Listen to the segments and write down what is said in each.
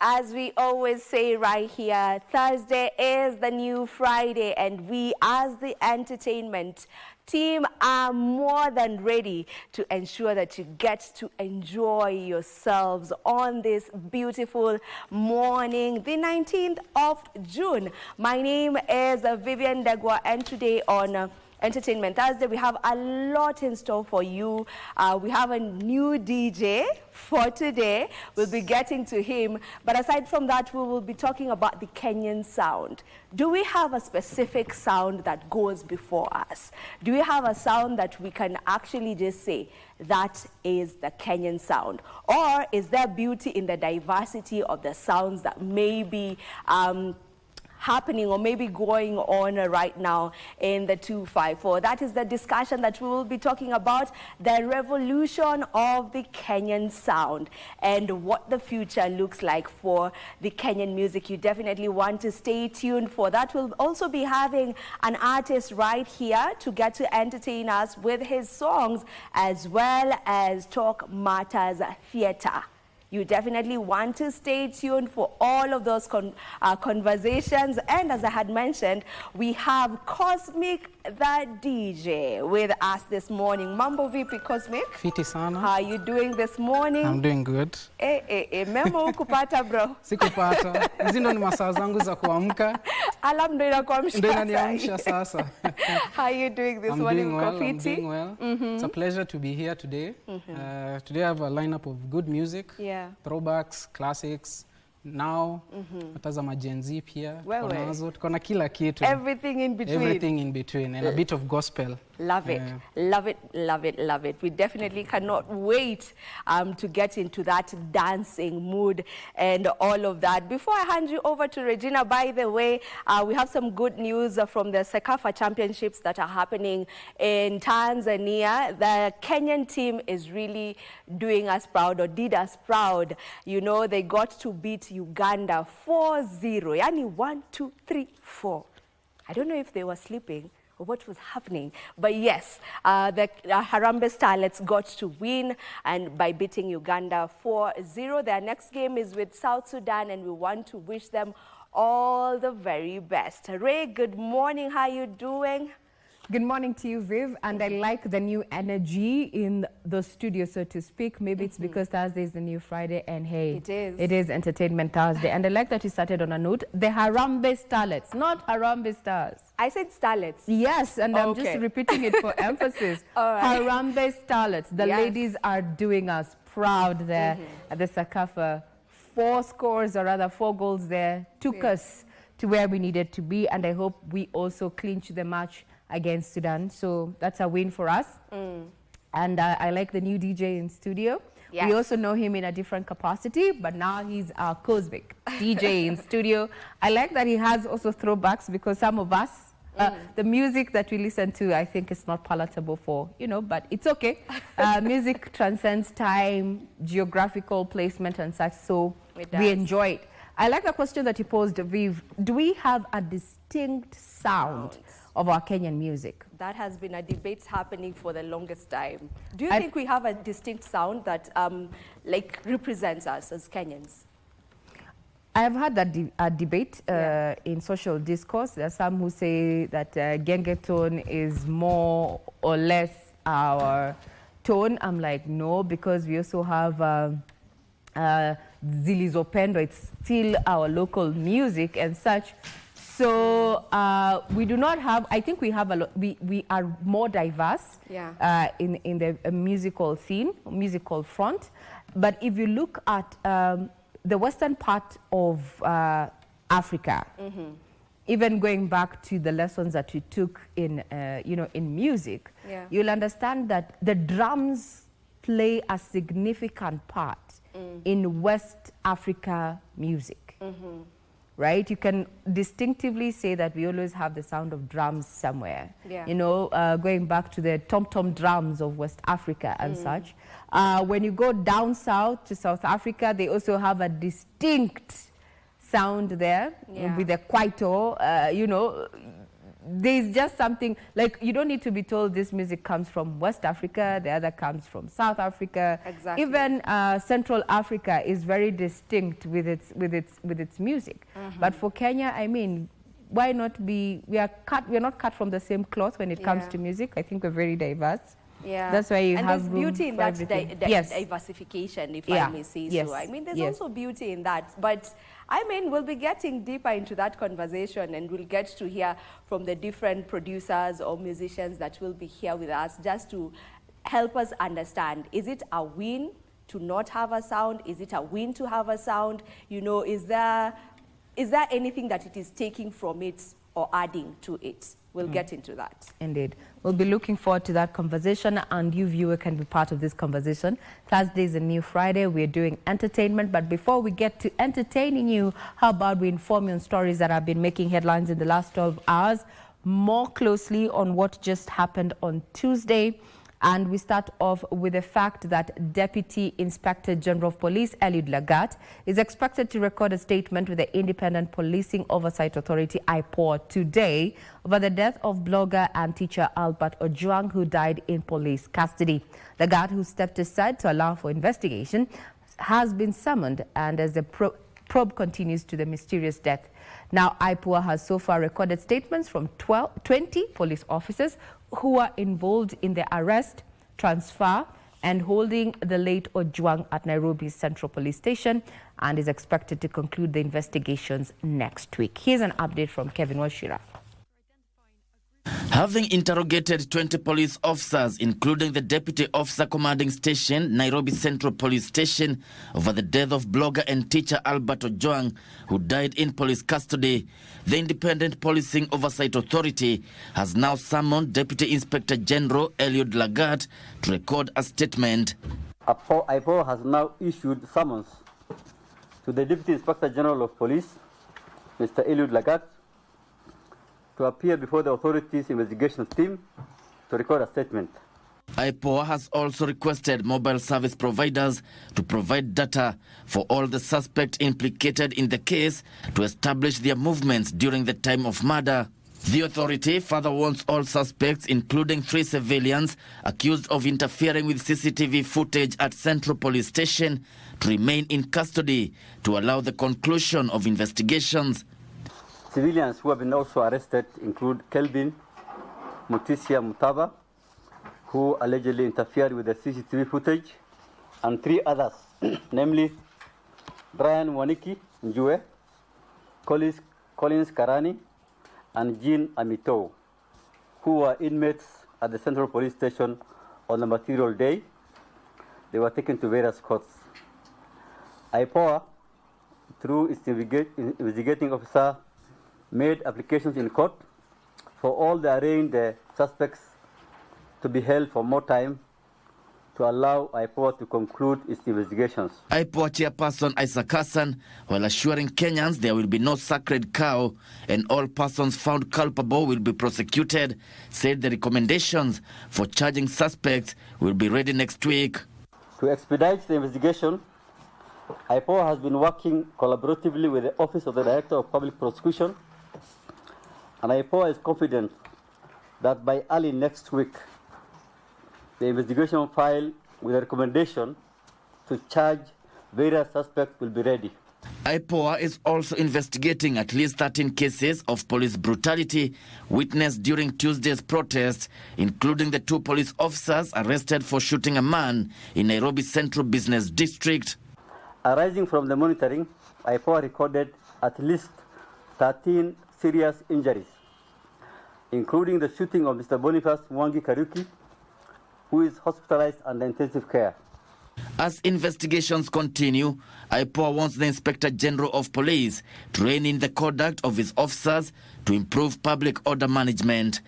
as we always say right here, Thursday is the new Friday, and we as the entertainment team are more than ready to ensure that you get to enjoy yourselves on this beautiful morning, the 19th of June. My name is Vivian Dagwa, and today on Entertainment Thursday, we have a lot in store for you. We have a new DJ for today. We'll be getting to him. But aside from that, we will be talking about the Kenyan sound. Do we have a specific sound that goes before us? Do we have a sound that we can actually just say, that is the Kenyan sound? Or is there beauty in the diversity of the sounds that may be happening or maybe going on right now in the 254. That is the discussion that we will be talking about, the revolution of the Kenyan sound and what the future looks like for the Kenyan music. You definitely want to stay tuned for that. We'll also be having an artist right here to get to entertain us with his songs, as well as Talk Matters Theatre. You definitely want to stay tuned for all of those conversations. And as I had mentioned, we have Cosmic the DJ with us this morning. Mambo vipi, Cosmic? Fiti sana. How are you doing this morning? I'm doing good. Memo kupata bro? Sikupata. Hizi ndo ni masaa zangu za kuamka. Alam ndo inakuamsha. Ndo inaniamsha sasa. How are you doing this morning, I'm doing well. It's a pleasure to be here today. Today I have a lineup of good music. Yeah. Throwbacks, classics, now, atazama Gen Z pia, tuko na kila kitu. Everything in between. Everything in between, and a bit of gospel. Love it, love it, love it, love it. We definitely cannot wait to get into that dancing mood and all of that. Before I hand you over to Regina, by the way, we have some good news from the Sekafa Championships that are happening in Tanzania. The Kenyan team is really doing us proud, or did us proud. You know, they got to beat Uganda 4-0. Yani 1, 2, 3, 4. I don't know if they were sleeping or what was happening. But yes, the Harambee Starlets got to win and by beating Uganda 4-0. Their next game is with South Sudan, and we want to wish them all the very best. Ray, good morning. How are you doing? Good morning to you, Viv, and I like the new energy in the studio, so to speak. Maybe it's because Thursday is the new Friday, and hey, it is Entertainment Thursday. And I like that you started on a note, the Harambee Starlets, not Harambee Stars. I said Starlets. Yes, and I'm just repeating it for emphasis. Harambee Starlets, the ladies are doing us proud there at the Sakafa. 4 scores, or rather 4 goals there, took us to where we needed to be, and I hope we also clinch the match against Sudan. So that's a win for us. And I like the new DJ in studio. Yes. We also know him in a different capacity, but now he's our Cosmic DJ in studio. I like that he has also throwbacks, because some of us, the music that we listen to, I think is not palatable for, you know, but it's okay. Music transcends time, geographical placement and such, so we enjoy it. I like the question that you posed, Viv. Do we have a distinct sound of our Kenyan music? That has been a debate happening for the longest time. Do you think we have a distinct sound that like represents us as Kenyans? I have had that debate in social discourse. There are some who say that Gengeton is more or less our tone. I'm like, no, because we also have Zilizopendo. It's still our local music and such. So we do not have, I think we have a lot, we are more diverse in the musical scene, musical front. But if you look at the western part of Africa, even going back to the lessons that we took in, you know, in music, you'll understand that the drums play a significant part in West Africa music. Right? You can distinctively say that we always have the sound of drums somewhere. You know, going back to the tom-tom drums of West Africa and such. When you go down south to South Africa, they also have a distinct sound there with the kwaito. You know, there's just something, like, you don't need to be told this music comes from West Africa, the other comes from South Africa. Exactly. Even Central Africa is very distinct with its music. But for Kenya, I mean, why not be, we're not cut from the same cloth when it comes to music. I think we're very diverse. Yeah, that's why you and have there's beauty in that diversification, if I may say so. I mean, there's also beauty in that. But I mean, we'll be getting deeper into that conversation, and we'll get to hear from the different producers or musicians that will be here with us, just to help us understand, is it a win to not have a sound? Is it a win to have a sound? You know, is there anything that it is taking from it or adding to it? We'll get into that. Indeed. We'll be looking forward to that conversation, and you, viewer, can be part of this conversation. Thursday is a new Friday. We're doing entertainment, but before we get to entertaining you, how about we inform you on stories that have been making headlines in the last 12 hours, more closely on what just happened on Tuesday. And we start off with the fact that Deputy Inspector General of Police Eliud Lagat is expected to record a statement with the Independent Policing Oversight Authority, IPOA, today over the death of blogger and teacher Albert Ojwang, who died in police custody. Lagat, who stepped aside to allow for investigation, has been summoned, and as the probe continues to the mysterious death. Now, IPOA has so far recorded statements from 20 police officers who are involved in the arrest, transfer, and holding the late Ojwang at Nairobi's Central Police Station, and is expected to conclude the investigations next week. Here's an update from Kevin Washira. Having interrogated 20 police officers, including the deputy officer commanding station, Nairobi Central Police Station, over the death of blogger and teacher Albert Ojwang, who died in police custody, the Independent Policing Oversight Authority has now summoned Deputy Inspector General Eliud Lagat to record a statement. IPOA has now issued summons to the Deputy Inspector General of Police, Mr. Eliud Lagat, to appear before the authorities' investigations team to record a statement. IPOA has also requested mobile service providers to provide data for all the suspects implicated in the case to establish their movements during the time of murder. The authority further wants all suspects, including 3 civilians accused of interfering with CCTV footage at Central Police Station, to remain in custody to allow the conclusion of investigations. Civilians who have been also arrested include Kelvin Mutisia Mutaba, who allegedly interfered with the CCTV footage, and 3 others, namely Brian Waniki Njue, Collins Karani, and Jean Amito, who were inmates at the Central Police Station on the material day. They were taken to various courts. IPOA, through its investigating officer, made applications in court for all the arraigned suspects to be held for more time to allow IPOA to conclude its investigations. IPOA chairperson Isaac Hassan, while assuring Kenyans there will be no sacred cow and all persons found culpable will be prosecuted, said the recommendations for charging suspects will be ready next week. To expedite the investigation, IPOA has been working collaboratively with the Office of the Director of Public Prosecution, and IPOA is confident that by early next week, the investigation file with a recommendation to charge various suspects will be ready. IPOA is also investigating at least 13 cases of police brutality witnessed during Tuesday's protest, including the 2 police officers arrested for shooting a man in Nairobi Central Business District. Arising from the monitoring, IPOA recorded at least 13 serious injuries, including the shooting of Mr. Boniface Mwangi Kariuki, who is hospitalized under intensive care. As investigations continue, IPOA wants the Inspector General of Police to rein in the conduct of his officers to improve public order management.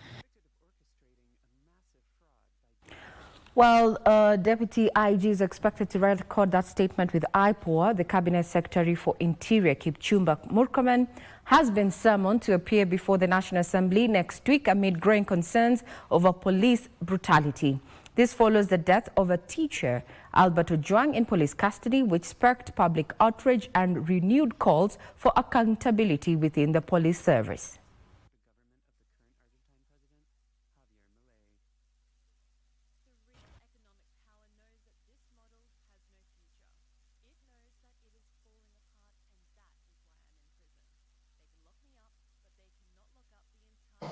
Well, Deputy IG is expected to record that statement with IPOA. The Cabinet Secretary for Interior, Kipchumba Murkomen, has been summoned to appear before the National Assembly next week amid growing concerns over police brutality. This follows the death of a teacher, Albert Ojwang, in police custody, which sparked public outrage and renewed calls for accountability within the police service.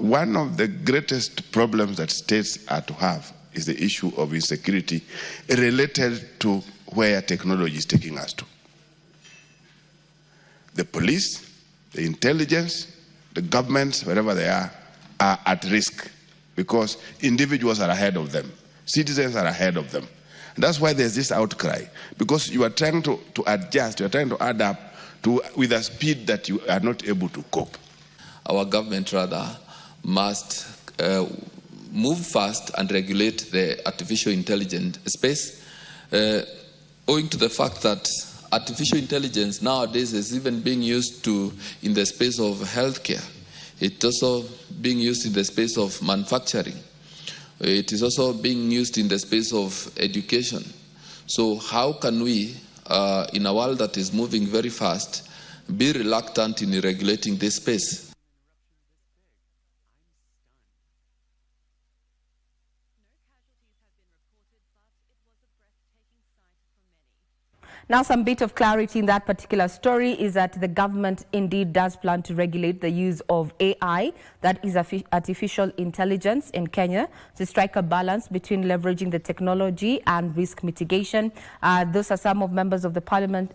one of the greatest problems that states are to have is the issue of insecurity related to where technology is taking us to. The police, the intelligence, the governments, wherever they are at risk because individuals are ahead of them. Citizens are ahead of them. And that's why there's this outcry, because you are trying to adjust, you are trying to adapt with a speed that you are not able to cope. Our government, rather, must move fast and regulate the artificial intelligence space, owing to the fact that artificial intelligence nowadays is even being used in the space of healthcare. It's also being used in the space of manufacturing. It is also being used in the space of education. So how can we, in a world that is moving very fast, be reluctant in regulating this space? Now, some bit of clarity in that particular story is that the government indeed does plan to regulate the use of AI, that is artificial intelligence, in Kenya to strike a balance between leveraging the technology and risk mitigation. Those are some of members of the Parliament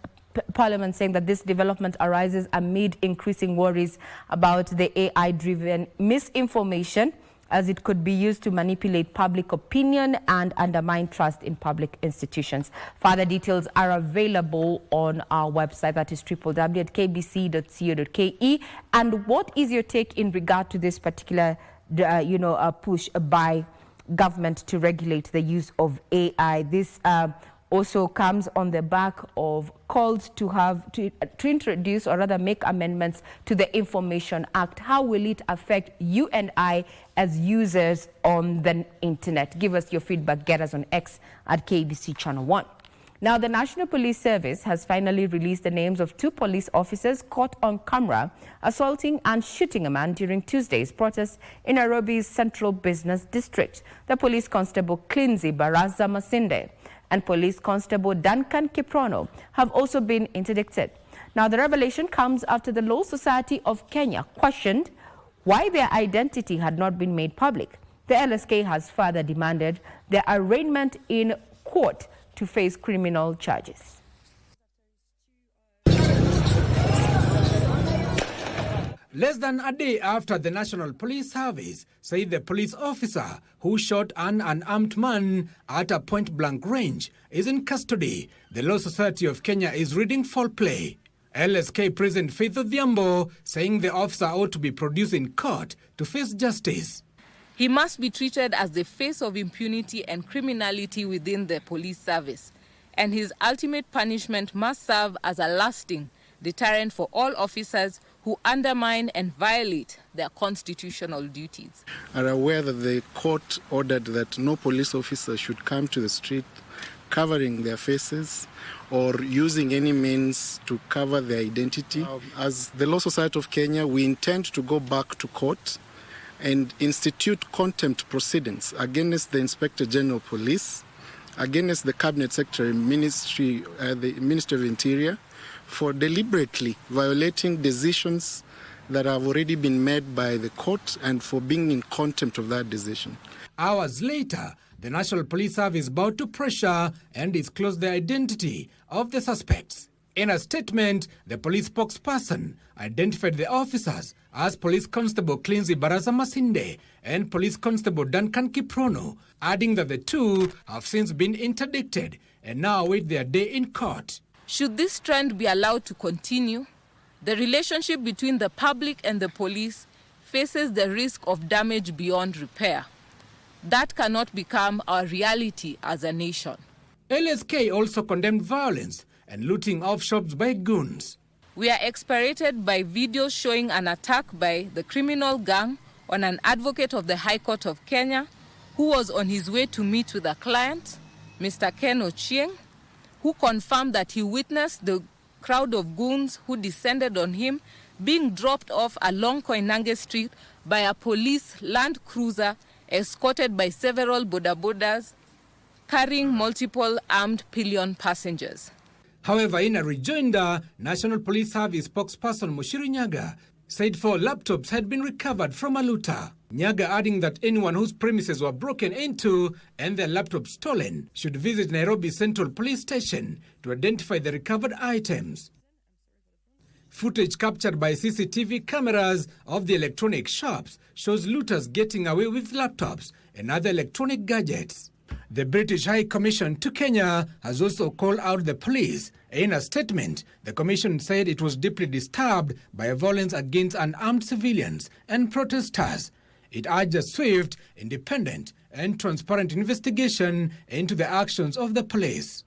saying that this development arises amid increasing worries about the AI-driven misinformation, as it could be used to manipulate public opinion and undermine trust in public institutions. Further details are available on our website, that is www.kbc.co.ke. And what is your take in regard to this particular, push by government to regulate the use of AI? This also comes on the back of calls to introduce, or rather make amendments to the Information Act. How will it affect you and I as users on the internet? Give us your feedback. Get us on X at KBC Channel 1. Now, the National Police Service has finally released the names of 2 police officers caught on camera assaulting and shooting a man during Tuesday's protest in Nairobi's Central Business District. The Police Constable Clinzy Baraza Masinde and Police Constable Duncan Kiprono have also been interdicted. Now, the revelation comes after the Law Society of Kenya questioned why their identity had not been made public. The LSK has further demanded their arraignment in court to face criminal charges. Less than a day after the National Police Service said the police officer who shot an unarmed man at a point-blank range is in custody, the Law Society of Kenya is reading foul play. LSK President Faith Odhiambo saying the officer ought to be produced in court to face justice. He must be treated as the face of impunity and criminality within the police service, and his ultimate punishment must serve as a lasting deterrent for all officers who undermine and violate their constitutional duties. Are aware that the court ordered that no police officer should come to the street covering their faces or using any means to cover their identity. As the Law Society of Kenya, we intend to go back to court and institute contempt proceedings against the Inspector General of Police, against the Cabinet Secretary, the Ministry of Interior, for deliberately violating decisions that have already been made by the court and for being in contempt of that decision. Hours later, the National Police Service vowed to pressure and disclose the identity of the suspects. In a statement, the police spokesperson identified the officers as Police Constable Clinzy Baraza Masinde and Police Constable Duncan Kiprono, adding that the two have since been interdicted and now await their day in court. Should this trend be allowed to continue, the relationship between the public and the police faces the risk of damage beyond repair. That cannot become our reality as a nation. LSK also condemned violence and looting of shops by goons. We are exasperated by videos showing an attack by the criminal gang on an advocate of the High Court of Kenya who was on his way to meet with a client, Mr. Ken Ochieng, who confirmed that he witnessed the crowd of goons who descended on him being dropped off along Koinange Street by a police Land Cruiser escorted by several bodabodas carrying multiple armed pillion passengers. However, in a rejoinder, National Police Service spokesperson Mushiru Nyaga said 4 laptops had been recovered from a looter. Nyaga adding that anyone whose premises were broken into and their laptops stolen should visit Nairobi Central Police Station to identify the recovered items. Footage captured by CCTV cameras of the electronic shops shows looters getting away with laptops and other electronic gadgets. The British High Commission to Kenya has also called out the police. In a statement, the commission said it was deeply disturbed by violence against unarmed civilians and protesters. It urged a swift, independent and transparent investigation into the actions of the police.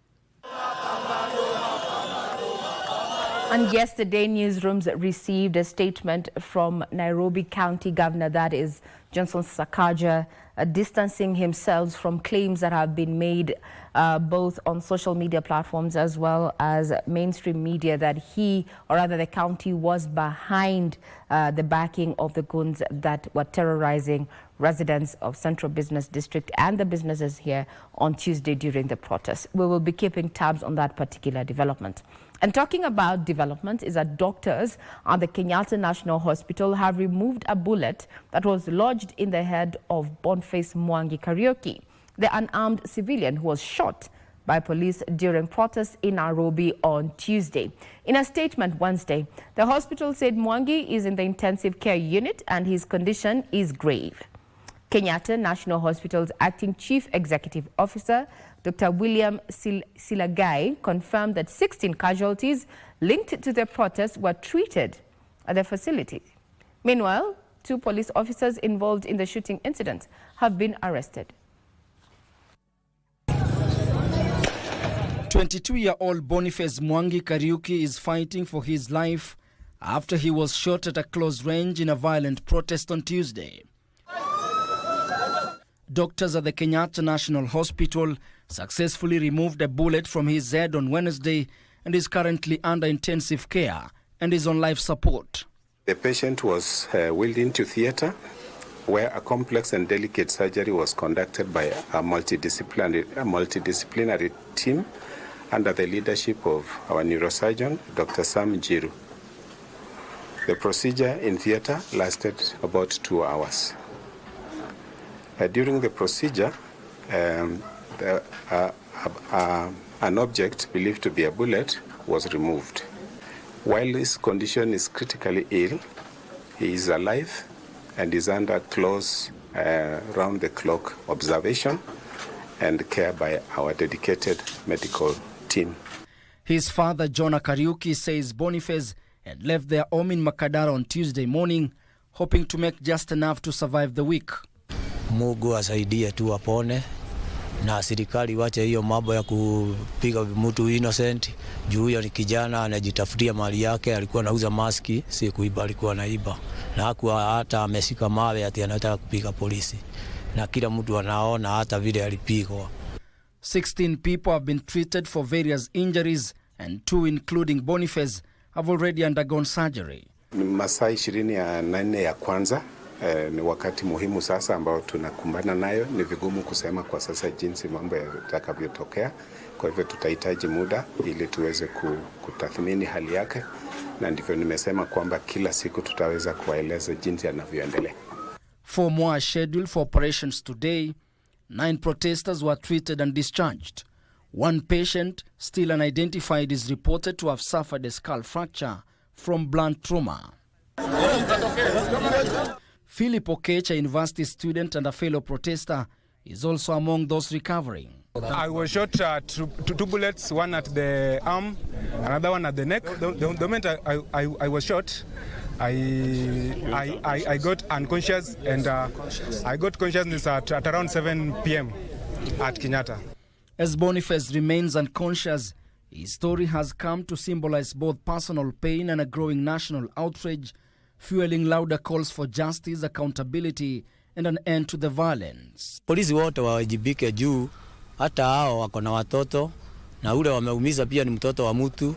And yesterday, newsrooms received a statement from Nairobi County Governor, that is Johnson Sakaja, distancing himself from claims that have been made both on social media platforms as well as mainstream media that he, or rather the county, was behind the backing of the goons that were terrorizing residents of Central Business District and the businesses here on Tuesday during the protest. We will be keeping tabs on that particular development. And talking about development is that doctors at the Kenyatta National Hospital have removed a bullet that was lodged in the head of Boniface Mwangi Kariuki, the unarmed civilian who was shot by police during protests in Nairobi on Tuesday. In a statement Wednesday, the hospital said Mwangi is in the intensive care unit and his condition is grave. Kenyatta National Hospital's acting chief executive officer, Dr. William Silagai, confirmed that 16 casualties linked to the protests were treated at the facility. Meanwhile, 2 police officers involved in the shooting incident have been arrested. 22-year-old Boniface Mwangi Kariuki is fighting for his life after he was shot at a close range in a violent protest on Tuesday. Doctors at the Kenyatta National Hospital successfully removed a bullet from his head on Wednesday and is currently under intensive care and is on life support. The patient was wheeled into theatre where a complex and delicate surgery was conducted by a multidisciplinary team under the leadership of our neurosurgeon, Dr. Sam Jiru. The procedure in theatre lasted about 2 hours. During the procedure, an object believed to be a bullet was removed. While his condition is critically ill, he is alive and is under close round-the-clock observation and care by our dedicated medical team. His father, Jonah Kariuki, says Boniface had left their home in Makadara on Tuesday morning, hoping to make just enough to survive the week. Mungu asaidie tu apone na serikali wache hiyo mambo ya kupiga mtu innocent juu huyo ni kijana anajitafutia mali yake, alikuwa anauza maski, si kuiba, alikuwa anaiba na hakuwa hata ameshika mawe ati anataka kupiga polisi, na kila mtu anaona hata vile alipigwa. 16 people have been treated for various injuries and 2, including Boniface, have already undergone surgery. Masaa 24 ya kwanza ni wakati muhimu sasa ambao tunakumbana nayo. Ni vigumu kusema kwa sasa jinsi mambo yatakavyotokea. Kwa hivyo tutahitaji muda ili tuweze kutathmini hali yake, na ndivyo nimesema kwamba kila siku tutaweza kuwaeleza jinsi yanavyoendelea. 4 more are scheduled for operations today. 9 protesters were treated and discharged. 1 patient, still unidentified, is reported to have suffered a skull fracture from blunt trauma. Philip Okech, a university student and a fellow protester, is also among those recovering. I was shot 2 bullets, one at the arm, another one at the neck. The moment I was shot, I got unconscious, and I got consciousness at around 7 p.m. at Kenyatta. As Boniface remains unconscious, his story has come to symbolize both personal pain and a growing national outrage, fueling louder calls for justice, accountability, and an end to the violence. Polisi wote wawajibike juu hata hao wako na watoto, na ule wameumiza pia ni mtoto wa mtu.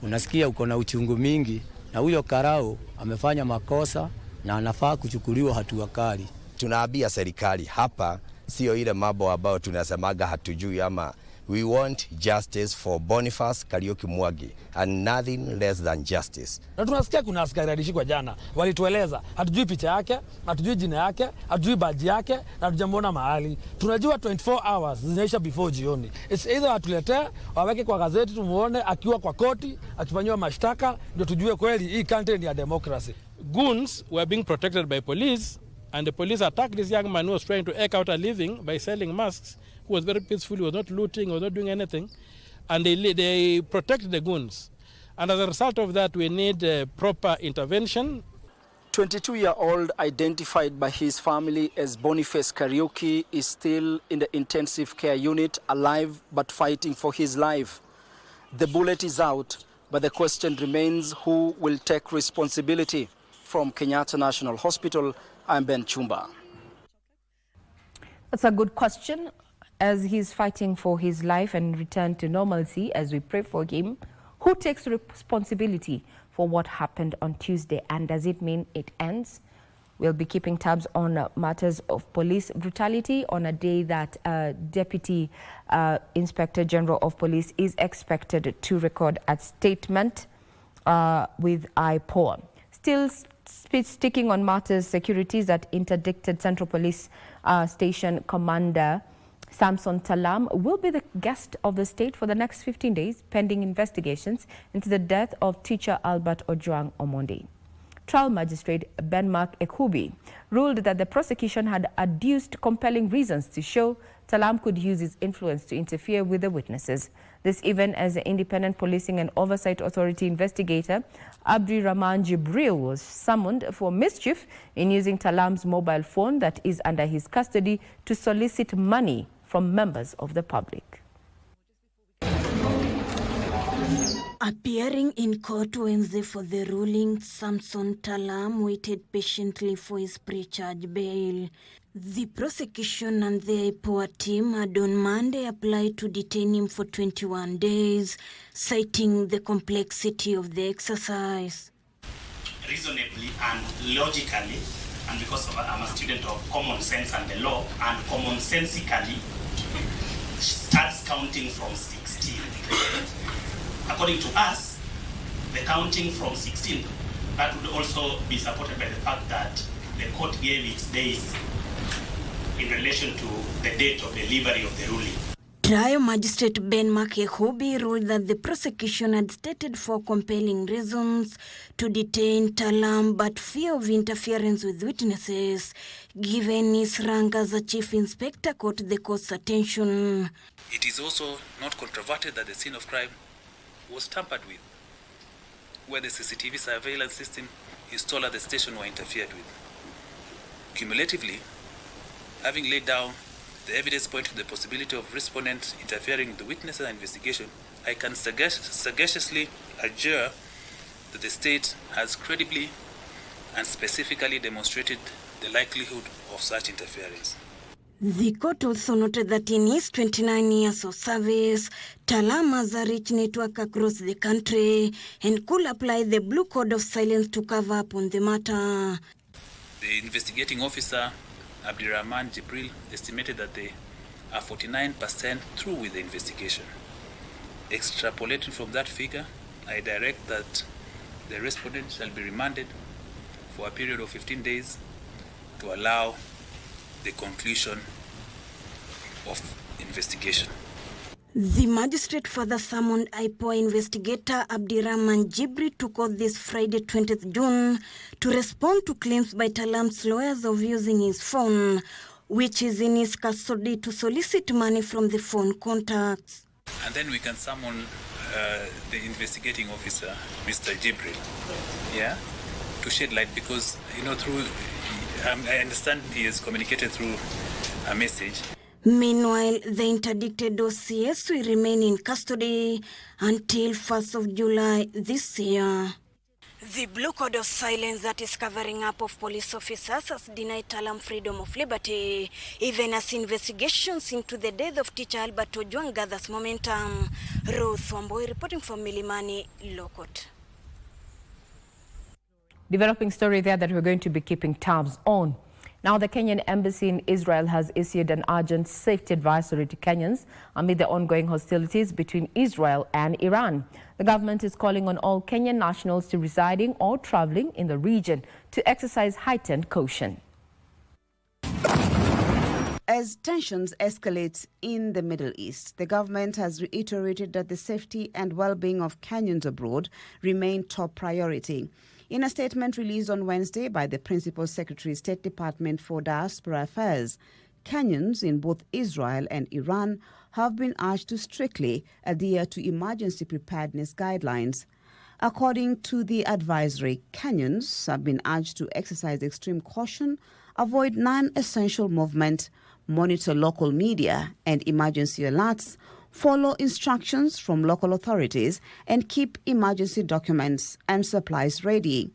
Unasikia uko na uchungu mingi, na huyo karao amefanya makosa na anafaa kuchukuliwa hatua kali. Tunaambia serikali hapa sio ile mambo ambayo tunasemaga hatujui ama We want justice for Boniface Kariuki Mwangi and nothing less than justice. Na tunasikia kuna askari alishikwa jana, walitueleza, hatujui picha yake, hatujui jina yake, hatujui baji yake, na hatujamwona mahali. Tunajua 24 hours zinaisha before jioni. It's either watuletee, waweke kwa gazeti tumuone akiwa kwa koti, akifanywa mashtaka, ndio tujue kweli hii country ni ya democracy. Goons were being protected by police, and the police attacked this young man who was trying to eke out a living by selling masks, who was very peaceful, he was not looting, was not doing anything, and they protected the goons. And as a result of that, we need proper intervention. 22-year-old identified by his family as Boniface Kariuki is still in the intensive care unit, alive but fighting for his life. The bullet is out, but the question remains, who will take responsibility? From Kenyatta National Hospital, I'm Ben Chumba. That's a good question. As he's fighting for his life and return to normalcy, as we pray for him, who takes responsibility for what happened on Tuesday, and does it mean it ends? We'll be keeping tabs on matters of police brutality on a day that Deputy Inspector General of Police is expected to record a statement with IPOA. Still sticking on matters securities, that interdicted Central Police Station Commander Samson Talam will be the guest of the state for the next 15 days, pending investigations into the death of teacher Albert Ojwang Omondi. Trial magistrate Benmark Ekubi ruled that the prosecution had adduced compelling reasons to show Talam could use his influence to interfere with the witnesses. This even as the Independent Policing and Oversight Authority investigator Abdi Rahman Jibril was summoned for mischief in using Talam's mobile phone that is under his custody to solicit money from members of the public. Appearing in court Wednesday for the ruling, Samson Talam waited patiently for his pre-charge bail. The prosecution and the IPOA team had on Monday applied to detain him for 21 days, citing the complexity of the exercise. Reasonably and logically, and because I'm a student of common sense and the law, and commonsensically starts counting from 16. According to us, the counting from 16, that would also be supported by the fact that the court gave its days in relation to the date of delivery of the ruling. Trial Magistrate Benmark Ekubi ruled that the prosecution had stated 4 compelling reasons to detain Talam, but fear of interference with witnesses, given his rank as a chief inspector, caught the court's attention. It is also not controverted that the scene of crime was tampered with, where the CCTV surveillance system installed at the station were interfered with. Cumulatively, having laid down the evidence pointing to the possibility of respondents interfering with the witnesses and investigation, I can sagaciously adjure that the state has credibly and specifically demonstrated the likelihood of such interference. The court also noted that in his 29 years of service, Talam has a rich network across the country and could apply the Blue Code of Silence to cover up on the matter. The investigating officer, Abdi Rahman Jibril, estimated that they are 49% through with the investigation. Extrapolating from that figure, I direct that the respondent shall be remanded for a period of 15 days to allow the conclusion of investigation. The magistrate further summoned IPOA investigator Abdirahman Jibri to court this Friday, 20th June, to respond to claims by Talam's lawyers of using his phone, which is in his custody, to solicit money from the phone contacts. And then we can summon the investigating officer, Mr. Jibril, to shed light, because, through, I understand he has communicated through a message. Meanwhile, the interdicted OCS will remain in custody until 1st of July this year. The Blue Code of Silence that is covering up of police officers has denied Talam freedom of liberty, even as investigations into the death of teacher Albert Ojwang gathers momentum. Ruth Wamboi reporting from Milimani, Lokot. Developing story there that we're going to be keeping tabs on. Now, the Kenyan embassy in Israel has issued an urgent safety advisory to Kenyans amid the ongoing hostilities between Israel and Iran. The government is calling on all Kenyan nationals to residing or traveling in the region to exercise heightened caution. As tensions escalate in the Middle East, the government has reiterated that the safety and well-being of Kenyans abroad remain top priority. In a statement released on Wednesday by the Principal Secretary, State Department for Diaspora Affairs, Kenyans in both Israel and Iran have been urged to strictly adhere to emergency preparedness guidelines. According to the advisory, Kenyans have been urged to exercise extreme caution, avoid non-essential movement, monitor local media and emergency alerts, follow instructions from local authorities, and keep emergency documents and supplies ready.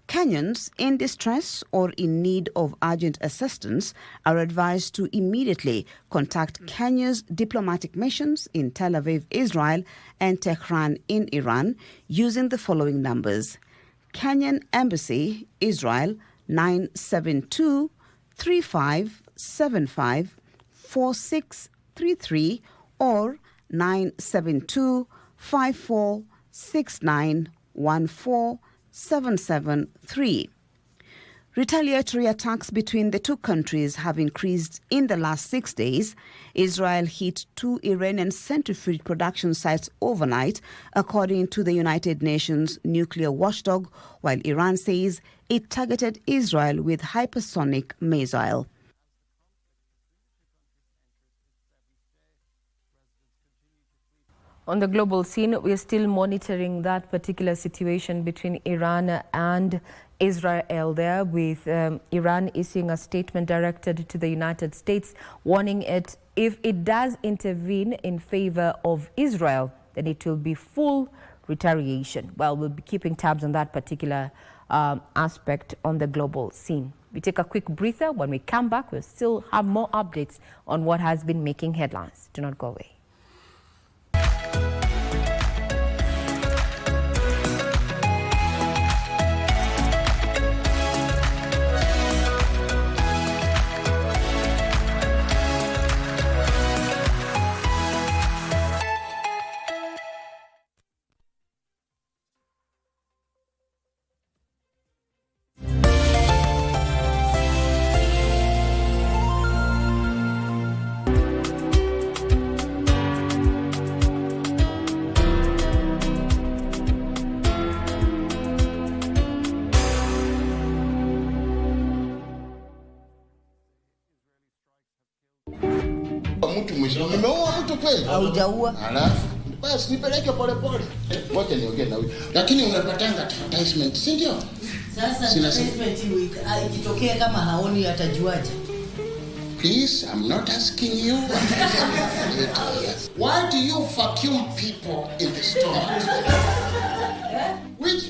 Kenyans in distress or in need of urgent assistance are advised to immediately contact Kenya's diplomatic missions in Tel Aviv, Israel, and Tehran in Iran using the following numbers: Kenyan Embassy, Israel, 972 3575 4633 or 972 5469 14773. Retaliatory attacks between the two countries have increased in the last 6 days. Israel hit 2 Iranian centrifuge production sites overnight, according to the United Nations nuclear watchdog, while Iran says it targeted Israel with hypersonic missile. On the global scene, we are still monitoring that particular situation between Iran and Israel there, with Iran issuing a statement directed to the United States, warning it if it does intervene in favor of Israel, then it will be full retaliation. Well, we'll be keeping tabs on that particular aspect on the global scene. We take a quick breather. When we come back, we'll still have more updates on what has been making headlines. Do not go away. Nimeua mtu kweli? Haujaua. Alafu basi nipeleke pole pole. Ngoja niongee na huyu. Lakini unapatanga advertisement, si ndio? Sasa advertisement ikitokea kama haoni atajuaje? Please, I'm not asking you. Why do you vacuum people in the store? Which?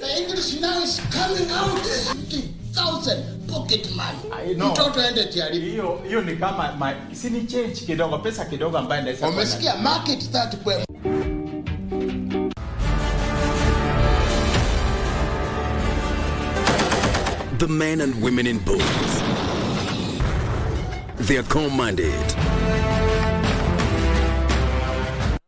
The English now is coming out. 50,000 pocket money. Mtoto ende tiari. Hiyo ni kama si ni change kidogo, pesa kidogo ambayo ndaweza. Umesikia market that kwa the men and women in boats. They are commanded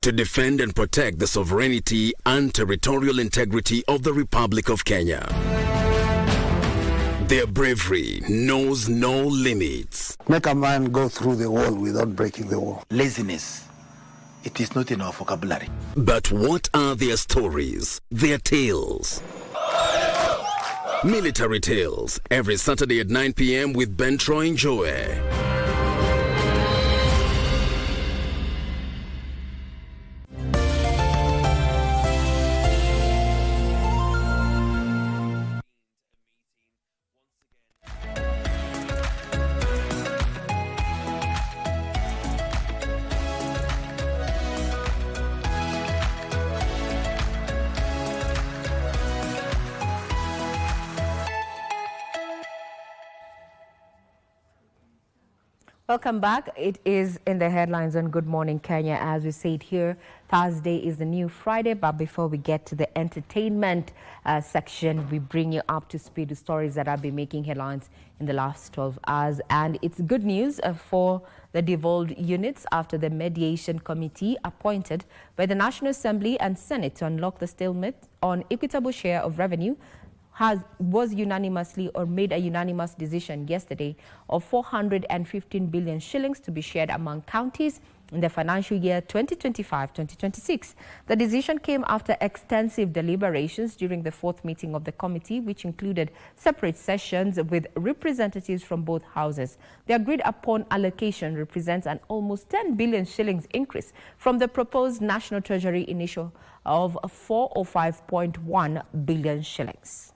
to defend and protect the sovereignty and territorial integrity of the Republic of Kenya. Their bravery knows no limits. Make a man go through the wall without breaking the wall. Laziness. It is not in our vocabulary. But what are their stories, their tales? Military Tales, every Saturday at 9 p.m. with Ben Troy Njoe. Welcome back. It is in the headlines on Good Morning Kenya. As we said here, Thursday is the new Friday. But before we get to the entertainment section, we bring you up to speed with stories that have been making headlines in the last 12 hours. And it's good news for the devolved units after the mediation committee appointed by the National Assembly and Senate to unlock the stalemate on equitable share of revenue was unanimously or made a unanimous decision yesterday of 415 billion shillings to be shared among counties in the financial year 2025-2026. The decision came after extensive deliberations during the fourth meeting of the committee, which included separate sessions with representatives from both houses. The agreed upon allocation represents an almost 10 billion shillings increase from the proposed National Treasury initial of 405.1 billion shillings.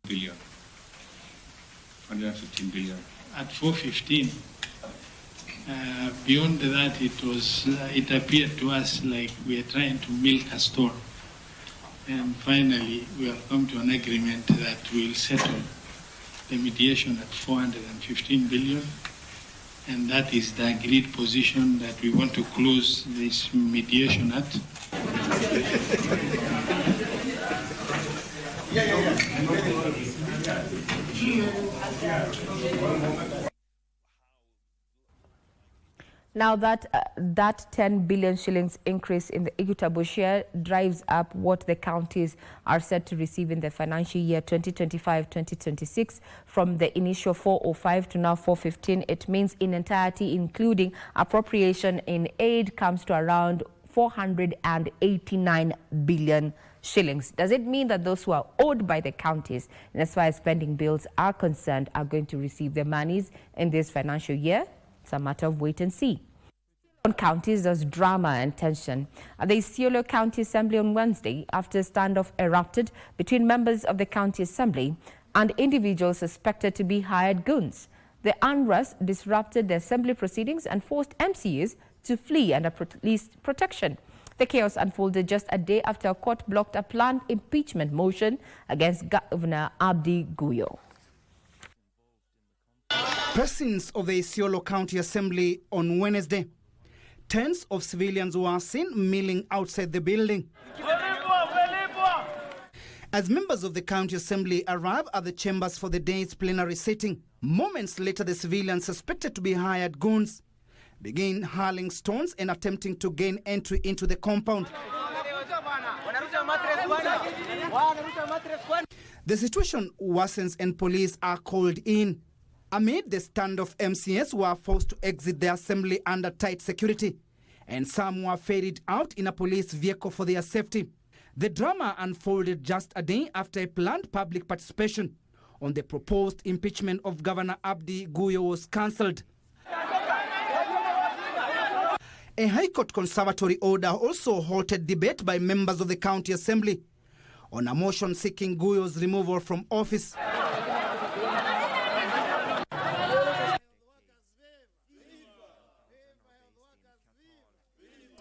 115 billion. At 415, beyond that, it appeared to us like we are trying to milk a store. And finally, we have come to an agreement that we'll settle the mediation at 415 billion. And that is the agreed position that we want to close this mediation at. Now that 10 billion shillings increase in the equitable share drives up what the counties are set to receive in the financial year 2025-2026 from the initial 405 to now 415. It means in entirety, including appropriation in aid, comes to around 489 billion shillings. Does it mean that those who are owed by the counties, and as far as spending bills are concerned, are going to receive their monies in this financial year? It's a matter of wait and see. On counties, there's drama and tension. At the Isiolo County Assembly on Wednesday, after a standoff erupted between members of the County Assembly and individuals suspected to be hired goons. The unrest disrupted the Assembly proceedings and forced MCAs to flee under police protection. The chaos unfolded just a day after a court blocked a planned impeachment motion against Governor Abdi Guyo. Presence of the Isiolo County Assembly on Wednesday. Tens of civilians were seen milling outside the building. As members of the County Assembly arrive at the chambers for the day's plenary sitting, moments later the civilians suspected to be hired goons begin hurling stones and attempting to gain entry into the compound. The situation worsens and police are called in. Amid the standoff, MCAs were forced to exit the assembly under tight security, and some were ferried out in a police vehicle for their safety. The drama unfolded just a day after a planned public participation on the proposed impeachment of Governor Abdi Guyo was cancelled. A High Court conservatory order also halted debate by members of the County Assembly on a motion seeking Guyo's removal from office.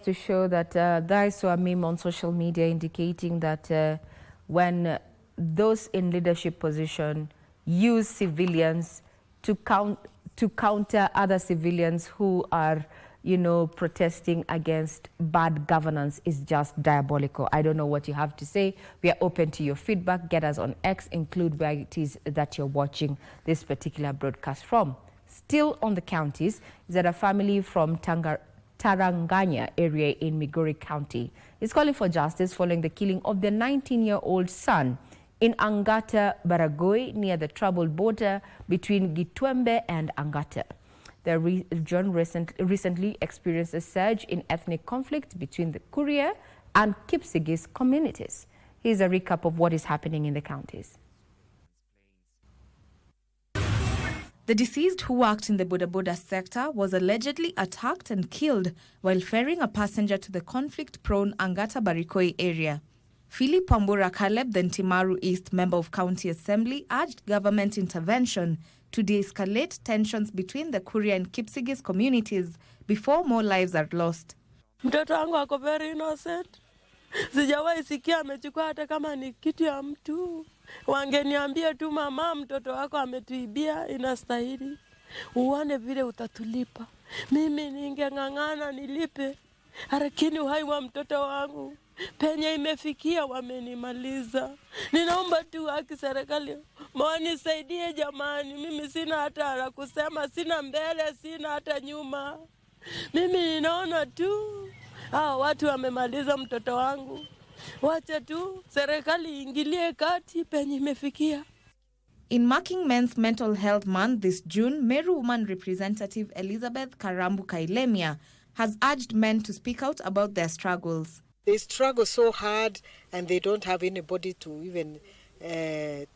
To show that there is a meme on social media indicating that when those in leadership position use civilians to counter other civilians who are, protesting against bad governance is just diabolical. I don't know what you have to say. We are open to your feedback. Get us on X, include where it is that you're watching this particular broadcast from. Still on the counties, is that a family from Taranganya area in Migori County is calling for justice following the killing of their 19-year-old son in Angata, Baragoi, near the troubled border between Gitwembe and Angata. The region recently experienced a surge in ethnic conflict between the Kuria and Kipsigis communities. Here's a recap of what is happening in the counties. The deceased, who worked in the boda sector, was allegedly attacked and killed while ferrying a passenger to the conflict-prone Angata Barikoi area. Philip Pambura Caleb, the Ntimaru East member of County Assembly, urged government intervention to de-escalate tensions between the Kuria and Kipsigis communities before more lives are lost. Mtoto wangu ako very innocent. Sijawahi sikia amechukua hata kama ni kitu ya mtu. Wangeniambia tu, mama, mtoto wako ametuibia, inastahili. Uone vile utatulipa. Mimi ningeng'ang'ana nilipe, lakini uhai wa mtoto wangu penye imefikia wamenimaliza. Ninaomba tu haki serikali, mwanisaidie jamani. Mimi sina hata la kusema, sina mbele, sina hata nyuma. Mimi ninaona tu watu wamemaliza mtoto wangu. Wacha tu serikali iingilie kati penye imefikia. In marking Men's Mental Health Month this June, Meru Woman Representative Elizabeth Karambu Kailemia has urged men to speak out about their struggles. They struggle so hard and they don't have anybody to even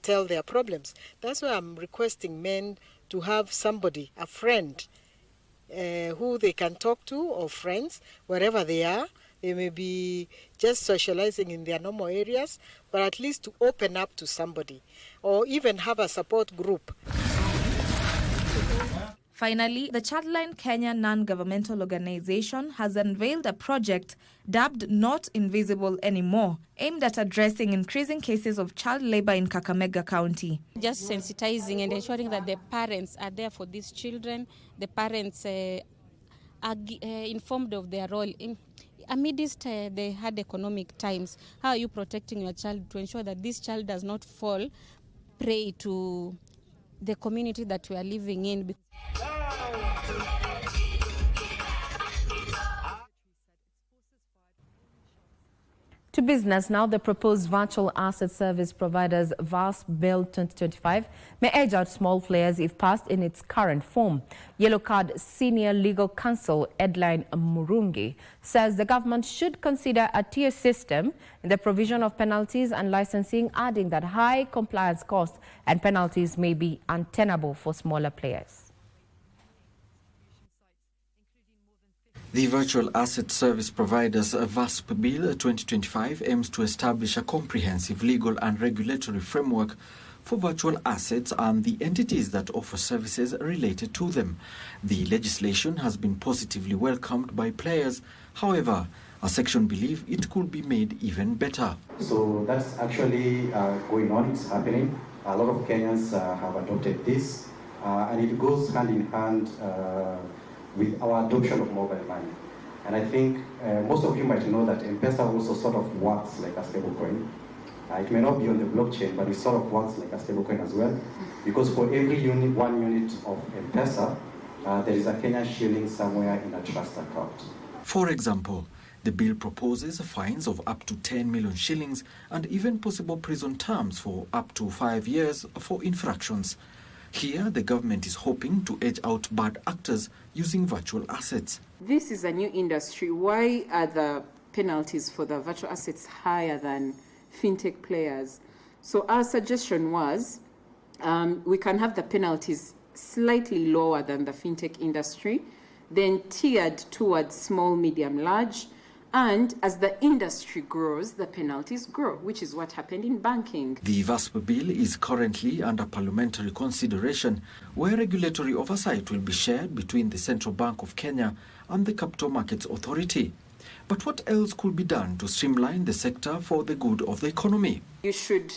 tell their problems. That's why I'm requesting men to have somebody, a friend, who they can talk to, or friends, wherever they are. They may be just socializing in their normal areas, but at least to open up to somebody, or even have a support group. Finally, the Childline Kenya non-governmental organization has unveiled a project dubbed Not Invisible Anymore, aimed at addressing increasing cases of child labor in Kakamega County. Just sensitizing and ensuring that the parents are there for these children, the parents are informed of their role. Amidst the hard economic times, how are you protecting your child to ensure that this child does not fall prey to the community that we are living in? To business now, the proposed virtual asset service providers VASP Bill 2025 may edge out small players if passed in its current form. Yellow Card Senior Legal Counsel Edline Murungi says the government should consider a tier system in the provision of penalties and licensing, adding that high compliance costs and penalties may be untenable for smaller players. The Virtual Asset Service Providers VASP Bill 2025 aims to establish a comprehensive legal and regulatory framework for virtual assets and the entities that offer services related to them. The legislation has been positively welcomed by players. However, a section believes it could be made even better. So that's actually going on, it's happening. A lot of Kenyans have adopted this, and it goes hand in hand with our adoption of mobile money. And I think most of you might know that M-Pesa also sort of works like a stablecoin. It may not be on the blockchain, but it sort of works like a stablecoin as well, because for every one unit of M-Pesa, there is a Kenyan shilling somewhere in a trust account. For example, the bill proposes fines of up to 10 million shillings and even possible prison terms for up to 5 years for infractions. Here, the government is hoping to edge out bad actors using virtual assets. This is a new industry. Why are the penalties for the virtual assets higher than fintech players? So our suggestion was we can have the penalties slightly lower than the fintech industry, then tiered towards small, medium, large. And as the industry grows, the penalties grow, which is what happened in banking. The VASP bill is currently under parliamentary consideration, where regulatory oversight will be shared between the Central Bank of Kenya and the Capital Markets Authority. But what else could be done to streamline the sector for the good of the economy? You should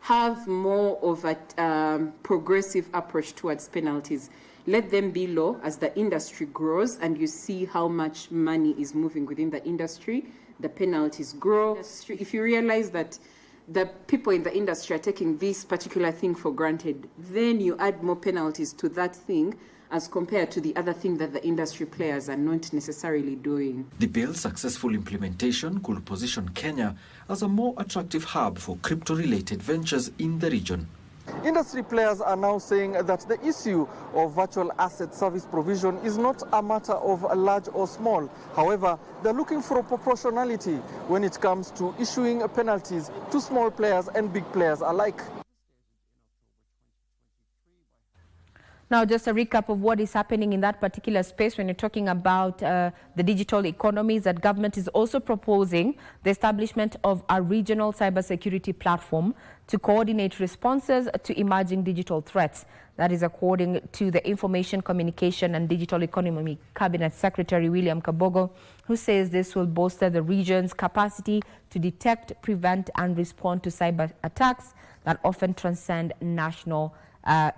have more of a progressive approach towards penalties. Let them be low as the industry grows and you see how much money is moving within the industry. The penalties grow. If you realize that the people in the industry are taking this particular thing for granted, then you add more penalties to that thing as compared to the other thing that the industry players are not necessarily doing. The bill's successful implementation could position Kenya as a more attractive hub for crypto-related ventures in the region. Industry players are now saying that the issue of virtual asset service provision is not a matter of large or small. However, they're looking for proportionality when it comes to issuing penalties to small players and big players alike. Now, just a recap of what is happening in that particular space when you're talking about the digital economies, that government is also proposing the establishment of a regional cybersecurity platform to coordinate responses to emerging digital threats. That is according to the Information, Communication and Digital Economy Cabinet Secretary William Kabogo, who says this will bolster the region's capacity to detect, prevent and respond to cyber attacks that often transcend national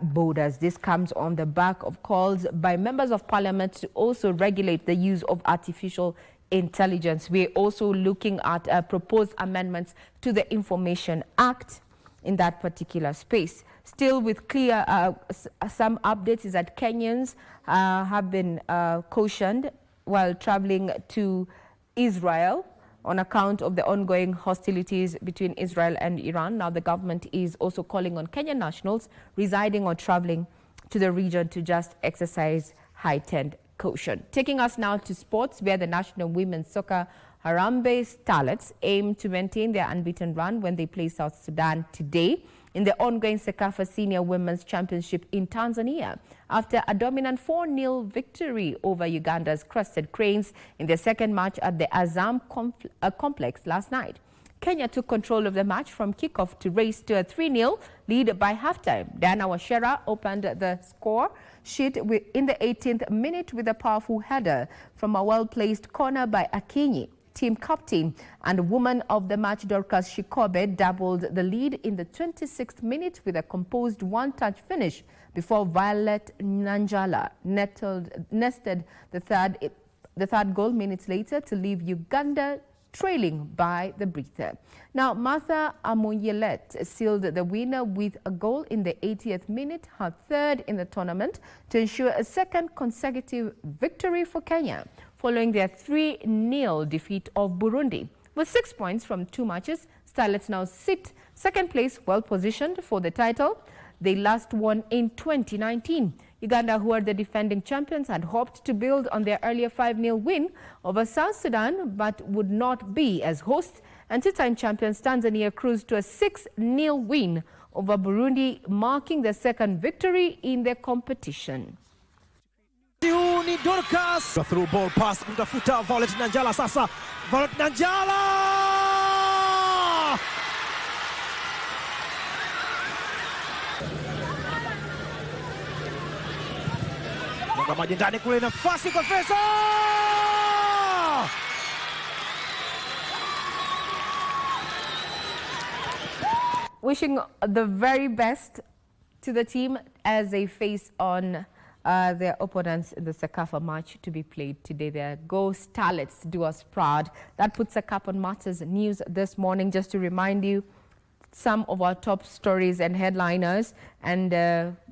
borders. This comes on the back of calls by members of parliament to also regulate the use of artificial intelligence. We're also looking at proposed amendments to the Information Act in that particular space. Still with clear, some updates is that Kenyans have been cautioned while traveling to Israel on account of the ongoing hostilities between Israel and Iran. Now the government is also calling on Kenyan nationals residing or traveling to the region to just exercise heightened caution. Taking us now to sports, where the national women's soccer Harambee Starlets aim to maintain their unbeaten run when they play South Sudan today in the ongoing CECAFA Senior Women's Championship in Tanzania after a dominant 4-0 victory over Uganda's Crested Cranes in their second match at the Azam complex last night. Kenya took control of the match from kickoff to race to a 3-0 lead by halftime. Diana Washera opened the score sheet in the 18th minute with a powerful header from a well-placed corner by Akinyi. Team captain and woman of the match Dorcas Shikobe doubled the lead in the 26th minute with a composed one-touch finish before Violet Nanjala nested the third goal minutes later to leave Uganda trailing by the breather. Now, Martha Amonyelet sealed the winner with a goal in the 80th minute, her third in the tournament, to ensure a second consecutive victory for Kenya, following their 3-0 defeat of Burundi. With 6 points from 2 matches, Starlets now sit second place, well positioned for the title they last won in 2019. Uganda, who are the defending champions, had hoped to build on their earlier 5-0 win over South Sudan, but would not be as hosts. And two-time champions Tanzania cruised to a 6-0 win over Burundi, marking their second victory in their competition. Ni Dorcas. A through ball pass mtafuta Violet Nanjala sasa. Violet Nanjala! Mwanga maji ndani kule, nafasi kwa Fesa! Wishing the very best to the team as they face on their opponents in the CECAFA match to be played today. Their Go Starlets, do us proud. That puts a cap on matters news this morning. Just to remind you, some of our top stories and headliners, and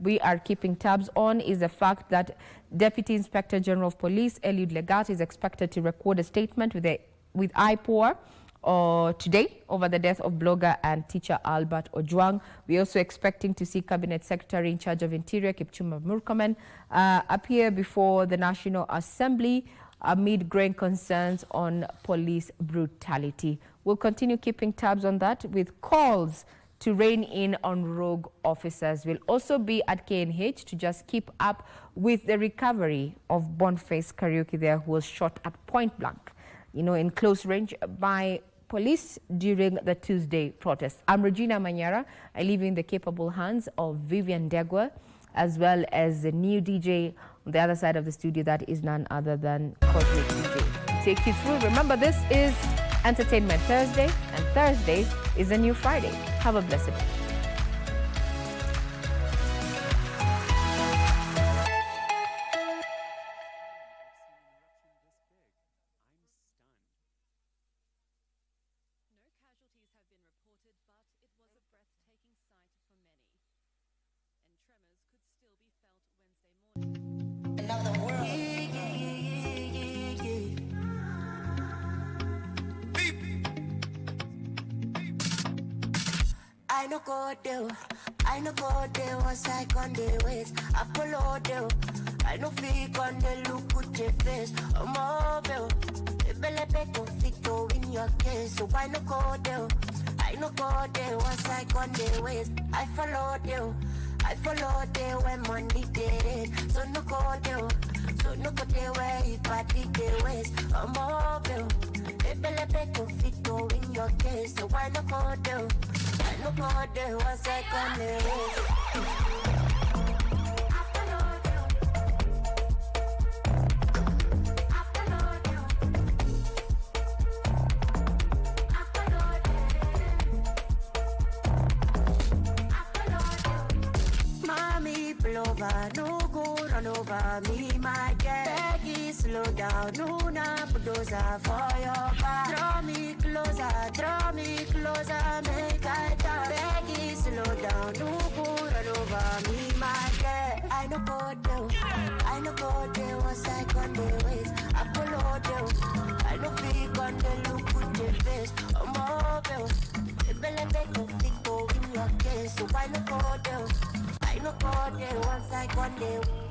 we are keeping tabs on, is the fact that Deputy Inspector General of Police Eliud Legat is expected to record a statement with IPOA today over the death of blogger and teacher Albert Ojwang. We're also expecting to see Cabinet Secretary in charge of Interior Kipchumba Murkomen appear before the National Assembly amid growing concerns on police brutality. We'll continue keeping tabs on that with calls to rein in on rogue officers. We'll also be at KNH to just keep up with the recovery of Boniface Kariuki there, who was shot at point blank, in close range by police during the Tuesday protest. I'm Regina Manyara. I leave you in the capable hands of Vivian Degwa, as well as the new DJ on the other side of the studio, that is none other than Cosmic DJ. Take you through. Remember, this is Entertainment Thursday, and Thursday is a new Friday. Have a blessed day. I no go there, was I on the ways. I follow there. I no fake on the look with your face. I'm mobile. Bele beko fito in your case. So I no go there. I no go there, was I on the ways. I follow there when money did it. So no go there. So no go there where you party the ways. I'm mobile. Bele beko fito in your case. So I no go there. I no go there, was I on the way. My over me, my girl. Peggy, slow down, Nuna, bulldozer for your back. Draw me closer, make I dance. Peggy, slow down, no run over me, my girl. I no go there, was I on the ways? I follow them. I no fake on the look with the face. I'm mobile. The belly make no fit go in your case. So I no go there, once I on the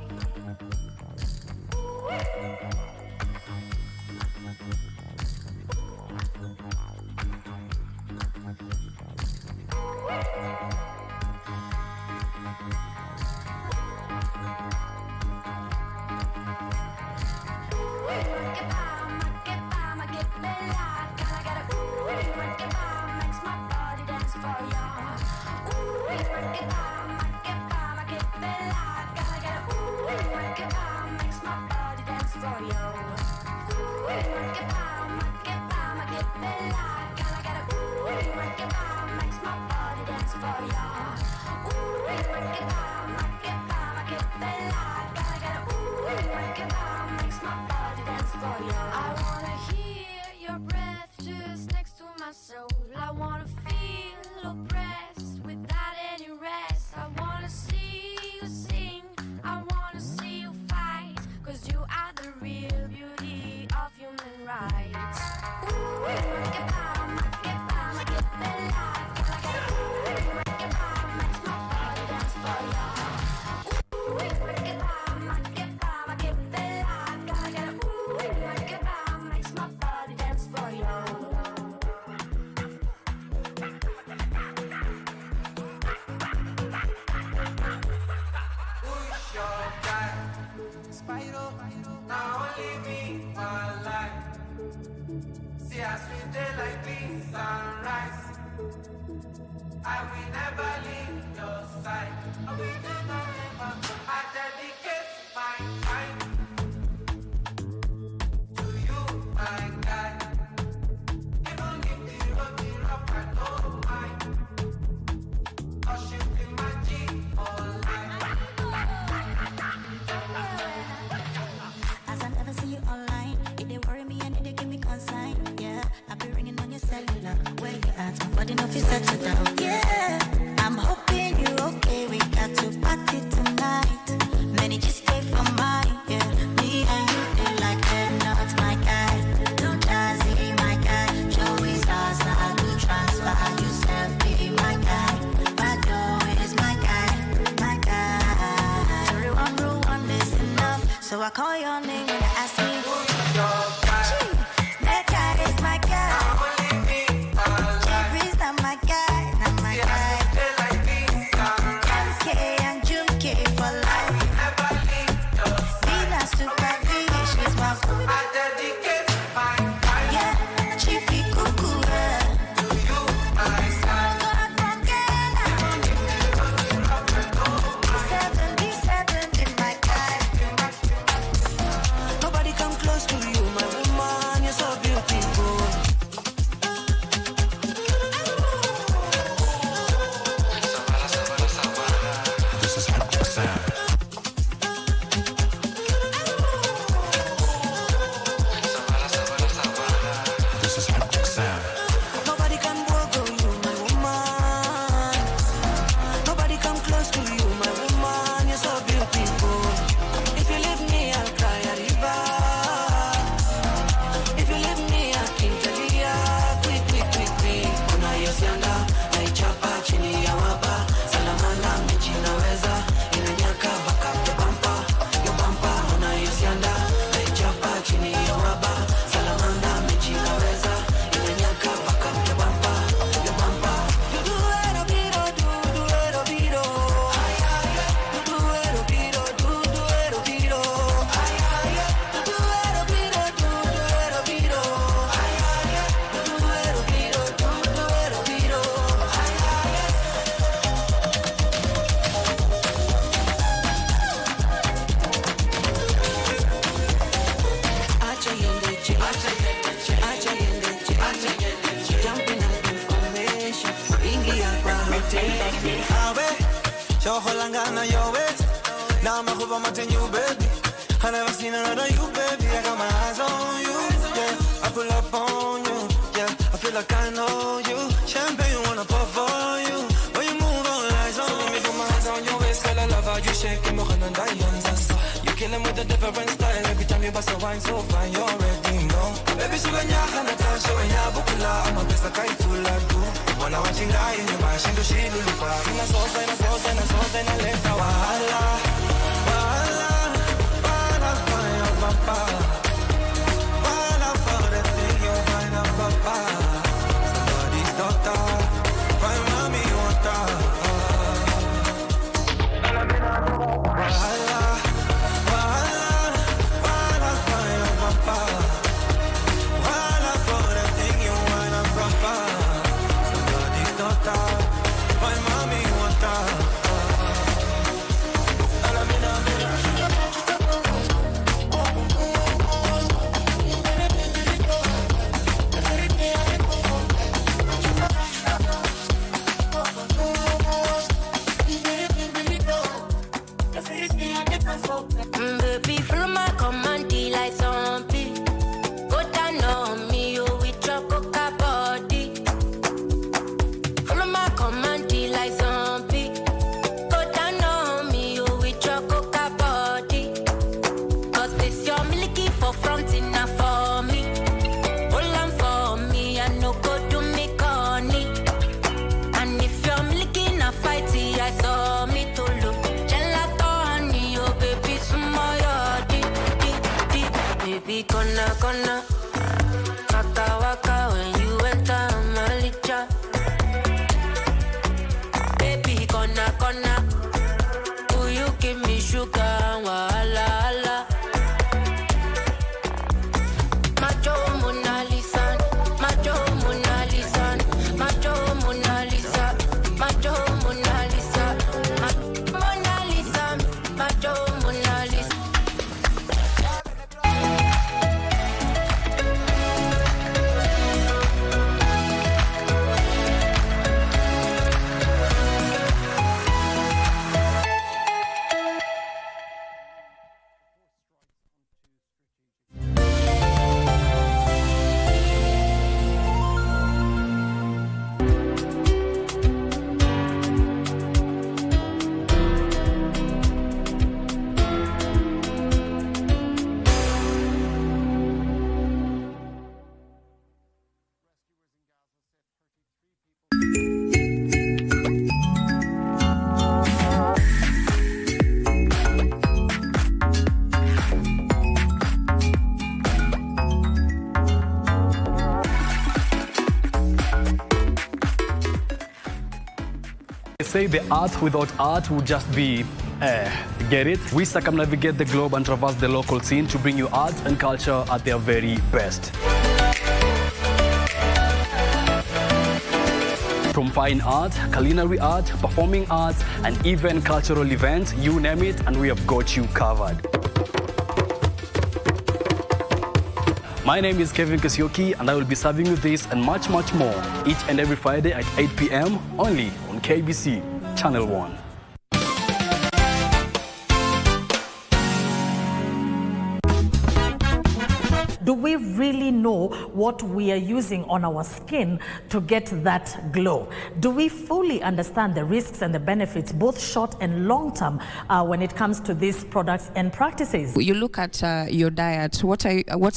Now I'm a hope I'm watching you, baby. I never seen another you, baby. I got my eyes on you, yeah. I pull up on you, yeah. I feel like I know you. Champagne wanna pour for you. When you move on, eyes on me. Put my hands on your waist, girl. I love how you shake it, more than diamonds. You kill 'em with a different style. Every time you bust a wine, so fine, you already know. Baby, she when you're hana tash, when you're bukula, I'm a best like I pull up do. When I watch you lie in your mind, she do she lulupa. In a sauce, in a sauce, in a sauce, in a left. Wahala, wahala, wahala, fire, papa. Wahala for the thing you find out, papa. Somebody's daughter, find mommy, you want that. Wahala. Baby, follow my command, like zombie. Go down on me, you with your coca body. Follow my command, like zombie. Go down on me, you with your coca body. Cause this your milky for front enough for me. Hold on for me, I no go do me corny. And if you're milky in a fight, I saw me to look. Baby, gonna waka waka when you enter Malicha. Baby, gonna will you give me sugar and wahala, hala? Macho Mona Lisa, macho Mona Lisa, macho Mona Lisa, macho Mona Lisa, Mona Lisa, macho Mona Lisa. Say the art without art would just be, get it? We circumnavigate the globe and traverse the local scene to bring you art and culture at their very best. From fine art, culinary art, performing arts, and even cultural events, you name it, and we have got you covered. My name is Kevin Kesioki, and I will be serving you this and much, much more each and every Friday at 8 p.m. only on KBC Channel 1. Do we really know what we are using on our skin to get that glow? Do we fully understand the risks and the benefits, both short and long term, when it comes to these products and practices? You look at your diet. What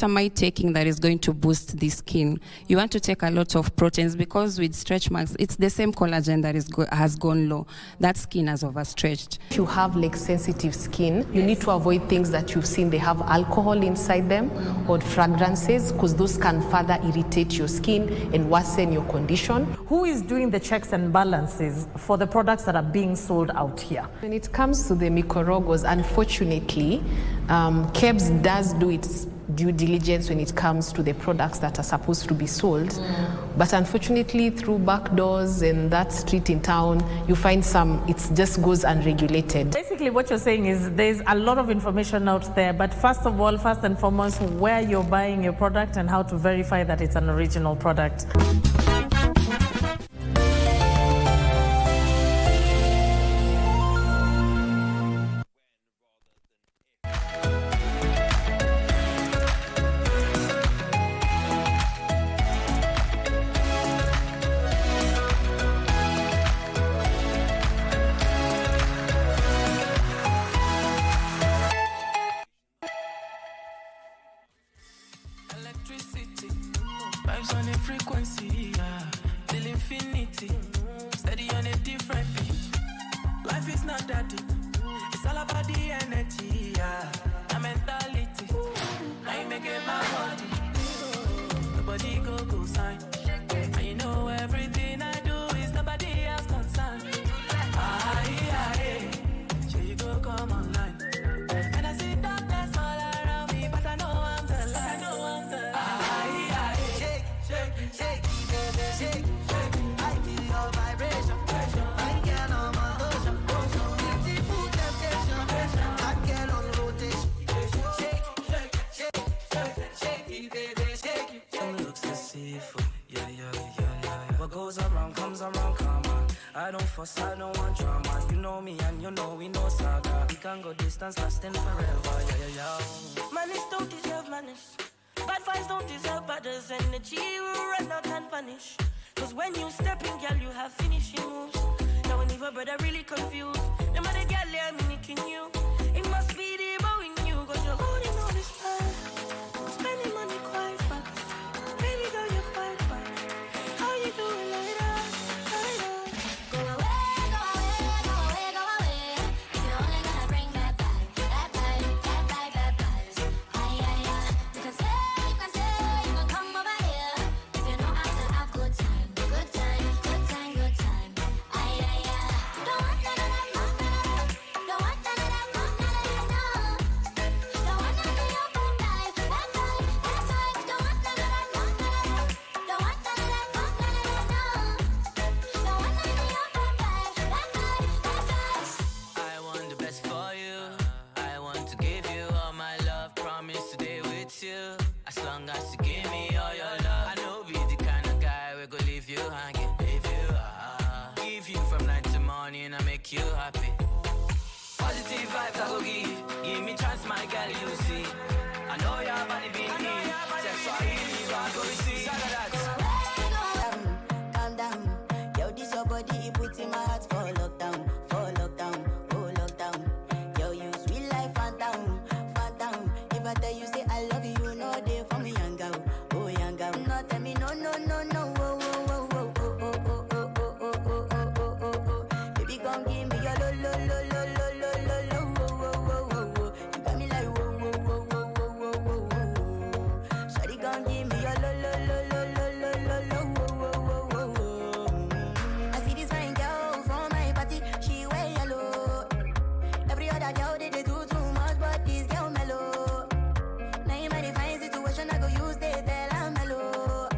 am I taking that is going to boost the skin? You want to take a lot of proteins because with stretch marks, it's the same collagen that has gone low. That skin has overstretched. If you have like sensitive skin, you need to avoid things that you've seen they have alcohol inside them or fragrances, because those can further irritate your skin and worsen your condition. Who is doing the checks and balances for the products that are being sold out here? When it comes to the Mikorogos, unfortunately, KEBS does do its due diligence when it comes to the products that are supposed to be sold. But unfortunately, through back doors and that street in town, you find some, it just goes unregulated. Basically, what you're saying is there's a lot of information out there, but first of all, first and foremost, where you're buying your product and how to verify that it's an original product. Vibes on a frequency, yeah. Till infinity. Steady on a different beat. Life is not that deep. It's all about the energy, yeah. The mentality. I make it my body. The body go sign. And you know everything I do is nobody else concerned. Sure you go come online. And I see darkness all around me, but I know I'm the light. Shake, shake, baby, shake. I feel your vibration. I get on my lotion. Beautiful temptation. I get on rotation. Shake, baby, shake. Some looks deceitful. Yeah. What goes around comes around, come on. I don't fuss, I don't want drama. You know me and you know we know saga. We can go distance, lasting forever. Yeah. Manners don't deserve manners. Bad vibes don't deserve badders. Energy will run out and vanish. Cause when you step in, girl, you have finishing moves. Now when your brother really confused. No matter girl, yeah, I'm nicking you. It must be the bow in you. Cause you're holding all this time. Spending money quite fast. Baby girl, you're quite fine. How you doing like that? Go away, go away, go away, go away. You're only gonna bring that vibe. You can say, you can come over here. If you know how to have good time. Don't want none of that, don't want none of that, no. Don't want none of your bad vibe, bad vibe. Don't want none of that, don't want none of that, no. Don't want none of your bad vibes. I want the best for you. I want to give you all my love. Promise to stay with you. As long as you give me all your love. I know be the kind of guy we go leave you hanging. Give you from night to morning. I make you happy. Positive vibes I go give. Give me chance, my girl, you see. I know your body being me. Sexually, I go receive. Calm down. Yo, this your body, it puts in my heart for lockdown, oh lockdown. Yo, you sweet life, phantom. If I tell you say I love you, no day for me, young girl, oh young girl. No tell me no, oh. Baby, gon' give me your lo. You got me like whoa. Shawty gon' give me your lo. I see this fine girl from my party, she wear yellow. Every other girl they do too much, but this girl mellow. Now in my fine situation, I go use they tell I'm mellow.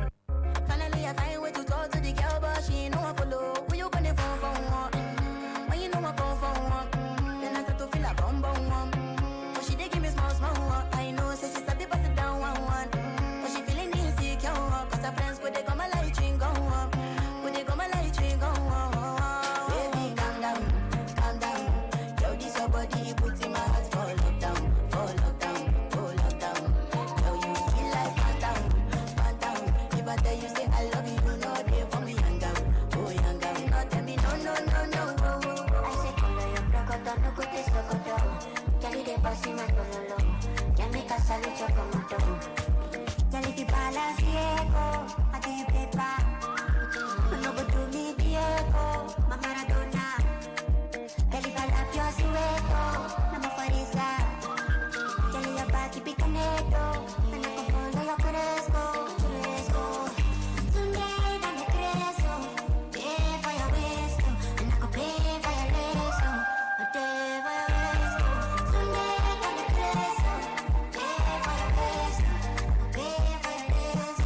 Finally I find way to talk to the girl, but she ain't no one follow. Who you gonna phone for one? When you know I come for one, then I start to feel a bum. But she dey give me small one. I know, say she start to pass it down one. But she feeling insecure, cause her friends could they come a light ring go on. Baby, calm down. Yo, this your body, put in my heart for lockdown. Yo, you feel like phantom. If I tell you say I love you, no day for me, young girl, oh young girl. No tell me no. I say color your brocodo, no good is locodo. Can't be passing my color. Can't make a salute your comodo. Can't if you balance Diego, I do you paper. No go do me Diego, my Maradona. Girl, if I lap your sueto, no more for this. Girl, your body be caneto, and I can follow your Cresco. Tonight I'm a Cresco, pay for your waist, and I can pay for your legs, pay for your waist. Tonight I'm a Cresco, pay for your waist, pay for your legs.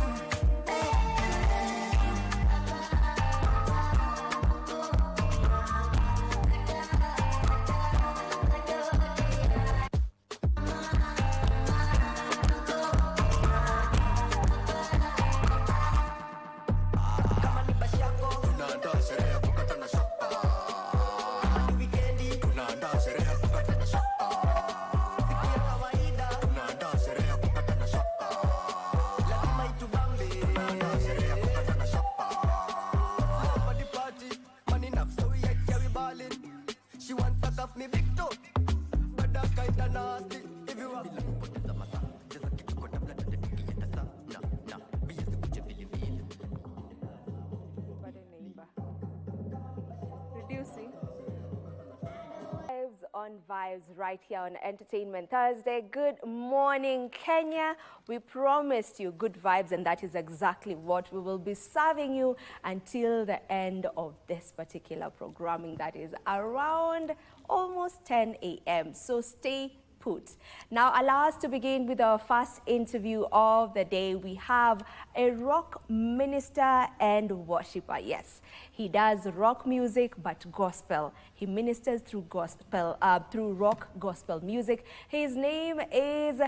on Vibes right here on Entertainment Thursday. Good morning, Kenya. We promised you good vibes, and that is exactly what we will be serving you until the end of this particular programming, that is around almost 10 a.m. So stay put. Now, allow us to begin with our first interview of the day. We have a rock minister and worshipper. Yes, he does rock music, but gospel. He ministers through gospel, through rock gospel music. His name is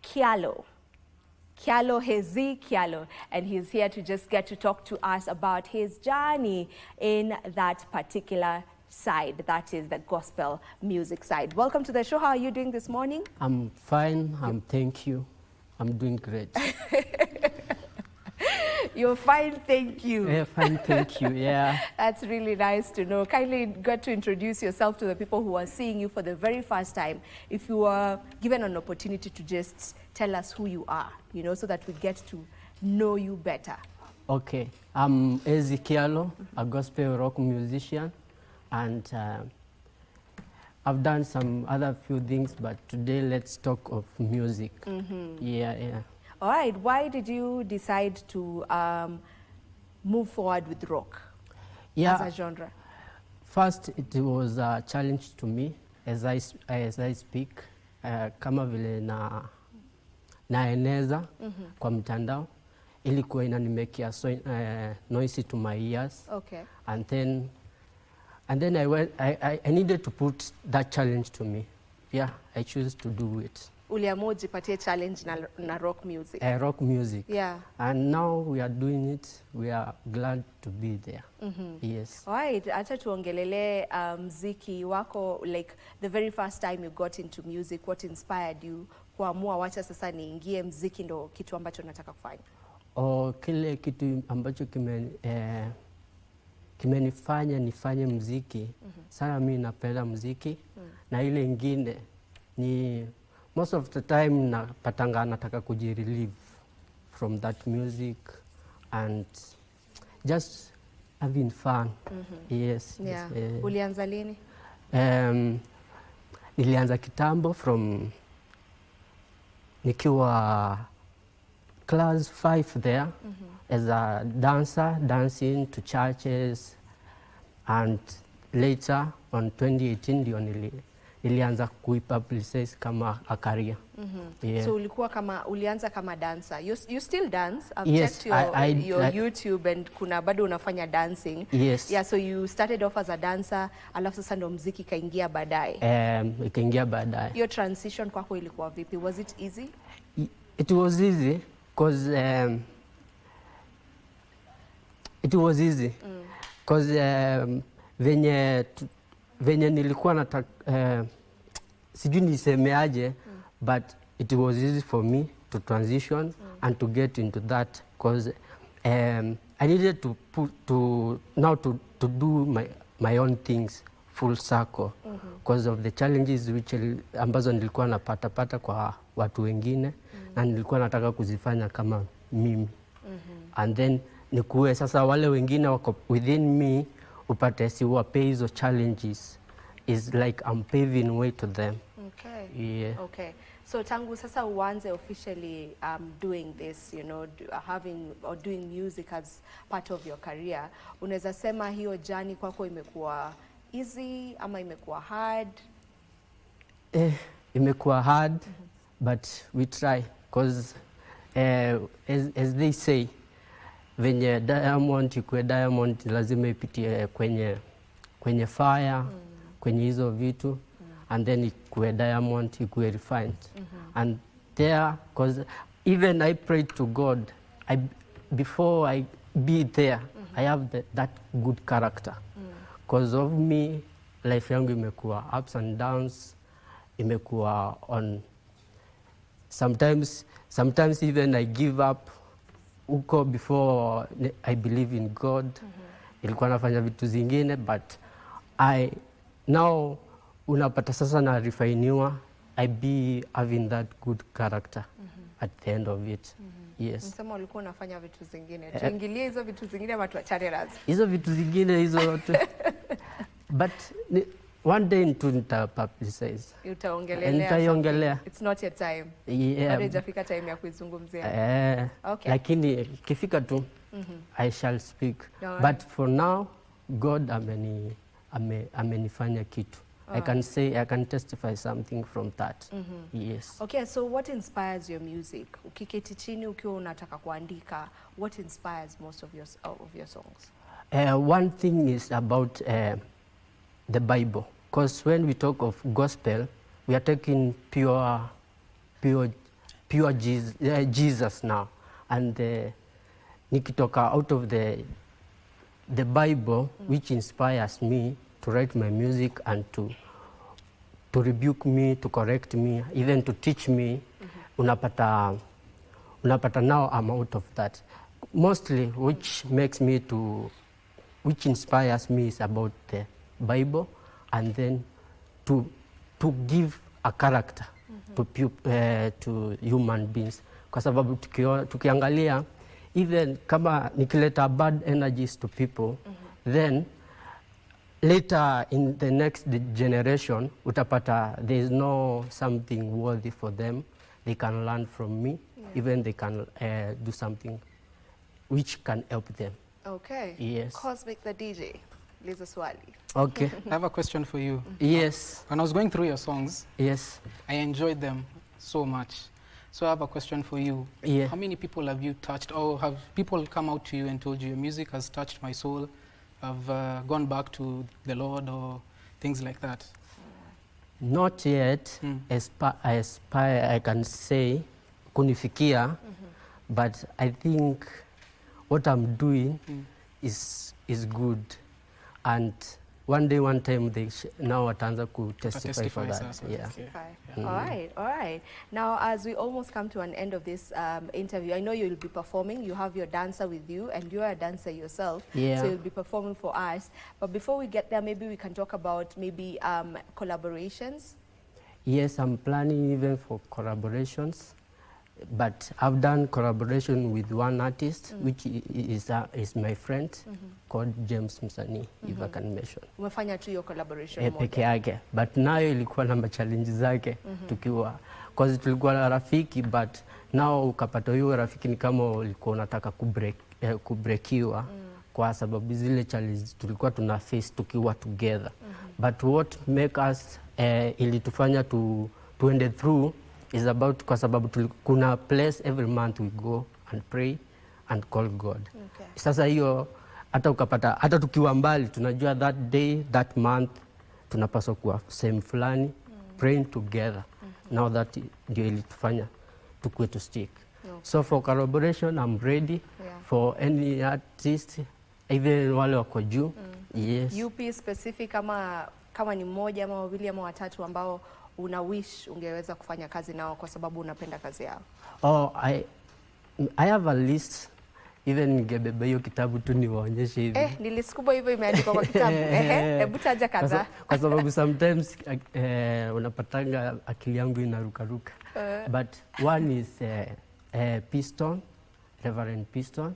Kyalo. Kyalo Hezi Kyalo, and he's here to just get to talk to us about his journey in that particular side, that is the gospel music side. Welcome to the show. How are you doing this morning? I'm fine. Thank you. I'm doing great. You're fine, thank you. Yeah, fine, thank you. Yeah. That's really nice to know. Kindly get to introduce yourself to the people who are seeing you for the very first time. If you are given an opportunity to just tell us who you are, you know, so that we get to know you better. Okay. I'm Hezi Kyalo, a gospel rock musician. And I've done some other few things, but today let's talk of music. Yeah. All right. Why did you decide to move forward with rock as a genre? First, it was a challenge to me as I speak. Kama vile naeneza kwa mtandao, ilikuwa inanimekia noisy to my ears. Okay. And then I needed to put that challenge to me. Yeah, I choose to do it. Uliamua ujipatie challenge na rock music. Rock music. Yeah. And now we are doing it. We are glad to be there. Yes. All right. Acha tuongelele mziki wako, like the very first time you got into music, what inspired you kuamua wacha sasa niingie mziki ndo kitu ambacho nataka kufanya? Kile kitu ambacho kimenifanya nifanye muziki. Sana mimi napenda muziki. Na ile ingine ni most of the time napatanga nataka kujirelieve from that music and just having fun. Yes. Yeah. Ulianza lini? Nilianza kitambo from nikiwa class 5 there. As a dancer, dancing to churches, and later on 2018 ndio nilianza kuipublicize kama a career. Yeah. So ulianza kama dancer. You still dance? I've Yes, checked your YouTube and kuna bado unafanya dancing. Yes. Yeah, so you started off as a dancer, alafu sasa ndo muziki ikaingia baadaye. Ikaingia baadaye. Your transition kwako ilikuwa vipi? Was it easy? It was easy because it was easy because venye nilikuwa nataka sijui nisemeaje, but it was easy for me to transition and to get into that because I needed to do my own things full circle because of the challenges which ambazo nilikuwa napata kwa watu wengine na nilikuwa nataka kuzifanya kama mimi. And then nikuwe sasa wale wengine wako within me upate siwape hizo challenges is like I'm paving way to them. Okay. Yeah. Okay. So tangu sasa uanze officially doing this, you know, having or doing music as part of your career, unaweza sema hiyo journey kwako imekuwa easy ama imekuwa hard? Imekuwa hard, but we try because as they say, venye diamond ikuwe diamond lazima ipitie kwenye fire, kwenye hizo vitu, and then ikuwe diamond, ikuwe refined. And there, because even I prayed to God, before I be there, I have that good character. Because of me, life yangu imekuwa ups and downs, imekuwa on, sometimes even I give up uko before I believe in God. Ilikuwa nafanya vitu zingine, but now unapata sasa na refiniwa, I be having that good character at the end of it. Yes. Msema ulikuwa unafanya vitu zingine. Tuingilie hizo vitu zingine ama tuachane nazo? Hizo vitu zingine hizo. But one day nita publicize. Utaongelelea. It's not your time. Yeah. Bado hajafika time ya kuizungumzia. Okay. Lakini kifika tu I shall speak. But for now God amenifanya kitu. I can testify something from that. Yes. Okay, so what inspires your music? Ukiketi chini ukiwa unataka kuandika, what inspires most of your songs? One thing is about the Bible, because when we talk of gospel, we are taking pure Jesus now, and nikitoka out of the Bible, which inspires me to write my music and to rebuke me, to correct me, even to teach me. Unapata now I'm out of that. Mostly, which inspires me is about the Bible, and then to give a character to human beings. Kwa sababu tukiangalia, even kama nikileta bad energies to people, then later in the next generation, utapata there is no something worthy for them. They can learn from me, even they can do something which can help them. Okay. Yes. Cosmic the DJ. Liza Swali. Okay. I have a question for you. Yes. When I was going through your songs, yes, I enjoyed them so much. So I have a question for you. Yeah. How many people have you touched, or have people come out to you and told you your music has touched my soul? I've gone back to the Lord, or things like that? Not yet. I can say kunifikia, but I think what I'm doing is good, and one time they now wataanza ku testify for that. Yeah. All right. Now, as we almost come to an end of this interview, I know you'll be performing. You have your dancer with you, and you're a dancer yourself. Yeah. So you'll be performing for us. But before we get there, maybe we can talk about maybe collaborations. Yes, I'm planning even for collaborations. But I've done collaboration with one artist, which is my friend, called James Msanii, if I can mention. Umefanya tu hiyo collaboration peke yake, but nayo ilikuwa na challenge zake tukiwa, cause tulikuwa na rafiki, but now ukapata hiyo rafiki ni kama ulikuwa unataka kubreakiwa kwa sababu zile challenge tulikuwa tuna face tukiwa together. But what make us ilitufanya tuende through is about kwa sababu kuna place every month we go and pray and call God. Okay. Sasa hiyo hata tukiwa mbali tunajua that day, that month tunapaswa kuwa same fulani praying together. Now that ndio ilitufanya tukue to stick. Okay. So for collaboration I'm ready for any artist, even wale wako juu. Yes. UP specific kama ni mmoja ama wawili ama watatu ambao una wish ungeweza kufanya kazi nao kwa sababu unapenda kazi yao? Oh, I have a list. Even ningebeba hiyo kitabu tu niwaonyeshe hivi. Ni list kubwa hivyo imeandikwa kwa kitabu. Hebu taja kadhaa. Kwa sababu sometimes unapatanga akili yangu inarukaruka. But one is Piston, Reverend Piston.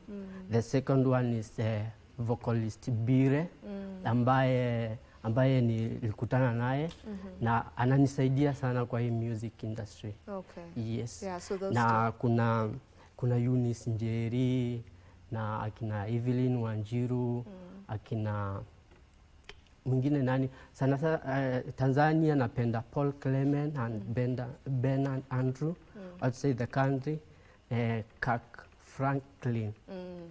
The second one is vocalist Bire, ambaye nilikutana naye na ananisaidia sana kwa hii music industry. Okay. Yes. Yeah, so those na kuna Eunice Njeri na akina Evelyn Wanjiru, akina mwingine nani sana Tanzania napenda Paul Clement and Ben and Andrew outside the country, Kirk Franklin.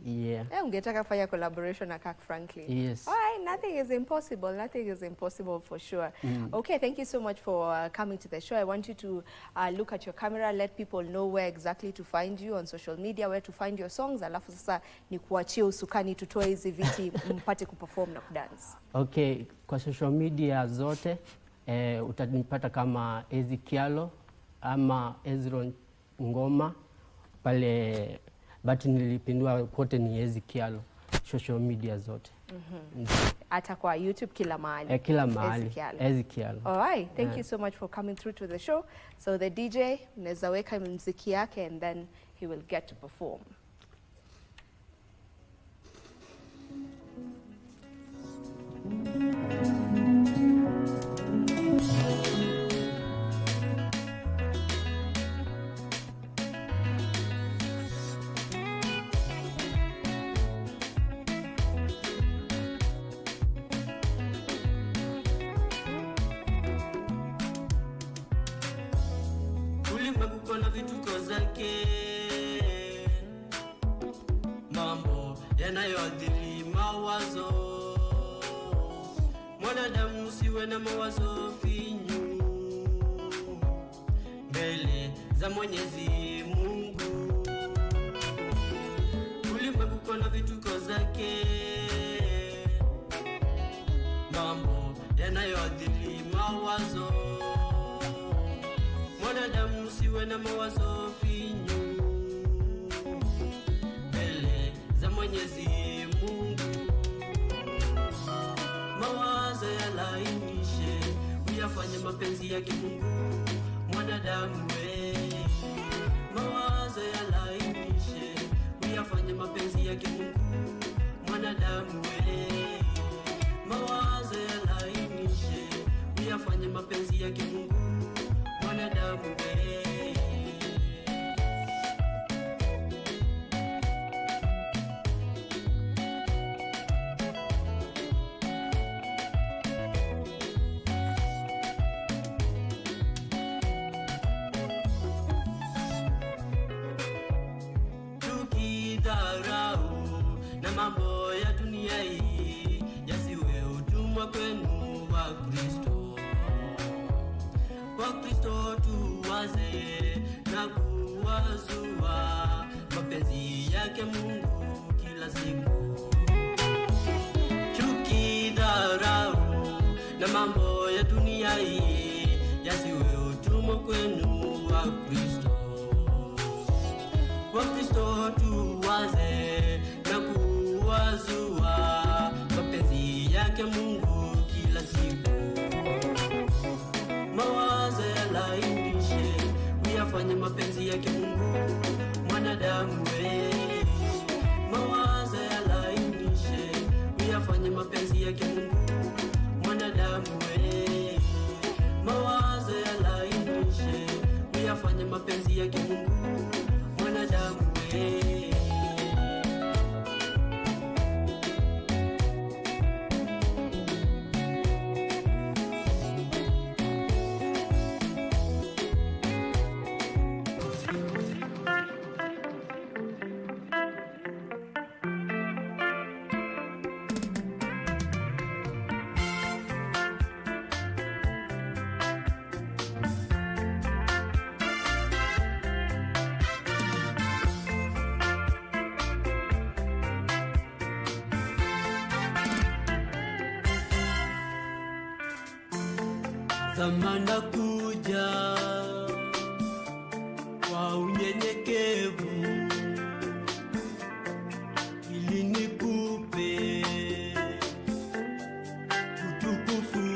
Yeah. Ungetaka fanya collaboration na Kirk Franklin. Yes. All right, nothing is impossible. Nothing is impossible for sure. Okay, thank you so much for coming to the show. I want you to look at your camera, let people know where exactly to find you on social media, where to find your songs. Alafu sasa ni kuachia usukani tutoe hizi viti mpate kuperform na kudance. Okay, kwa social media zote utanipata kama Ezekialo ama Ezron Ngoma pale, but nilipindua kote ni Ezekialo social media zote. Hata kwa YouTube kila mahali. Kila mahali. Ezekialo. All right, thank you so much for coming through to the show. So the DJ unaweza weka muziki yake and then he will get to perform. ulimwengu na vituko zake, mambo yanayoathiri mawazo. Mwanadamu usiwe na mawazo finyu mbele za Mwenyezi Mungu. Ulimwengu na vituko zake, mambo yanayoathiri mawazo. Mwanadamu usiwe na mawazo finyu mbele za Mwenyezi Mungu. Mawazo yalainishe, uyafanye mapenzi yake Mungu. Mwanadamu we, mawazo yalainishe, uyafanye mapenzi yake Mungu. Mwanadamu we, mawazo yalainishe, uyafanye mapenzi yake Mungu. Mwanadamu we. Tukidharau na mambo ya dunia hii, yasiwe utumwa kwenu wa Kristo. Kwa Kristo tuwaze na kuwazua mapenzi yake Mungu kila siku. Tukidharau na mambo ya dunia hii, yasiwe utumwa kwenu wa Kristo. Kwa Kristo tuwaze na kuwazua mapenzi yake Mungu kila siku. Mawazo yalainishe, uyafanye mapenzi yake Mungu. Mwanadamu we, mawazo yalainishe, uyafanye mapenzi yake Mungu. Mwanadamu we, mawazo yalainishe, uyafanye mapenzi yake Mungu. Mwanadamu we. Zamana kuja kwa unyenyekevu, ili nikupe utukufu.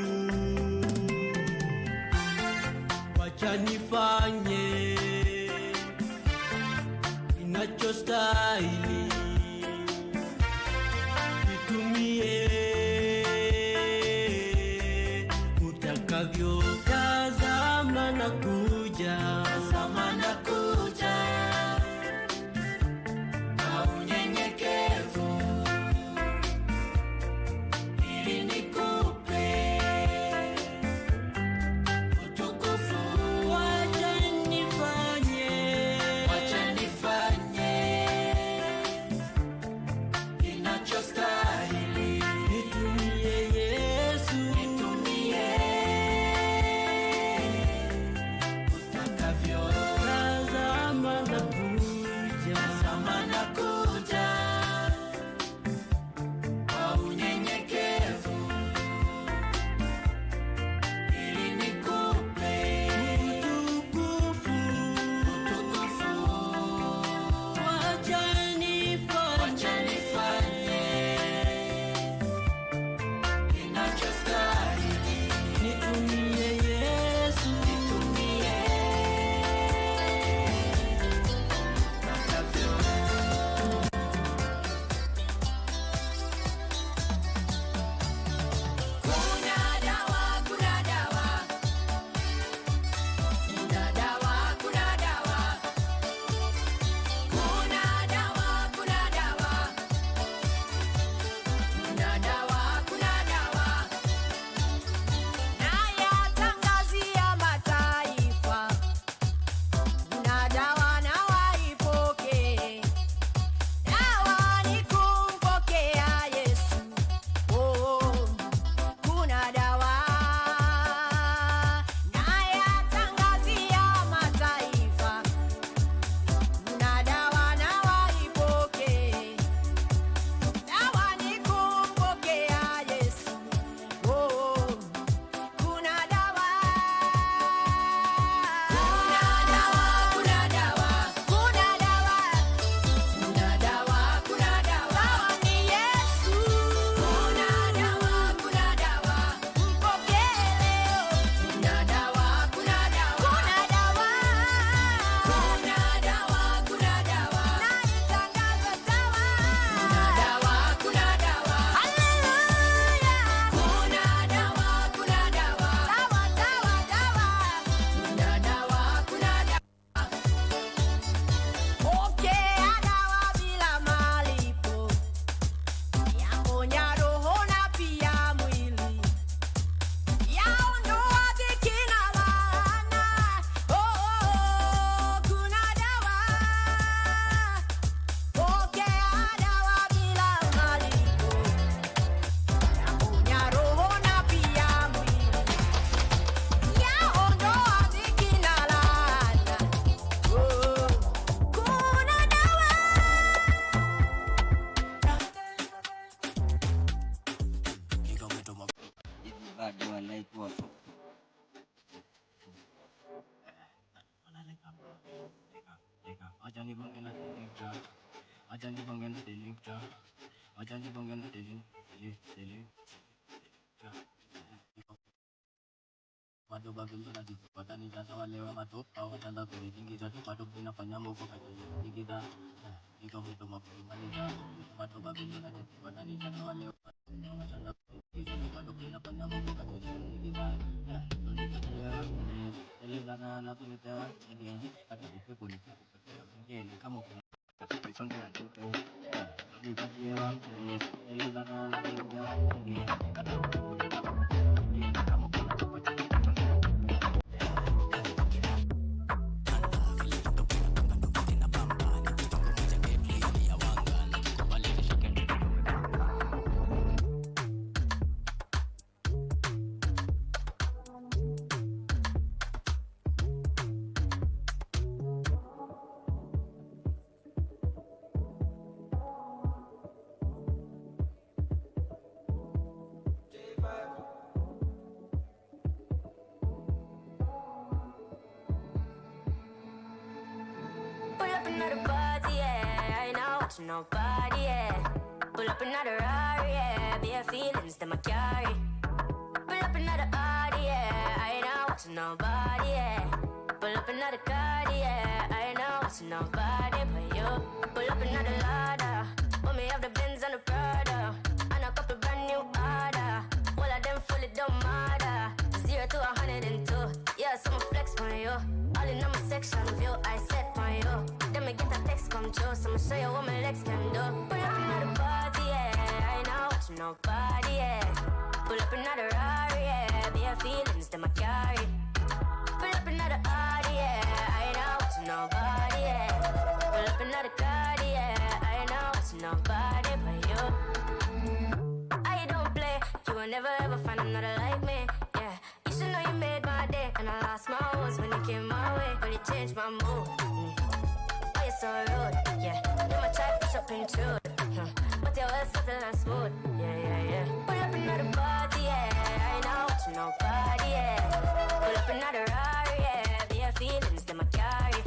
Wacha nifanye inachostahili, nitumie utakavyo. Tazama na kuja, tazama na kuja kwa unyenyekevu, ili nikupe utukufu. Wacha nifanye inachostahili, nitumie Yesu, nitumie Nobody, yeah. Pull up another Rari, yeah. Bare feelings that I carry. Pull up another Audi, yeah. I ain't out watching nobody, yeah. Pull up another card, yeah. I ain't out watching nobody but you. Pull up another ladder. Want me have the Benz and the Prada, and a couple brand new order. All of them fully don't matter. 0 to 102. Yeah, so I'ma flex on you. All in on my section view, I set on you. Then me get a text come true, so I'ma show you what my legs can do. Pull up another party, yeah. I ain't not watching nobody, yeah. Pull up another Rari, yeah. Bare feelings that I carry. Pull up another Audi, yeah. I ain't not watching nobody, yeah. Pull up another card, yeah. I ain't not watching nobody but you. I don't play, you will never ever find another like me, yeah. You should know you made my day, and I lost my horse when you came my way, but you changed my mood. Why you so rude, yeah. You might try to push up and intrude, but you're well subtle and smooth, yeah. Pull up another party, yeah. I ain't not watching nobody, yeah. Pull up another Rari, yeah. Bare feelings that I carry.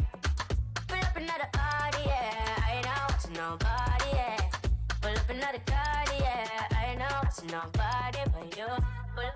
Pull up another Audi, yeah. I ain't not watching nobody, yeah. Pull up another card, yeah. I ain't not watching nobody but you. Pull up.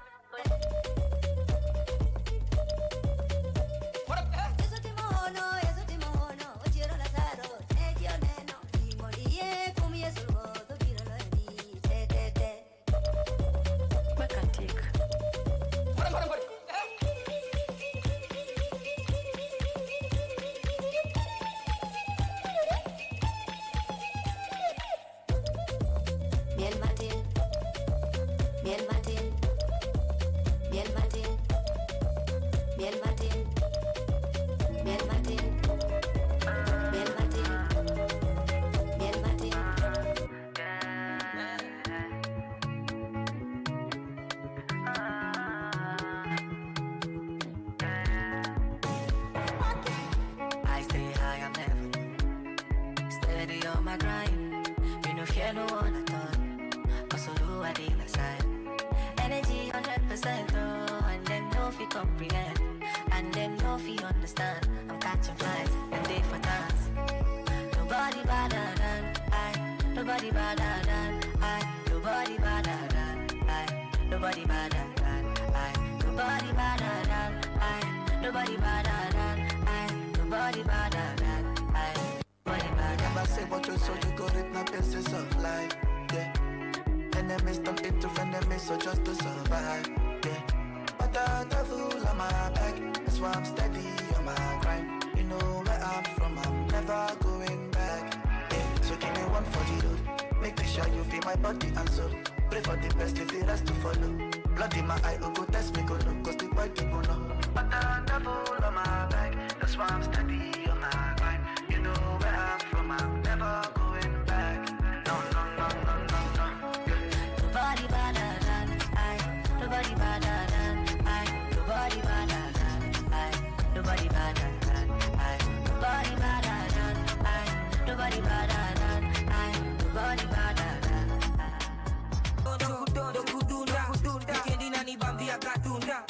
Wikendi nani bambia katunda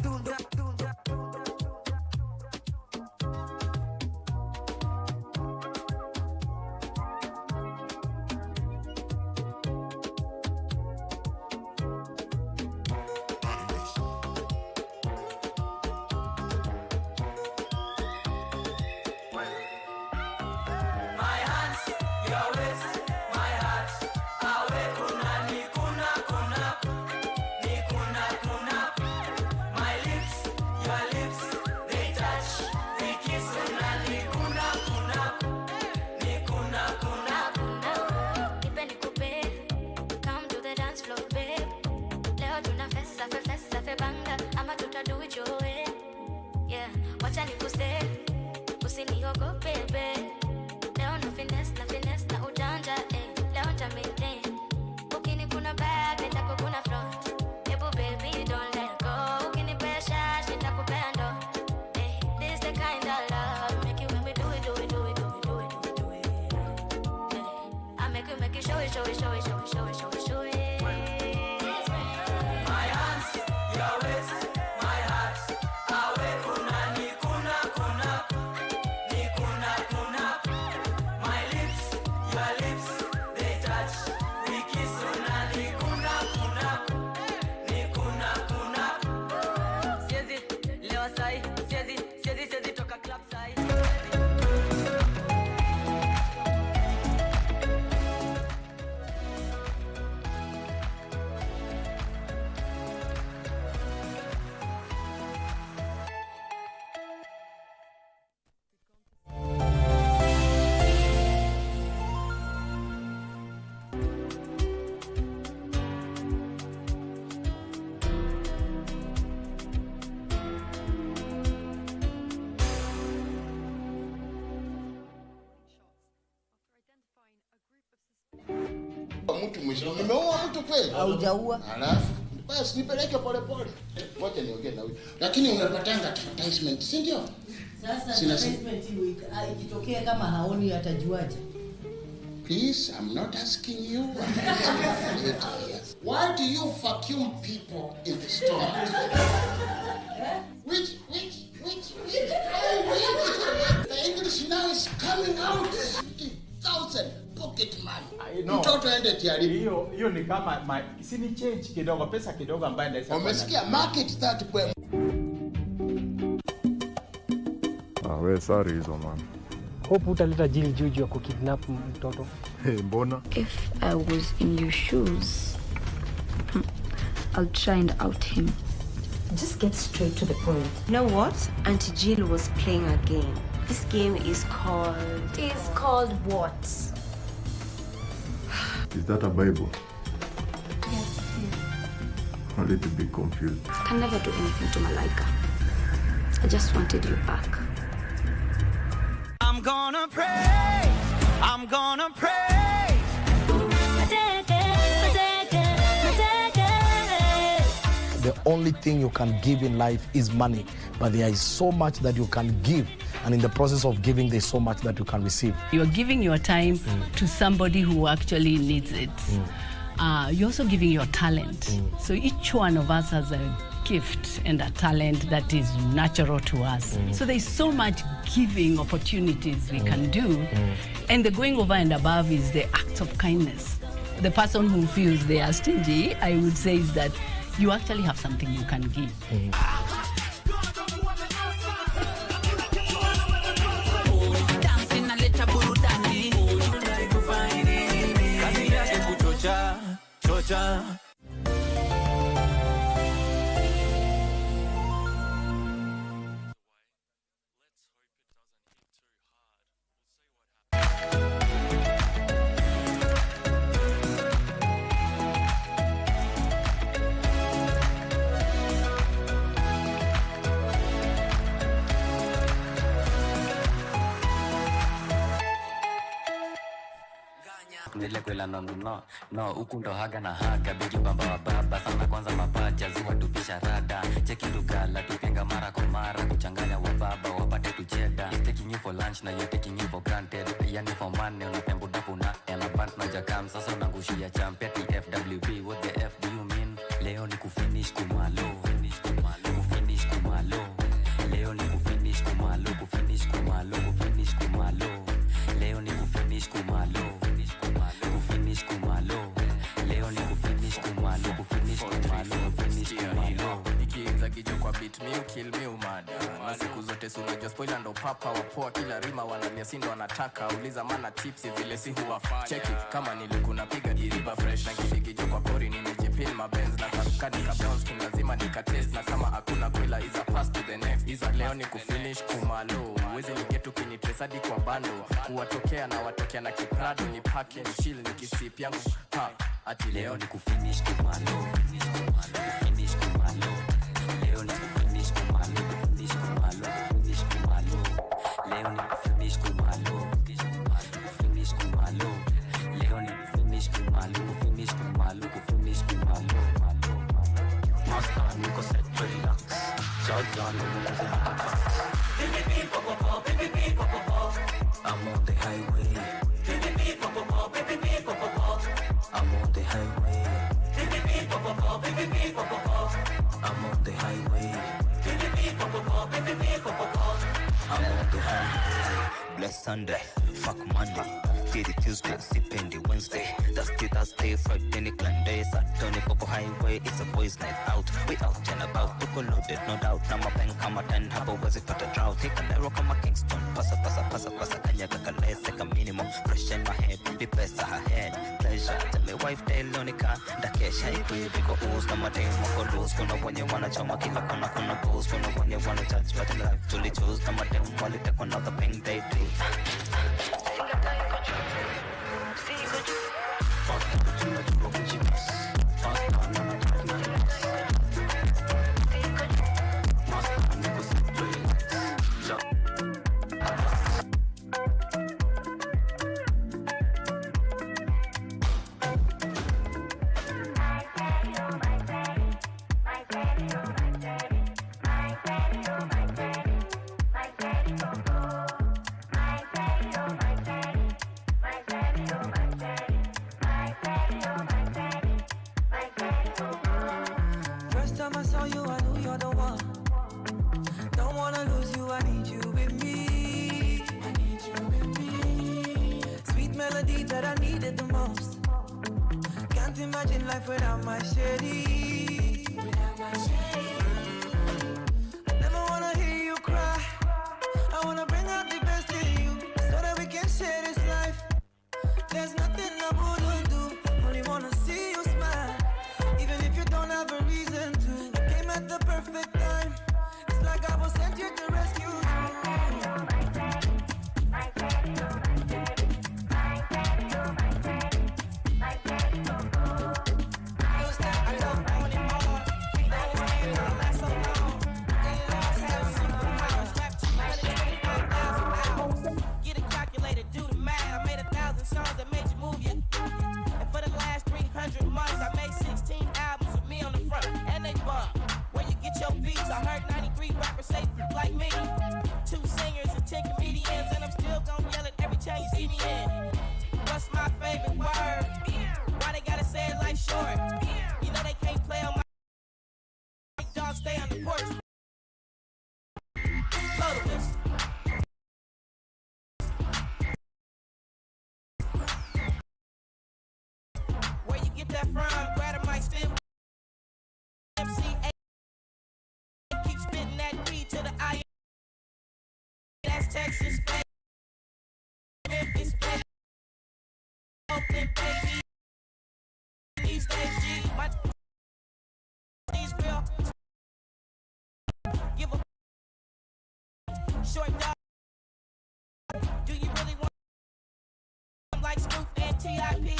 show it, show it, show it, show it, show it, show it. My hands, your waist, my heart. Awe kuna ni kuna kuna ni kuna kuna. My lips, your lips, they touch. We kiss una ni kuna kuna ni kuna kuna. Siezi, leo sai, siezi toka club sai. Mtu mwisho. Nimeua mtu kweli? Haujaua. Alafu basi nipeleke pole pole. Ngoja niongee na huyu. Lakini unapatanga advertisement, si ndio? Sasa advertisement ikitokea kama haoni atajuaje? Please, I'm not asking you. Why do you vacuum people in the store? Which? The English now is coming out. 50,000 pocket money. Mtoto aende tiaribu. Hiyo ni kama si ni change kidogo, pesa kidogo ambayo ndaweza. Umesikia market that kwa. We sorry hizo man. Hope utaleta jili juju ya kukidnap mtoto. Mbona? If I was in your shoes, I'll try and out him. Just get straight to the point. You know what? Auntie Jill was playing a game. This game is called... It's called what? Is that a Bible? Yes. A little bit confused. I can never do anything to Malaika. I just wanted you back. I'm gonna pray. I'm gonna pray. The only thing you can give in life is money, but there is so much that you can give, and in the process of giving there's so much that you can receive. You're giving your time to somebody who actually needs it. You're also giving your talent. So each one of us has a gift and a talent that is natural to us. So there's so much giving opportunities we can do. And the going over and above is the act of kindness. The person who feels they are stingy, I would say, is that you actually have something you can give. Nile kwela no huku ndo haga na haga bigi bamba wa baba sana kwanza mapacha ziwa tupisha rada cheki dugala tupenga mara kwa mara kuchanganya wa baba wapate tucheda taking you for lunch na you taking you for granted yani for money unapembo dapu na elabant na jakam sasa unangushia champeti FWB what the F do you mean leo ni kufinish kumalo kufinish kumalo leo ni kufinish kumalo kufinish kumalo kufinish kumalo leo ni kufinish kumalo kufinish kumalo leo ni kufinish kumalo kufinish kumalo kufinish kumalo nikiinza kijo kwa beat me kill me umada na siku zote unajua spoiler ndo papa wapoa kila rima wanalia sindo wanataka uliza mana tips vile si huwafanya cheki kama nilikuna piga diriba fresh na kijo kwa kori nimejipin mabenz na karukani ka bounce king lazima nikatest na kama hakuna kwela is a pass to the next is a leo ni kufinish kumalo uweze nigetu kinitresadi kwa bando kuwatokea na watokea na kiprado ni package chill ni kisip yangu ha ati leo ni kufinish kumalo kufinish kumalo leo ni kufinish kumalo kufinish kumalo kufinish kumalo leo ni kufinish kumalo kufinish kumalo leo ni kufinish kumalo kufinish kumalo kufinish kumalo master niko set relax shotgun niko hapa baby pop baby pop I'm on the highway baby pop baby pop on the highway. I'm on the highway. I'm on the highway. Bless Sunday, fuck Monday. Tuesday, Tuesday, Sipendi Wednesday. Thursday, Friday, Nick Monday. Saturday, Popo Highway. It's a boys' night out. We out and about. Look loaded, no doubt. Nama pen kama 10. Habo was it for the drought. Take a narrow kama Kingston. Pasa. Kanya kakale. Seka minimum. Fresh in my head. The best of her head. Pleasure. Tell me wife, tell Lonica. Dakesha ikwe. Biko ooze. Kama day. Moko lose. Kuna wenye wana chama. Kila kuna booze. Kuna wenye wana judge. But in life, truly choose. Kama day. Wali take another thing they do. That I needed the most. Can't imagine life without my shady. I never wanna hear you cry. I wanna bring out the best in you so that we can share this life. There's nothing I wouldn't do. Only wanna see you smile, even if you don't have a reason to. You came at the perfect time. It's like I was sent here to rescue you. I heard 93 rappers say like me. 2 singers and 10 comedians, and I'm still gon' yell it every time you see me in. What's my favorite word? Why they gotta say it like short? You know they can't play on my dog, stay on the porch. Loadless. Where you get that from? Grab a mic, still MC8. Keep spitting that B to the I. That's Texas, baby. Memphis, baby. Oakland, baby. These days, G. My these real. Give a short dog. Do you really want like Snoop and T.I.P.?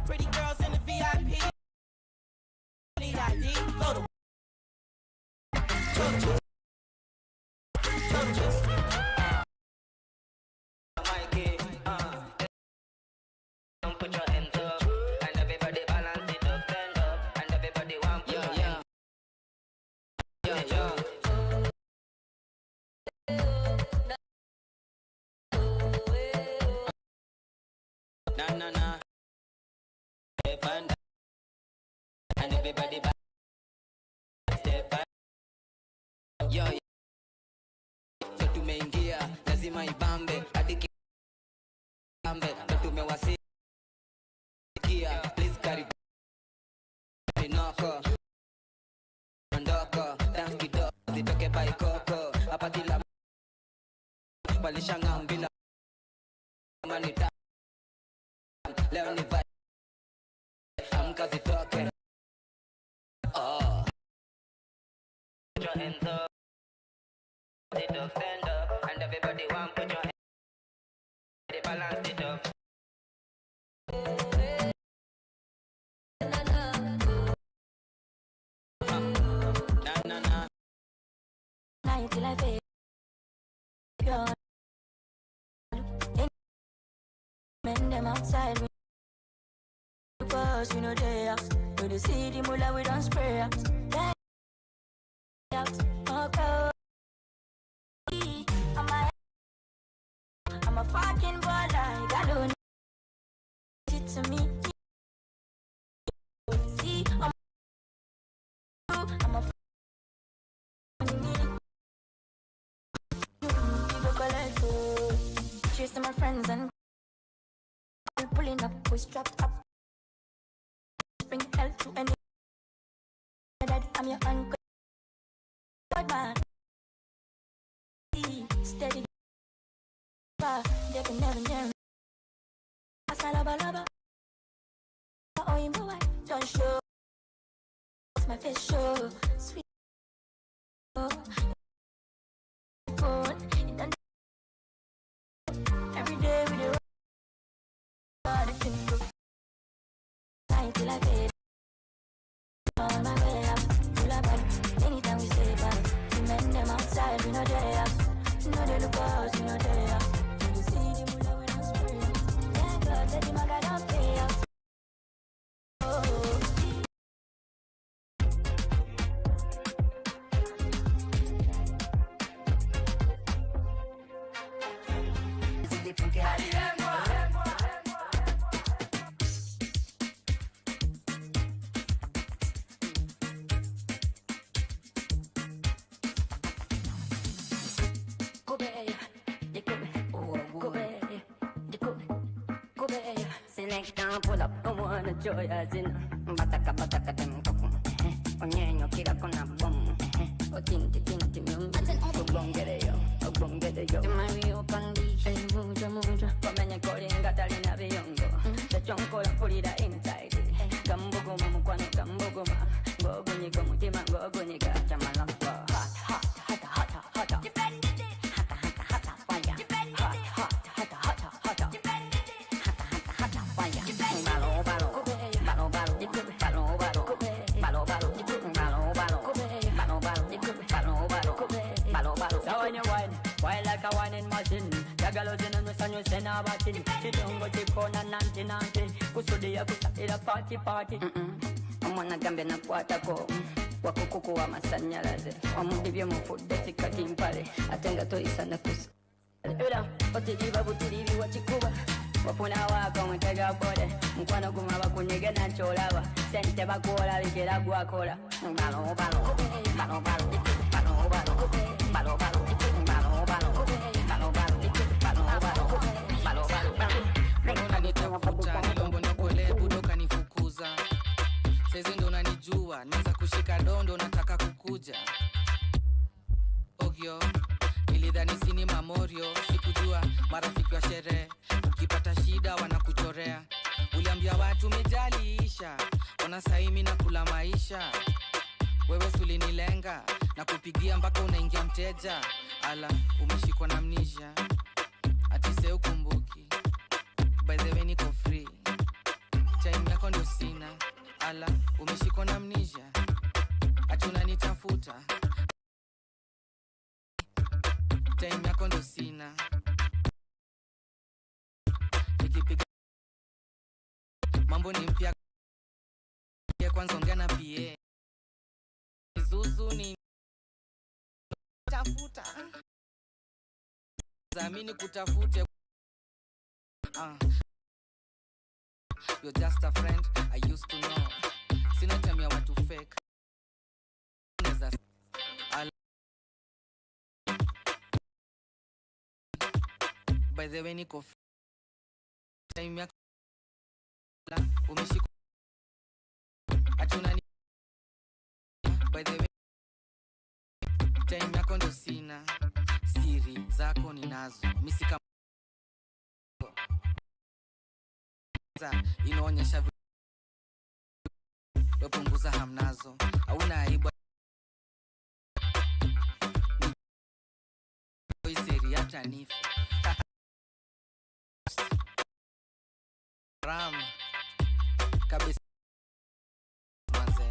Pretty girls in the VIP. Need ID. Go to put your hands up, and everybody balance it up, stand up, and everybody want put your hands na and everybody step back. Yo, so tumeingia lazima ibambe hadi kiambe so tumewasikia please karibu noko ndoko dance kidogo zitoke baikoko hapa kila walishangambila manita leo ni vibe amka zitoke oh put your hands up. Sit up, stand up, and everybody want put your hands. They balance it up. Na. Night till I feel pure. Men them outside. Because we know they out. When they see the mullah, we don't spray out. Okay. I'm a fucking baller, I got no need to me. cheers to my friends and all pulling up, we strapped up. Bring hell to any. Daddy, I'm your uncle. Bad man. Steady. They can never near me. Asalaba. Oh, you know what? Don't show. It's my face show. Sweet. Oh. Phone. It done. Every day we do. Till I fade. On my way up. Pull up. Anytime we say bye. We men them outside. We know they up. We know they look for us. We know they up. You see the mula when I spray. Yeah, God, let the maga don't pay up. Pull up, I wanna joy as in Bataka dem kokum Onyenyo kira kona bom Otinti Ogbongere yo Mario condition Muja Komenye koringa talina biyongo Chonkola pulira inside Gambuguma mukwano gambuguma Ngogunyiga mutima ngogunyiga Chamalakwa Hot Why like a whining machine? Yagalozin and Sanyo Sena Batin. You don't go to corner 1990. Kusudia kusakira party. I'm on a gambena kwatako. Wakukuku wa masanyalaze. Wamudivyo mufude sikati mpale. Atenga to isana kusu. Ula, otiliva butilivi wachikuba. Wafuna wako mwetega bode. Mkwano kumaba kunyege na cholava. Sente bakuola vikera guakola. Balo. Unanitafuta nilombo na kole budoka nifukuza. Sezi ndo unanijua, naweza kushika dondo nataka kukuja. Ogyo, nilidhani sini mamorio, sikujua marafiki wa sherehe. Ukipata shida wanakuchorea. Uliambia watu umejalisha, wanasaimi na kula maisha. Wewe sulinilenga na kupigia mpaka unaingia mteja. Ala, umeshikwa na amnesia. Atise ukumbuki. By the way niko free. Time yako ndio sina. Ala, umeshikwa na amnesia. Ati unanitafuta. Time yako ndio sina. Nikipiga mambo ni mpya. Kwanza ongea na PA. Zuzu ni tafuta. Zamini kutafute. You're just a friend I used to know. Sina time ya watu fake. By the way niko time yako umeshika. Atuna ni by the way time yako ndo sina. Siri zako ninazo. Misika inaonyesha wepunguza hamnazo. Hauna aibu. Ni siri hata nifu. Ram KBC manze.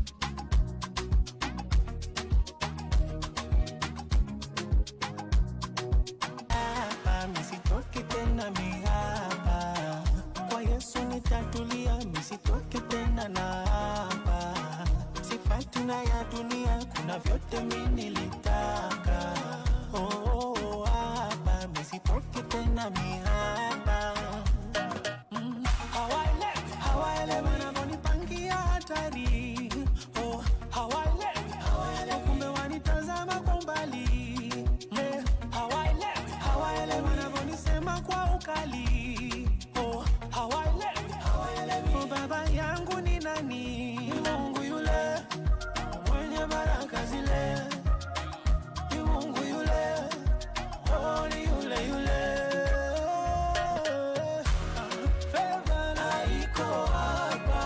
kuna vyote mimi nilitaka. Oh, hapa misitoke tena mihaba. Hawaelewi wanavyonipangia hatari. Oh, hawaelewi kumbe wanitazama kwa mbali. Hawaelewi wanavyonisema kwa ukali. Oh, hawaelewi baba yangu ni nani. Mungu yule mwenye baraka zile. Mungu yule, oh ni yule yule. Favor na iko hapa,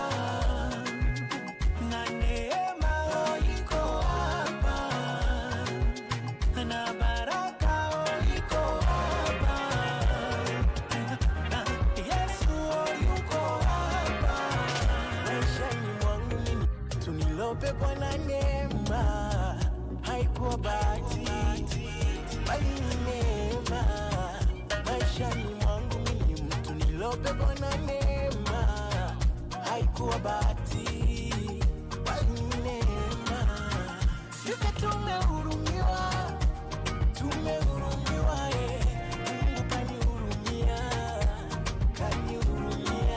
na neema iko hapa, na baraka iko hapa, Yesu yuko hapa. Maishani mwangu mimi tunilopepwa na neema, haikuwa bahati bali ni neema. Maishani mwangu mimi mtu nilopepwa na neema, haikuwa bahati bali ni neema. Sisi tumehurumiwa, tumehurumiwa, Mungu kanihurumia, kanihurumia.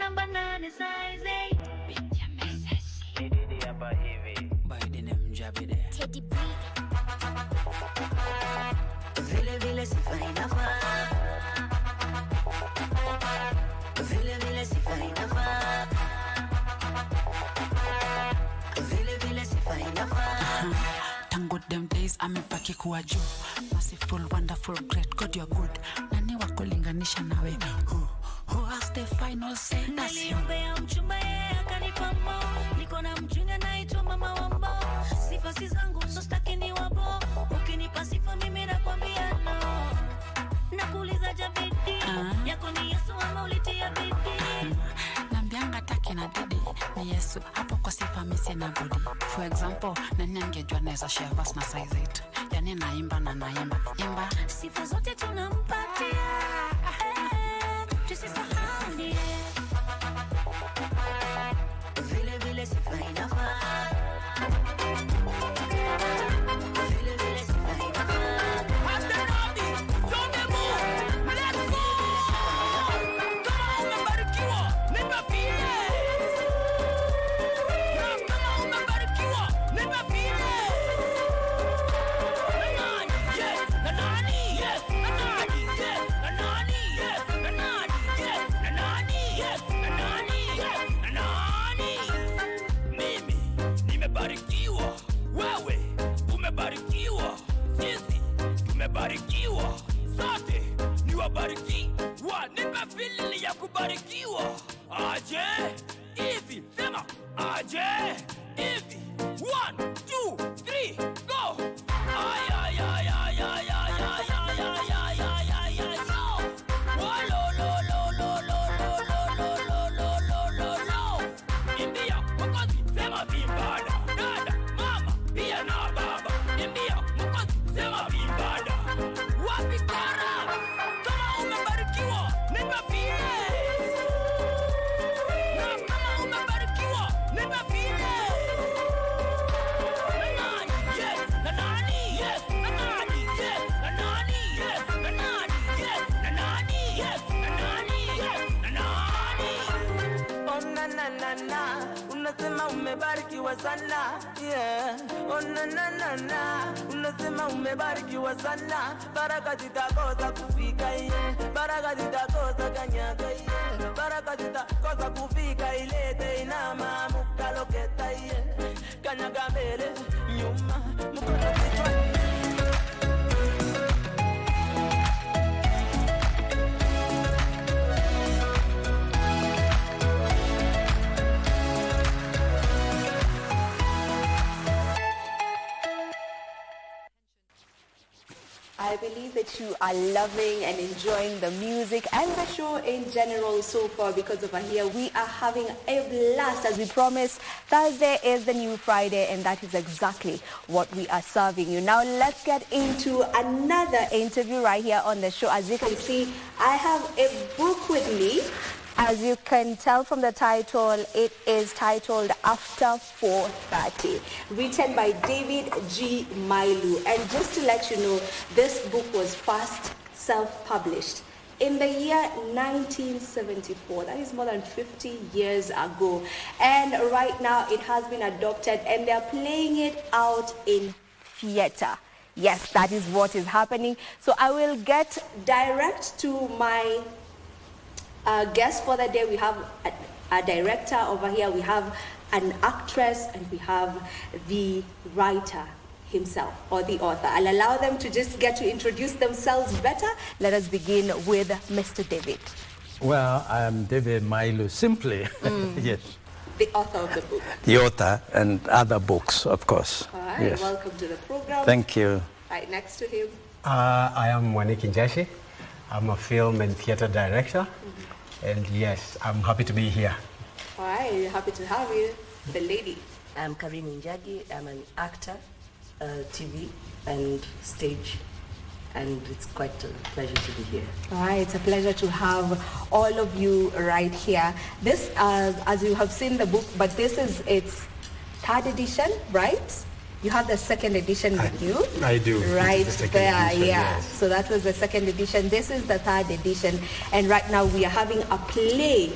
Number 9 is Isaac. Teddy B. Vile vile sifa inafaa. Vile vile sifa inafaa. Vile vile sifa inafaa. Tangu them days amebaki kuwa juu. Merciful, wonderful, great, God you're good. Nani wa kulinganisha nawe? Who has the final say? Niliombea mchumba yeye akanipa mo. Niko na mchunga naitwa mama wambo. Sifa si zangu so staki ni wabo. Ukinipa sifa mimi nakwambia no. Nakuuliza jabidi yako ni Yesu ama ulitia bidii? Nambianga taki na didi ni Yesu. Hapo kwa sifa mimi sina budi. For example, nani angejua naweza share verse na size 8. Yani naimba na naimba. Imba. Sifa zote tunampatia. Tusisahau umebarikiwa, nipe feeling ya kubarikiwa. Aje hivi, sema aje hivi. 1 2 3 go. Ay ay ay ay ay ay ay ay ay ay ay ay yo. Lo lo lo lo lo lo lo lo lo lo lo lo. Imbia mkozi sema vimbada. Dada mama pia na baba. Imbia mkozi sema vimbada. Wapi kara? Kama umebarikiwa nipe feeling. Na kama umebarikiwa nipe feeling. Unasema umebarikiwa sana, yeah. Oh na na na na, unasema umebarikiwa sana. Baraka zitakosa kufika, yeah. Baraka zitakosa kanyaga, yeah. Baraka zitakosa kufika, ilete inama mukaloketa, yeah. Kanyaga mbele, nyuma, mkono kichwani. I believe that you are loving and enjoying the music and the show in general so far, because over here we are having a blast. As we promised, Thursday is the new Friday, and that is exactly what we are serving you. Now let's get into another interview right here on the show. As you can see, I have a book with me. As you can tell from the title, it is titled After 4:30, written by David G. Mailu. And just to let you know, this book was first self-published in the year 1974. That is more than 50 years ago. And right now it has been adopted and they're playing it out in theater. Yes, that is what is happening. So I will get direct to my guest for the day. We have a director over here, we have an actress, and we have the writer himself, or the author. I'll allow them to just get to introduce themselves better. Let us begin with Mr. David. Well, I'm David Mailu, simply. Yes. The author of the book. The author and other books, of course. All right, yes. Welcome to the program. Thank you. Right next to him. I am Waniki Njashi. I'm a film and theater director. And yes, I'm happy to be here. All right, happy to have you. The lady. I'm Karim Njagi. I'm an actor, TV and stage, and it's quite a pleasure to be here. All right, it's a pleasure to have all of you right here. This, as you have seen the book, but this is its 3rd edition, right? You have the 2nd edition with you. I do. Right the there, edition, yeah. Yes. So that was the 2nd edition. This is the 3rd edition. And right now we are having a play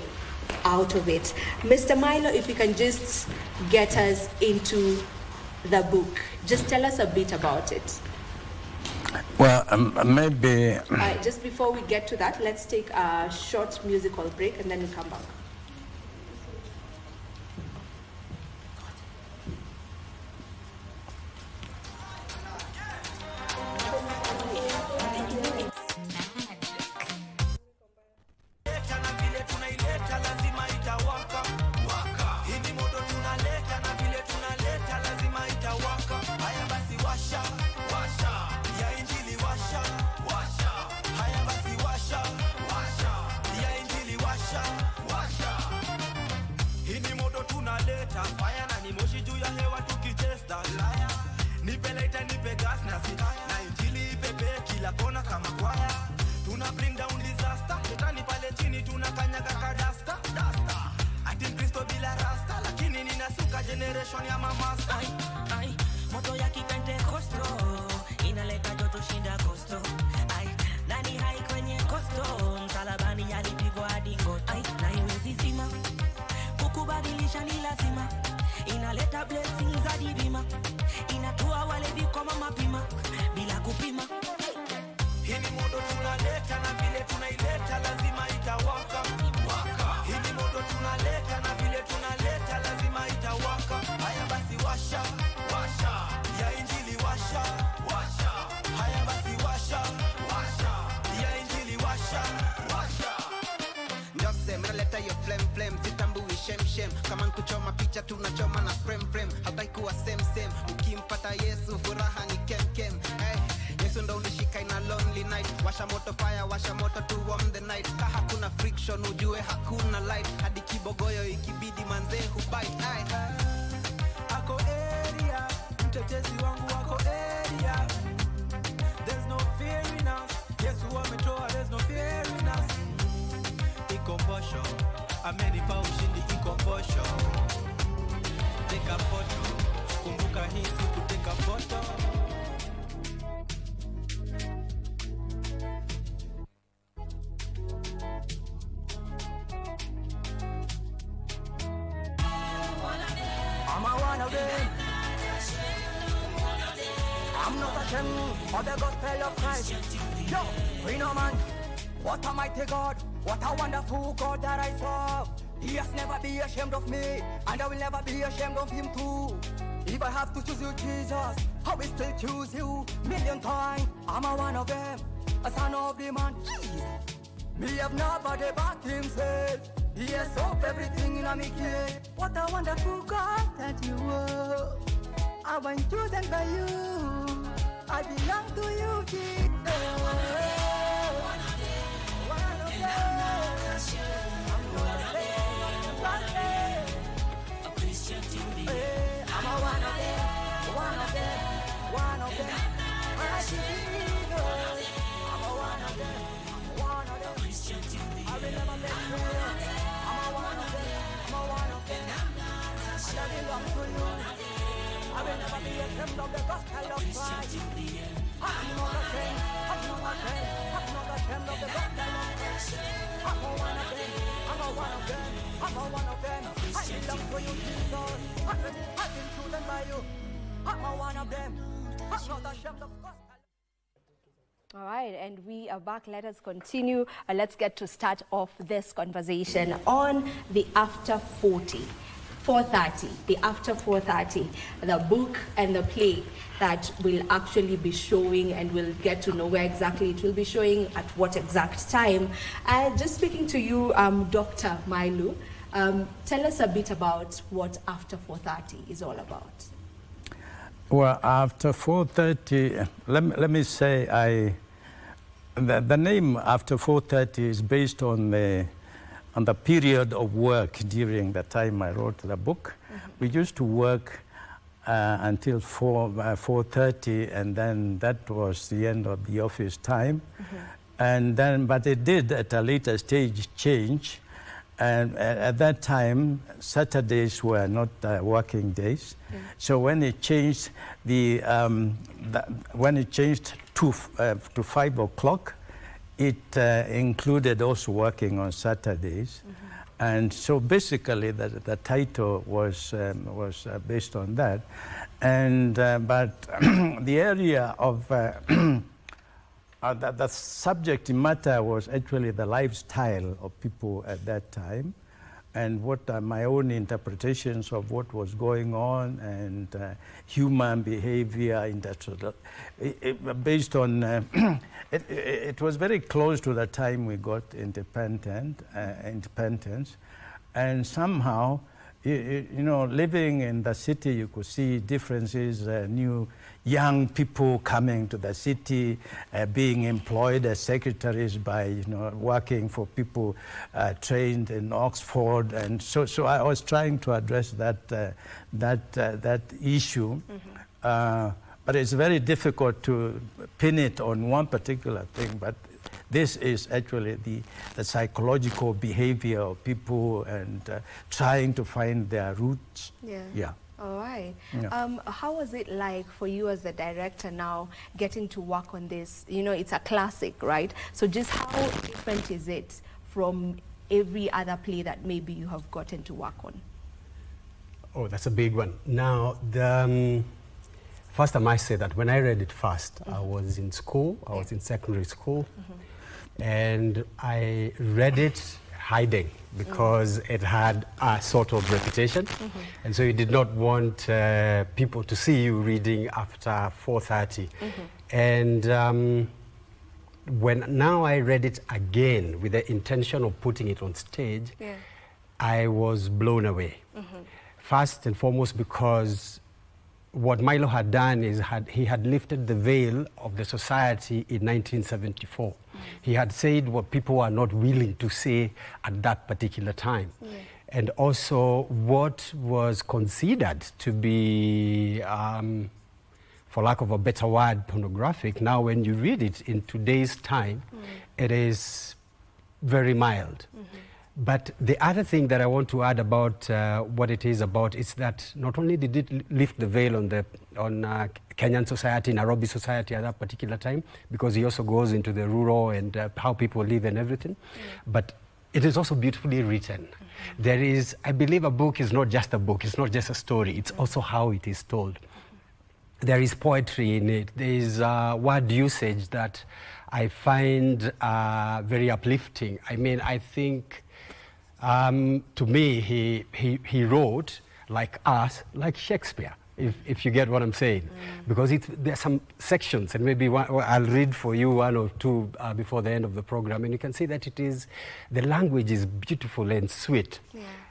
out of it. Mr. Milo, if you can just get us into the book. Just tell us a bit about it. Well, maybe... Just before we get to that, let's take a short musical break and then we come back. Generation ya mamasta. Ay, moto ya kipentekosto inaleta joto shinda kosto. Ay, nani hai kwenye kosto, msalabani alipigwa hadi ngoto. Ay, na iwezi zima, kukubadilisha ni lazima. Inaleta blessings hadi bima, inatua wale vikoma mapima bila kupima. Hii ni moto tunaleta na vile tunaileta lazima itawaka. Hii ni moto tunaleta na vile tunaleta lazima itawaka. Haya basi tunachoma na frame hataikuwa same ukimpata Yesu furaha ni kem Yesu ndo unishika ina lonely night washa moto fire washa moto to warm the night hakuna friction ujue hakuna light hadi kibogoyo ikibidi manze hubite ako area mtetezi wangu wako area there's no fear in us Yesu ametoa there's no fear in us ikombosho amenipa ushindi ikombosho take a photo kumbuka hii siku take a photo I'm not ashamed of the gospel of Christ. Yo, we know man, what a mighty God, what a wonderful God that I serve. He has never been ashamed of me, and I will never be ashamed of him too. If I have to choose you, Jesus, I will still choose you. Million times, I'm a one of them, a son of the man. Me have nobody but himself. He has solved everything in a case. What a wonderful God that you are. I was chosen by you. I belong to you, Jesus. I'm a one of them. My Jesus. I'm a one of them. I will never let you down. I'm a one of them. And I belong to you. I will never be ashamed of the gospel of Christ. I'm not ashamed of the gospel of Christ. I'm a one of them. I belong to you, Jesus. I've been chosen by you. I'm a one of them. I'm not ashamed of the gospel. All right, and we are back. Let us continue. Let's get to start off this conversation on the After 4:30, the After 4:30, the book and the play that will actually be showing, and we'll get to know where exactly it will be showing, at what exact time. Just speaking to you, Dr. Mailu, tell us a bit about what After 4:30 is all about. Well, After 4:30, let me say the name After 4:30 is based on the period of work during the time I wrote the book. Mm-hmm. We used to work until 4:30, and then that was the end of the office time. Mm-hmm. And then, but it did at a later stage change. And at that time, Saturdays were not working days. Mm. So when it changed when it changed to 5 o'clock, it included also working on Saturdays. Mm-hmm. And so basically, the title was based on that. And but the area of the subject matter was actually the lifestyle of people at that time, and what my own interpretations of what was going on, and human behavior, industrial, based on, it was very close to the time we got independence, and somehow, you know, living in the city, you could see differences, new young people coming to the city, being employed as secretaries by, you know, working for people trained in Oxford, and so I was trying to address that issue, mm-hmm. But it's very difficult to pin it on one particular thing. But this is actually the psychological behavior of people, and trying to find their roots. Yeah. Yeah. All right. Yeah. How was it like for you as the director now getting to work on this? You know, it's a classic, right? So just how different is it from every other play that maybe you have gotten to work on? Oh, that's a big one. Now, first I might say that when I read it first, mm-hmm. I was in school, I was in secondary school, mm-hmm. and I read it hiding because it had a sort of reputation, mm-hmm. and so you did not want people to see you reading after 4:30. Mm-hmm. And when now I read it again with the intention of putting it on stage, yeah. I was blown away. Mm-hmm. First and foremost because what Milo had done is he had lifted the veil of the society in 1974. He had said what people were not willing to say at that particular time. And also what was considered to be, for lack of a better word, pornographic. Now when you read it in today's time, it is very mild. But the other thing that I want to add about what it is about is that not only did it lift the veil on Kenyan society, Nairobi society at that particular time, because he also goes into the rural and how people live and everything, but it is also beautifully written. There is, I believe a book is not just a book, it's not just a story, it's also how it is told. There is poetry in it, there is word usage that I find very uplifting. I mean, I think to me, he wrote like us, like Shakespeare, if you get what I'm saying. Because there's some sections, and maybe I'll read for you one or two before the end of the program, and you can see that the language is beautiful and sweet.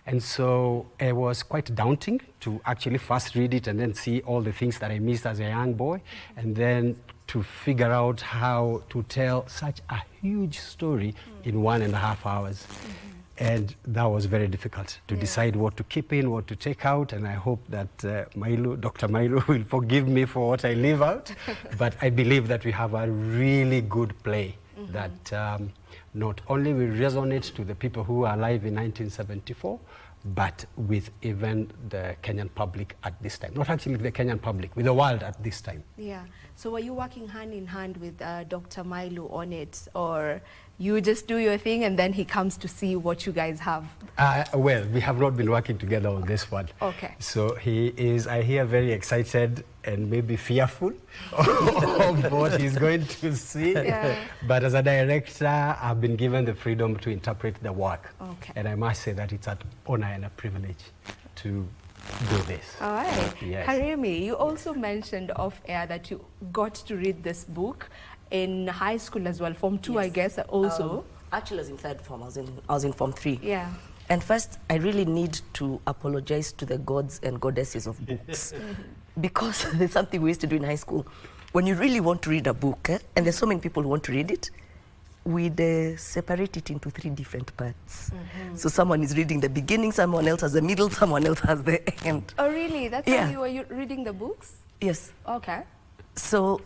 And so it was quite daunting to actually first read it and then see all the things that I missed as a young boy, and then to figure out how to tell such a huge story in 1.5 hours. And that was very difficult to decide what to keep in, what to take out, and I hope that Dr. Milo will forgive me for what I leave out. But I believe that we have a really good play that not only will resonate to the people who are alive in 1974, but with even the Kenyan public at this time. Not actually the Kenyan public, with the world at this time. Yeah. So were you working hand in hand with Dr. Milo on it, or you just do your thing and then he comes to see what you guys have? Well, we have not been working together on this one. Okay. So he is, I hear, very excited and maybe fearful of what he's going to see. But as a director, I've been given the freedom to interpret the work. And I must say that it's an honor and a privilege to do this. All right. Yes. Karimi, you also mentioned off air that you got to read this book in high school as well, Form 2, I guess, also. Actually, I was in third form. I was in Form 3. Yeah. And first, I really need to apologize to the gods and goddesses of books. Because there's something we used to do in high school. When you really want to read a book, and there's so many people who want to read it, we'd separate it into 3 different parts. So someone is reading the beginning, someone else has the middle, someone else has the end. Oh, really? That's how you were reading the books? Yes. Okay. So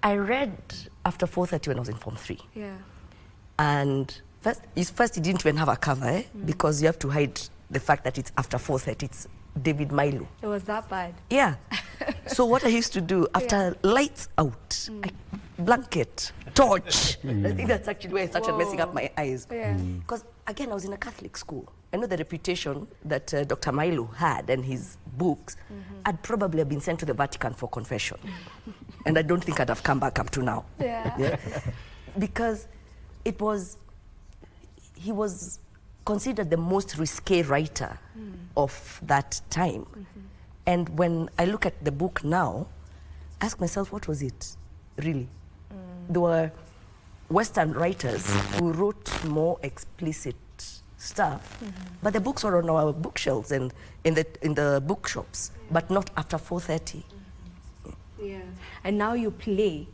I read after 4:30 when I was in Form 3. Yeah. And first it didn't even have a cover, because you have to hide the fact that it's after 4:30. It's David Milo. It was that bad? Yeah. So what I used to do, after lights out, blanket, torch. I think that's actually where I started messing up my eyes. Because again, I was in a Catholic school. I know the reputation that Dr. Milo had and his books. I'd probably have been sent to the Vatican for confession. And I don't think I'd have come back up to now. Because he was considered the most risque writer of that time. And when I look at the book now, I ask myself, what was it, really? There were Western writers who wrote more explicit stuff, but the books were on our bookshelves and in the bookshops, but not after 4:30. Yeah. And now you play.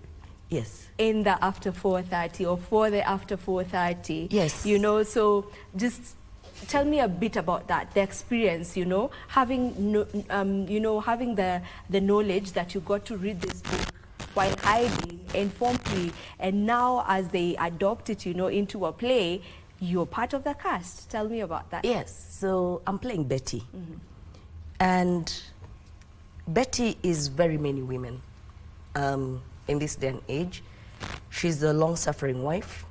Yes. In the after 4:30 or for the after 4:30. Yes. You know, so just tell me a bit about that, the experience, you know, having having the knowledge that you got to read this book while hiding in Form 3, and now as they adopt it, you know, into a play, you're part of the cast. Tell me about that. Yes, so I'm playing Betty. And Betty is very many women in this day and age. She's a long-suffering wife.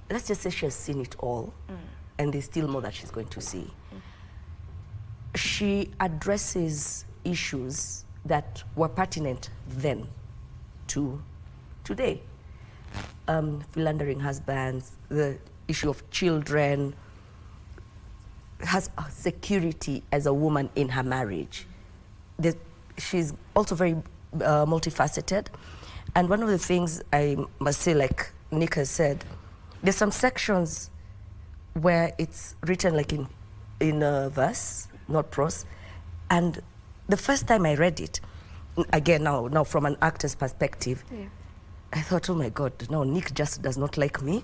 Let's just say she has seen it all, and there's still more that she's going to see. She addresses issues that were pertinent then to today. Philandering husbands, the issue of children, has a security as a woman in her marriage. She's also very multifaceted. And one of the things I must say, like Nick has said, there's some sections where it's written like in a verse, not prose, And the first time I read it, again now from an actor's perspective, I thought, oh my God, no, Nick just does not like me,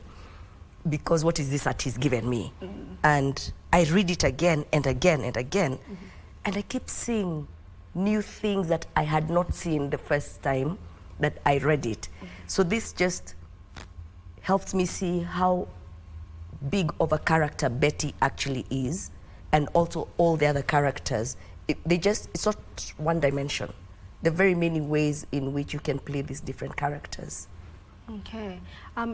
because what is this that he's given me? And I read it again and again and again, and I keep seeing new things that I had not seen the first time that I read it. So this just helped me see how big of a character Betty actually is, and also all the other characters. It's not one dimension. There are very many ways in which you can play these different characters. Okay.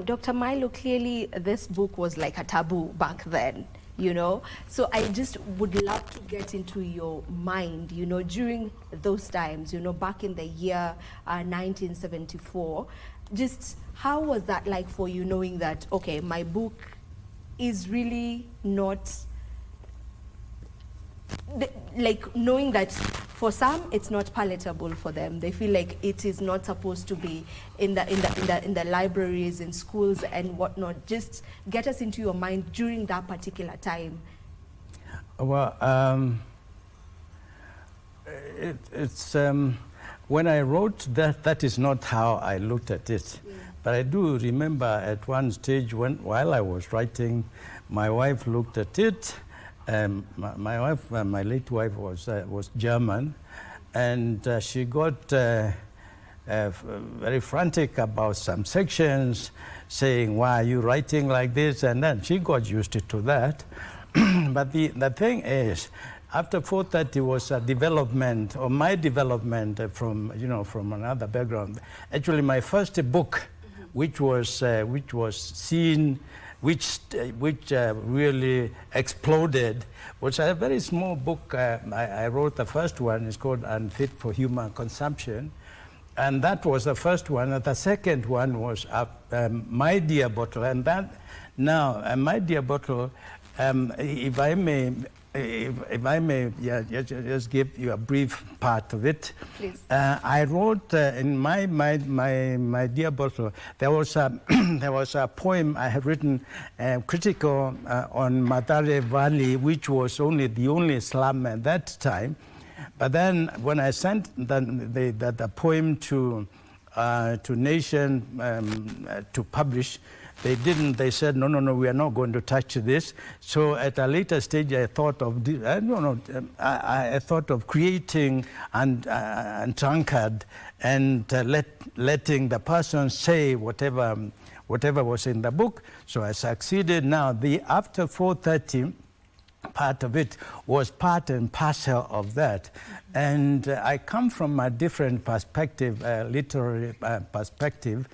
Dr. Milo, clearly this book was like a taboo back then, you know? So I just would love to get into your mind, you know, during those times, you know, back in the year 1974, just how was that like for you, knowing that, okay, my book is really not, like knowing that for some it's not palatable for them. They feel like it is not supposed to be in the libraries, in schools and whatnot. Just get us into your mind during that particular time. Well, it's when I wrote that is not how I looked at it. But I do remember at one stage while I was writing, my wife looked at it. My wife, my late wife, was German, and she got very frantic about some sections, saying, "Why are you writing like this?" And then she got used to that. But the thing is, after 430 was a development, or my development from another background. Actually, my first book, which was seen. Which really exploded, was a very small book. I wrote the first one. It's called Unfit for Human Consumption. And that was the first one. And the second one was My Dear Bottle. And that, now, My Dear Bottle, if I may just give you a brief part of it. Please. I wrote in my Dear Bottle, there was a poem I had written critical on Mathare Valley, which was the only slum at that time. But then when I sent the poem to Nation to publish, they didn't. They said, no, we are not going to touch this. So at a later stage, I thought of I thought of creating and drunkard and letting the person say whatever was in the book. So I succeeded. Now the after 430 part of it was part and parcel of that. And I come from a different perspective, literary perspective,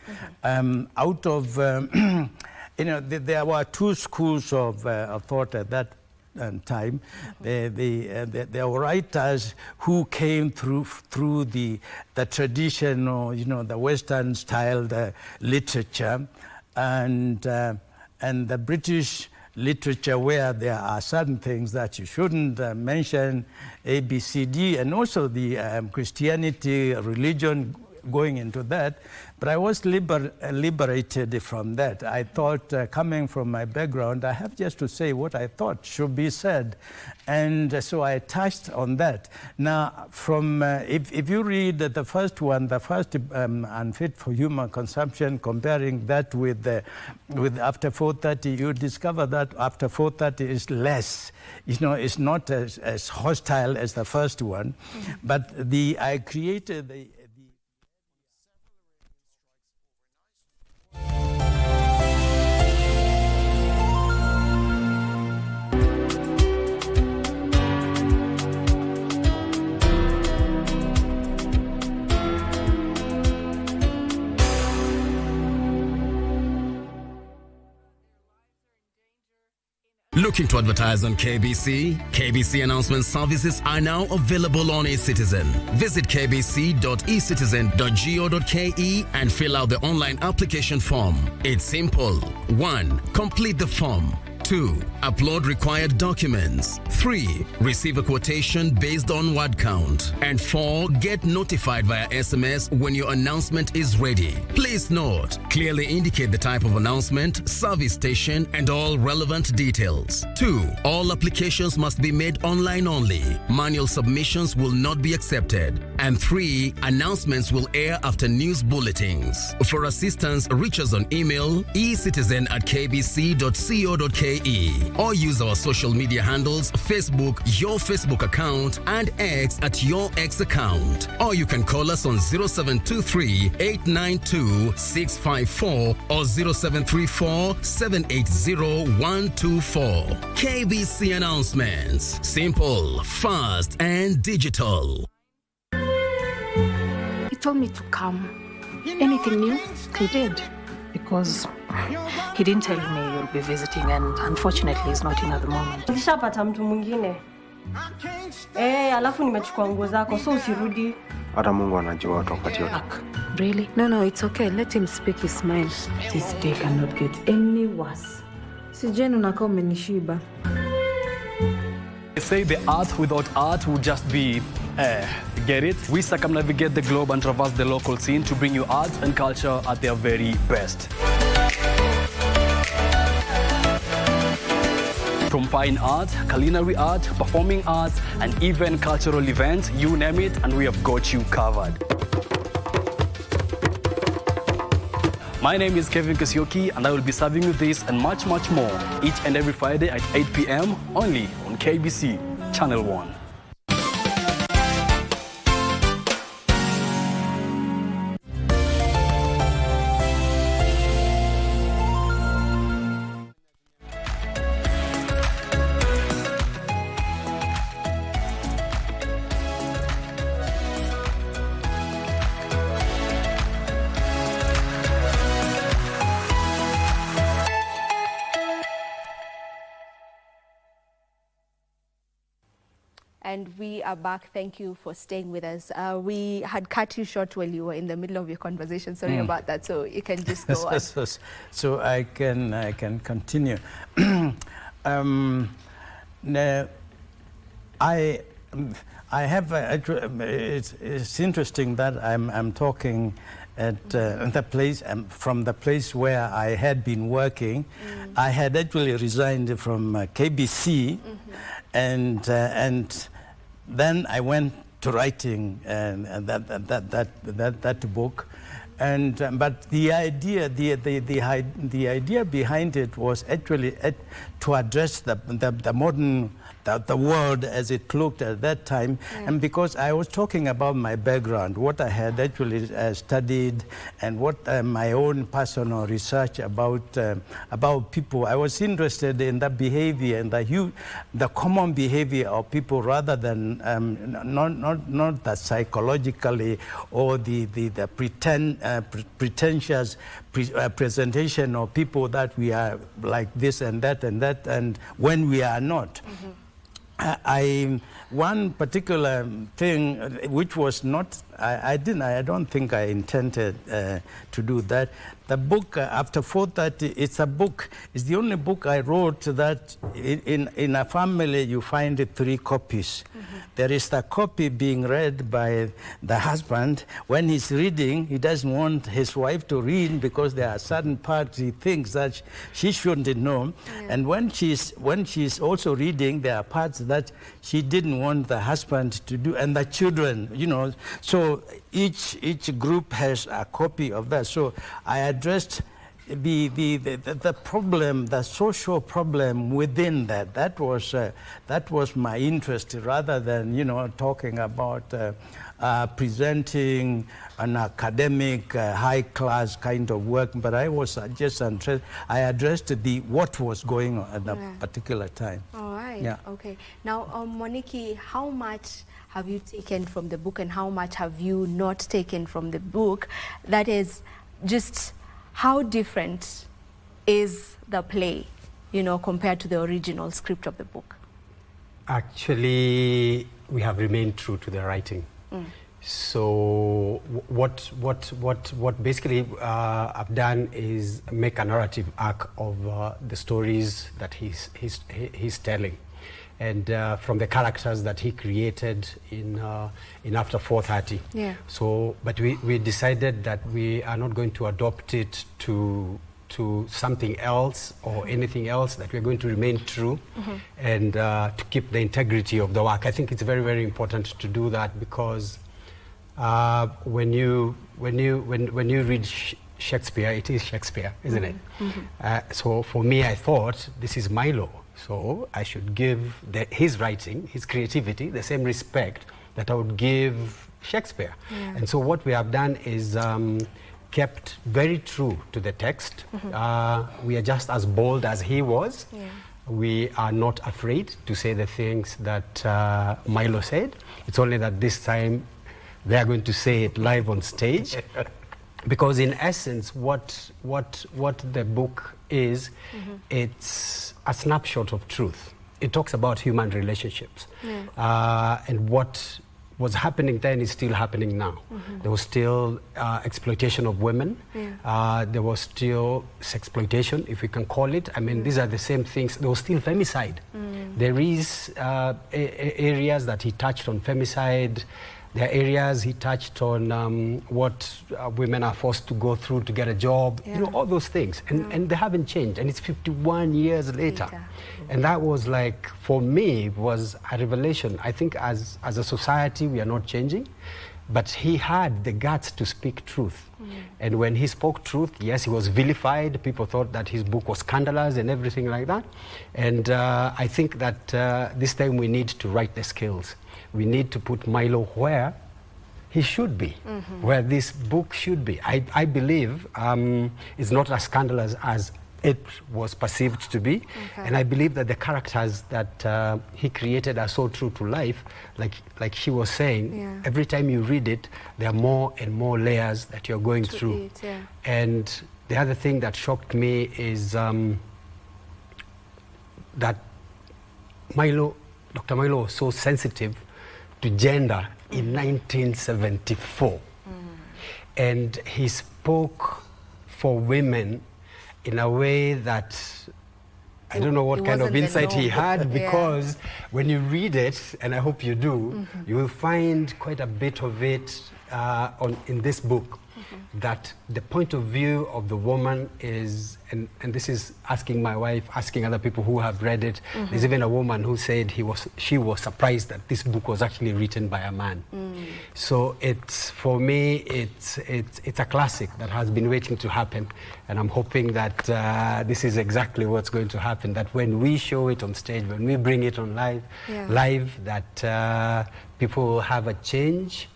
out of, there were two schools of thought at that time. There were writers who came through the traditional, the Western styled literature, and the British literature, where there are certain things that you shouldn't mention, A, B, C, D, and also the Christianity, religion, going into that. But I was liberated from that. I thought, coming from my background, I have just to say what I thought should be said. And so I touched on that. Now, from if you read the first one, the first Unfit for Human Consumption, comparing that with After 430, you discover that After 430 is less. It's not as hostile as the first one. But I created the Looking to advertise on KBC? KBC announcement services are now available on eCitizen. Visit kbc.ecitizen.go.ke and fill out the online application form. It's simple. 1. Complete the form. 2. Upload required documents. 3. Receive a quotation based on word count. And 4. Get notified via SMS when your announcement is ready. Please note, clearly indicate the type of announcement, service station, and all relevant details. 2. All applications must be made online only. Manual submissions will not be accepted. And 3. Announcements will air after news bulletins. For assistance, reach us on email ecitizen@kbc.co.ke or use our social media handles, Facebook, your Facebook account, and X at your X account. Or you can call us on 0723 892 654 or 0734 780 124. KBC announcements. Simple, fast, and digital. He told me to come. Anything new? He did. Because he didn't tell me you'll be visiting, and unfortunately he's not in at the moment. Nilishapata mtu mwingine. Alafu nimechukua nguo zako, so usirudi. Hata Mungu anajua utapatia. Really? No, it's okay. Let him speak his mind. This day cannot get any worse. Sijeni unakaa umenishiba. They say the art without art would just be, get it? We circumnavigate the globe and traverse the local scene to bring you art and culture at their very best. From fine art, culinary art, performing arts, and even cultural events, you name it, and we have got you covered. My name is Kevin Kasioki, and I will be serving you this and much, much more each and every Friday at 8 p.m. only on KBC Channel 1. And we are back. Thank you for staying with us. We had cut you short while you were in the middle of your conversation. Sorry about that. So you can just go on. So I can continue. Now, I have it's interesting that I'm talking at the place from the place where I had been working. I had actually resigned from KBC, and then I went to writing that book, but the idea behind it was actually to address the modern the world as it looked at that time, and because I was talking about my background, what I had actually studied, and what my own personal research about people. I was interested in the behavior and the common behavior of people, rather than not that psychologically or the pretentious presentation of people that we are like this and that and when we are not. One particular thing which was not, I don't think I intended to do that. The book, After 4:30, it's the only book I wrote that in a family you find 3 copies. There is the copy being read by the husband. When he's reading, he doesn't want his wife to read because there are certain parts he thinks that she shouldn't know. And when she's also reading, there are parts that she didn't want the husband to do, and the children, So each group has a copy of that. So I addressed the problem, the social problem within that. That was my interest, rather than talking about presenting an academic high class kind of work. But I was just interested. I addressed what was going on at that particular time. All right. Yeah. Okay. Now, Moniki, how much have you taken from the book and how much have you not taken from the book? That is, just how different is the play, compared to the original script of the book? Actually, we have remained true to the writing. So what basically I've done is make a narrative arc of the stories that he's telling, and from the characters that he created in After 4:30. Yeah. So, but we decided that we are not going to adopt it to something else or anything else, that we're going to remain true and to keep the integrity of the work. I think it's very, very important to do that, because when you read Shakespeare, it is Shakespeare, isn't it? So for me, I thought this is Milo, so I should give his writing, his creativity, the same respect that I would give Shakespeare. Yeah. And so what we have done is kept very true to the text. We are just as bold as he was. Yeah. We are not afraid to say the things that Milo said. It's only that this time they are going to say it live on stage. Because in essence, what the book is, it's a snapshot of truth. It talks about human relationships. And what was happening then is still happening now. There was still exploitation of women. There was still sexploitation, if we can call it. I mean, these are the same things. There was still femicide. There is areas that he touched on femicide. There are areas he touched on what women are forced to go through to get a job. You know, all those things. And they haven't changed. And it's 51 years later. And that was like, for me, was a revelation. I think as a society, we are not changing. But he had the guts to speak truth. And when he spoke truth, yes, he was vilified. People thought that his book was scandalous and everything like that. And I think that this time we need to write the skills. We need to put Milo where he should be, where this book should be. I believe it's not as scandalous as it was perceived to be. And I believe that the characters that he created are so true to life. Like she was saying, every time you read it, there are more and more layers that you're going through. And the other thing that shocked me is that Dr. Milo was so sensitive to gender in 1974. And he spoke for women in a way that I don't know what kind of insight he had, because when you read it, and I hope you do, you will find quite a bit of it in this book, that the point of view of the woman is, and this is asking my wife, asking other people who have read it, there's even a woman who said she was surprised that this book was actually written by a man. So for me, it's a classic that has been waiting to happen, and I'm hoping that this is exactly what's going to happen, that when we show it on stage, when we bring it on live, that people will have a change,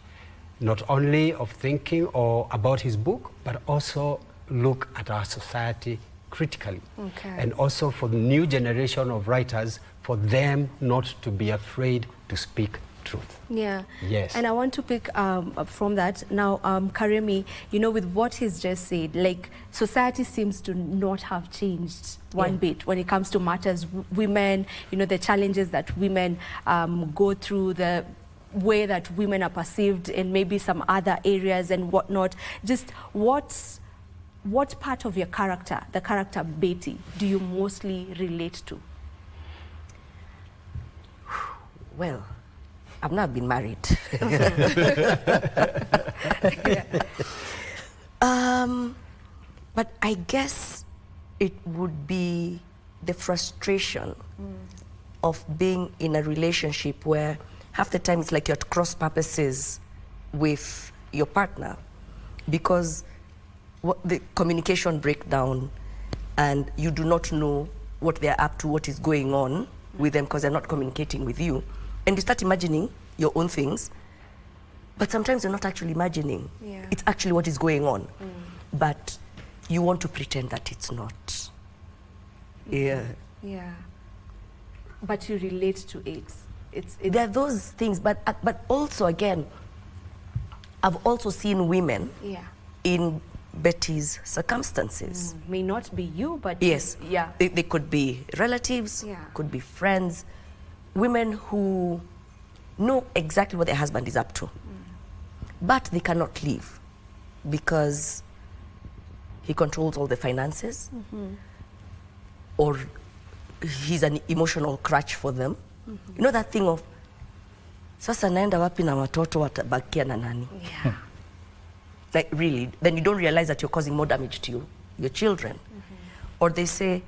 not only of thinking or about his book, but also look at our society critically. And also for the new generation of writers, for them not to be afraid to speak truth. Yes. And I want to pick up from that. Now, Karemi, you know, with what he's just said, like, society seems to not have changed one bit when it comes to matters women, you know, the challenges that women go through, the way that women are perceived in maybe some other areas and whatnot. Just what part of your character, the character Betty, do you mostly relate to? Well, I've not been married. But I guess it would be the frustration of being in a relationship where half the time it's like you're at cross purposes with your partner, because the communication breakdown, and you do not know what they're up to, what is going on with them, because they're not communicating with you. And you start imagining your own things, but sometimes you're not actually imagining. It's actually what is going on. But you want to pretend that it's not. But you relate to it. There are those things, but also, again, I've also seen women in Betty's circumstances. May not be you, but yes, they could be relatives, could be friends, women who know exactly what their husband is up to. but they cannot leave because he controls all the finances, or he's an emotional crutch for them. You know that thing of, sasa naenda wapi na watoto watabakia na nani? Yeah. Like really, then you don't realize that you're causing more damage to your children. Or they say,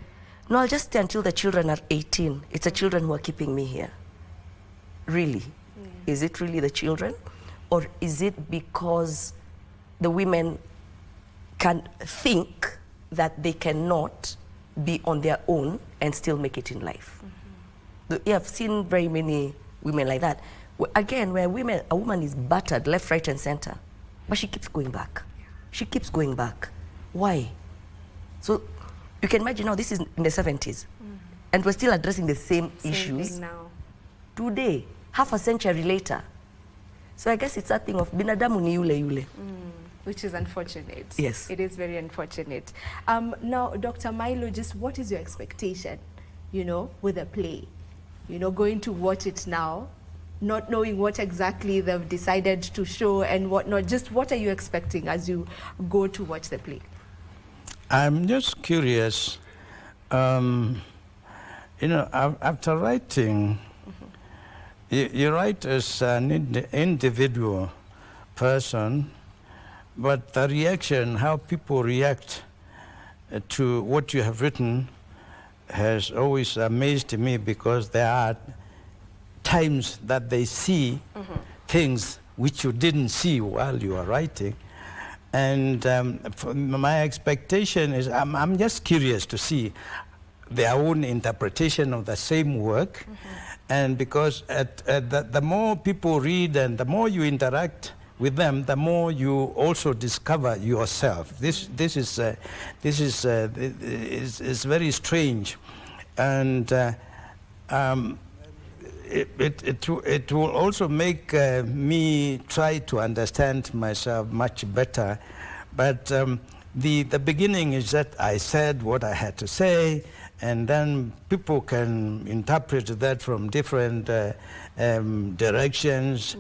no, I'll just stay until the children are 18. It's the children who are keeping me here. Really? Is it really the children? Or is it because the women can think that they cannot be on their own and still make it in life? Yeah, I've seen very many women like that. Again, where a woman is battered left, right, and center, but she keeps going back. She keeps going back. Why? So you can imagine now, this is in the 70s, and we're still addressing the same issues now. Today, half a century later. So I guess it's that thing of binadamu ni yule yule. Which is unfortunate. Yes. It is very unfortunate. Now, Dr. Milo, just what is your expectation, you know, with a play? You know, going to watch it now, not knowing what exactly they've decided to show and whatnot. Just what are you expecting as you go to watch the play? I'm just curious, you know, after writing, you write as an individual person, but the reaction, how people react to what you have written has always amazed me, because there are times that they see things which you didn't see while you are writing. And my expectation is, I'm just curious to see their own interpretation of the same work. And because the more people read and the more you interact with them, the more you also discover yourself. This is very strange, and it will also make me try to understand myself much better. But the beginning is that I said what I had to say, and then people can interpret that from different directions.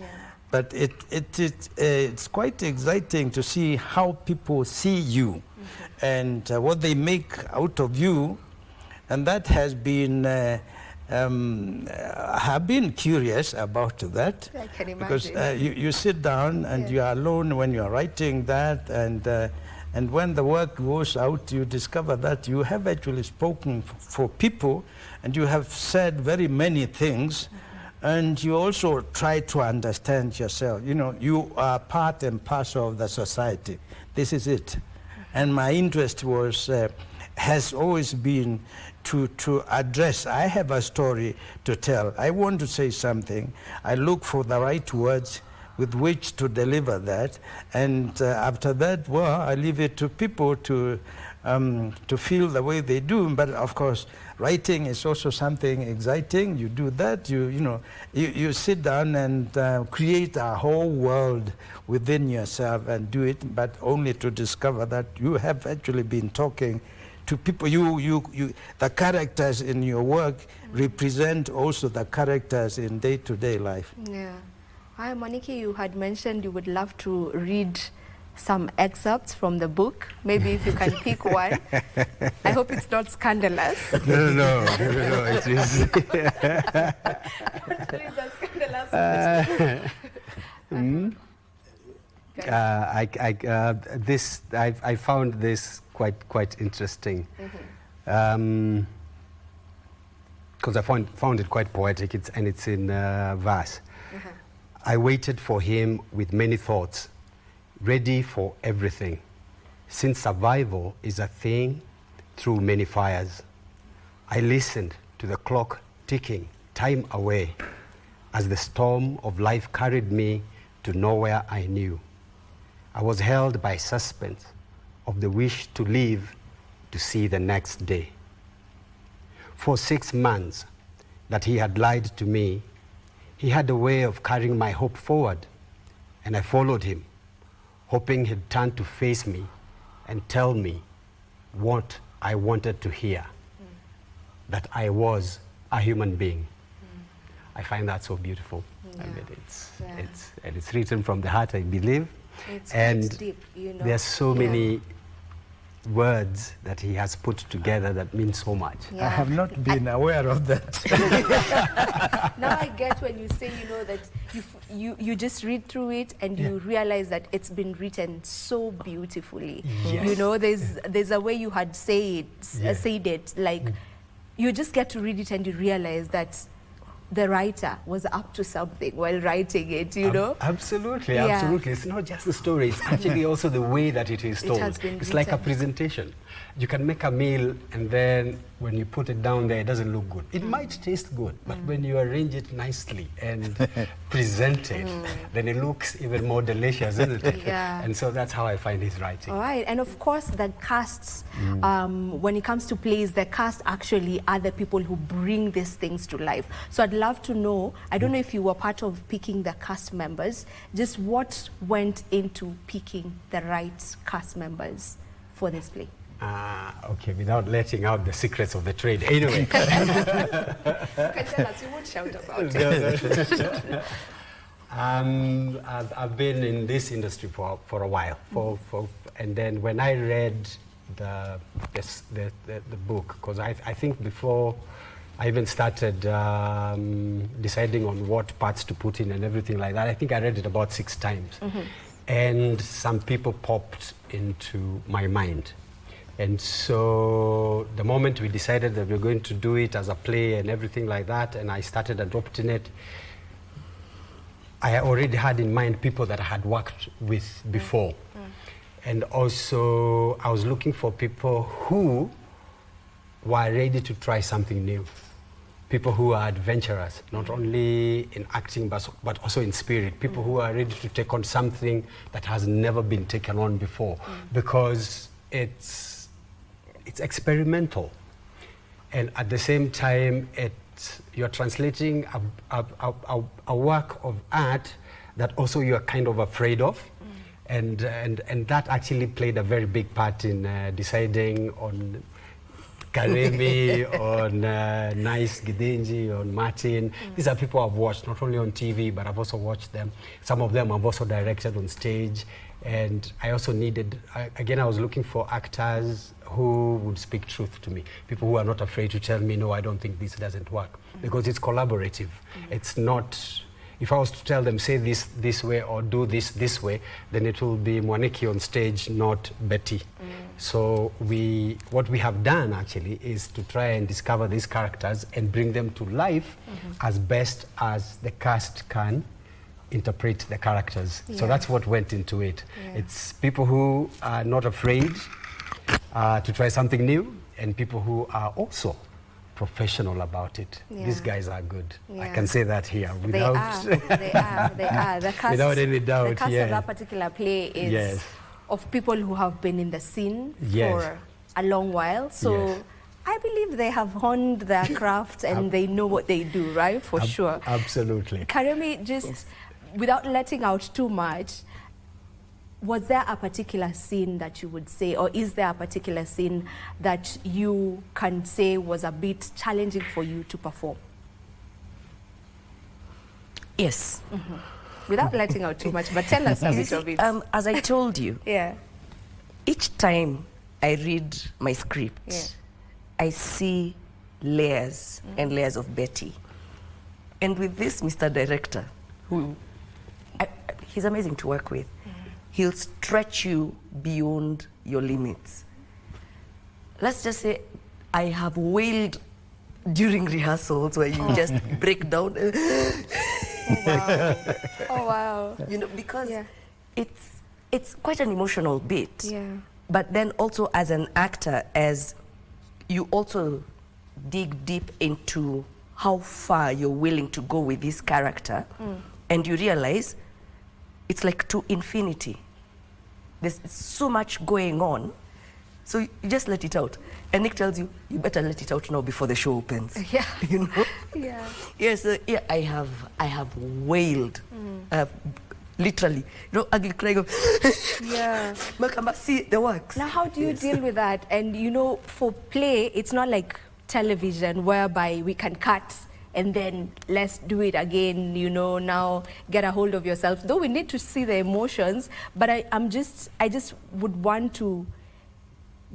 But it's quite exciting to see how people see you and what they make out of you. And that has been, I have been curious about that. I can imagine. Because you sit down and you are alone when you are writing that, and when the work goes out, you discover that you have actually spoken for people, and you have said very many things. And you also try to understand yourself. You know, you are part and parcel of the society. This is it. And my interest was, has always been to address. I have a story to tell. I want to say something. I look for the right words with which to deliver that. And after that, well, I leave it to people to feel the way they do. But of course, writing is also something exciting. You do that, you sit down and create a whole world within yourself and do it, but only to discover that you have actually been talking to people. The characters in your work represent also the characters in day-to-day life. Yeah. Hi, Moniki, you had mentioned you would love to read some excerpts from the book. Maybe if you can pick one. I hope it's not scandalous. No, it is. I found this quite interesting, because I found it quite poetic. It's in verse. I waited for him with many thoughts, ready for everything, since survival is a thing through many fires. I listened to the clock ticking time away as the storm of life carried me to nowhere I knew. I was held by suspense of the wish to live to see the next day. For 6 months that he had lied to me, he had a way of carrying my hope forward, and I followed him, hoping he'd turn to face me and tell me what I wanted to hear, that I was a human being. I find that so beautiful. I mean, it's written from the heart, I believe. It's deep, you know. There's so many words that he has put together that mean so much. I have not been aware of that. Now I get when you say, you know, that you just read through it and you realize that it's been written so beautifully. Yes. You know, there's a way you had said it, like you just get to read it and you realize that the writer was up to something while writing it, you know? Absolutely, absolutely. It's not just the story, it's actually also the way that it is told. It's like a presentation. You can make a meal and then when you put it down there, it doesn't look good. It might taste good, but when you arrange it nicely and present it, then it looks even more delicious, isn't it? And so that's how I find his writing. All right, and of course the casts, when it comes to plays, the cast actually are the people who bring these things to life. So I'd love to know, I don't know if you were part of picking the cast members, just what went into picking the right cast members for this play? Okay, without letting out the secrets of the trade. Anyway. You can tell us, you won't shout about it. I've been in this industry for a while, and then when I read the book, because I think before I even started deciding on what parts to put in and everything like that, I think I read it about 6 times. And some people popped into my mind. And so the moment we decided that we were going to do it as a play and everything like that, and I started adopting it, I already had in mind people that I had worked with before. And also I was looking for people who were ready to try something new. People who are adventurous, not only in acting but also in spirit. People who are ready to take on something that has never been taken on before, because it's experimental, and at the same time you're translating a work of art that also you're kind of afraid of, and that actually played a very big part in deciding on Karemi, on Nice Gidenji, on Martin. These are people I've watched not only on TV, but I've also watched them. Some of them I've also directed on stage. And I also needed, again, I was looking for actors who would speak truth to me. People who are not afraid to tell me, no, I don't think this doesn't work. Because it's collaborative. It's not, if I was to tell them, say this way or do this way, then it will be Mwaniki on stage, not Betty. So what we have done actually is to try and discover these characters and bring them to life as best as the cast can interpret the characters. So that's what went into it. It's people who are not afraid to try something new, and people who are also professional about it. These guys are good. I can say that here without they are. The cast, without any doubt. The cast of that particular play is of people who have been in the scene for a long while. So I believe they have honed their craft and they know what they do, right? For sure. Absolutely. Karemi, just without letting out too much, was there a particular scene that you would say, or is there a particular scene that you can say was a bit challenging for you to perform? Yes. Without letting out too much, but tell us a bit of it. As I told you, each time I read my script, I see layers and layers of Betty. And with this Mr. Director, who he's amazing to work with. He'll stretch you beyond your limits. Let's just say I have wailed during rehearsals where you just break down. Oh wow. You know, because it's quite an emotional bit. But then also as an actor, as you also dig deep into how far you're willing to go with this character, and you realize it's like to infinity. There's so much going on, so you just let it out. And Nick tells you, you better let it out now before the show opens. You know? Yes, I have wailed, literally, you know, ugly crying of, Makamba, see the works. Now, how do you deal with that? And you know, for play, it's not like television whereby we can cut and then let's do it again, you know, now get a hold of yourself. Though we need to see the emotions, but I just would want to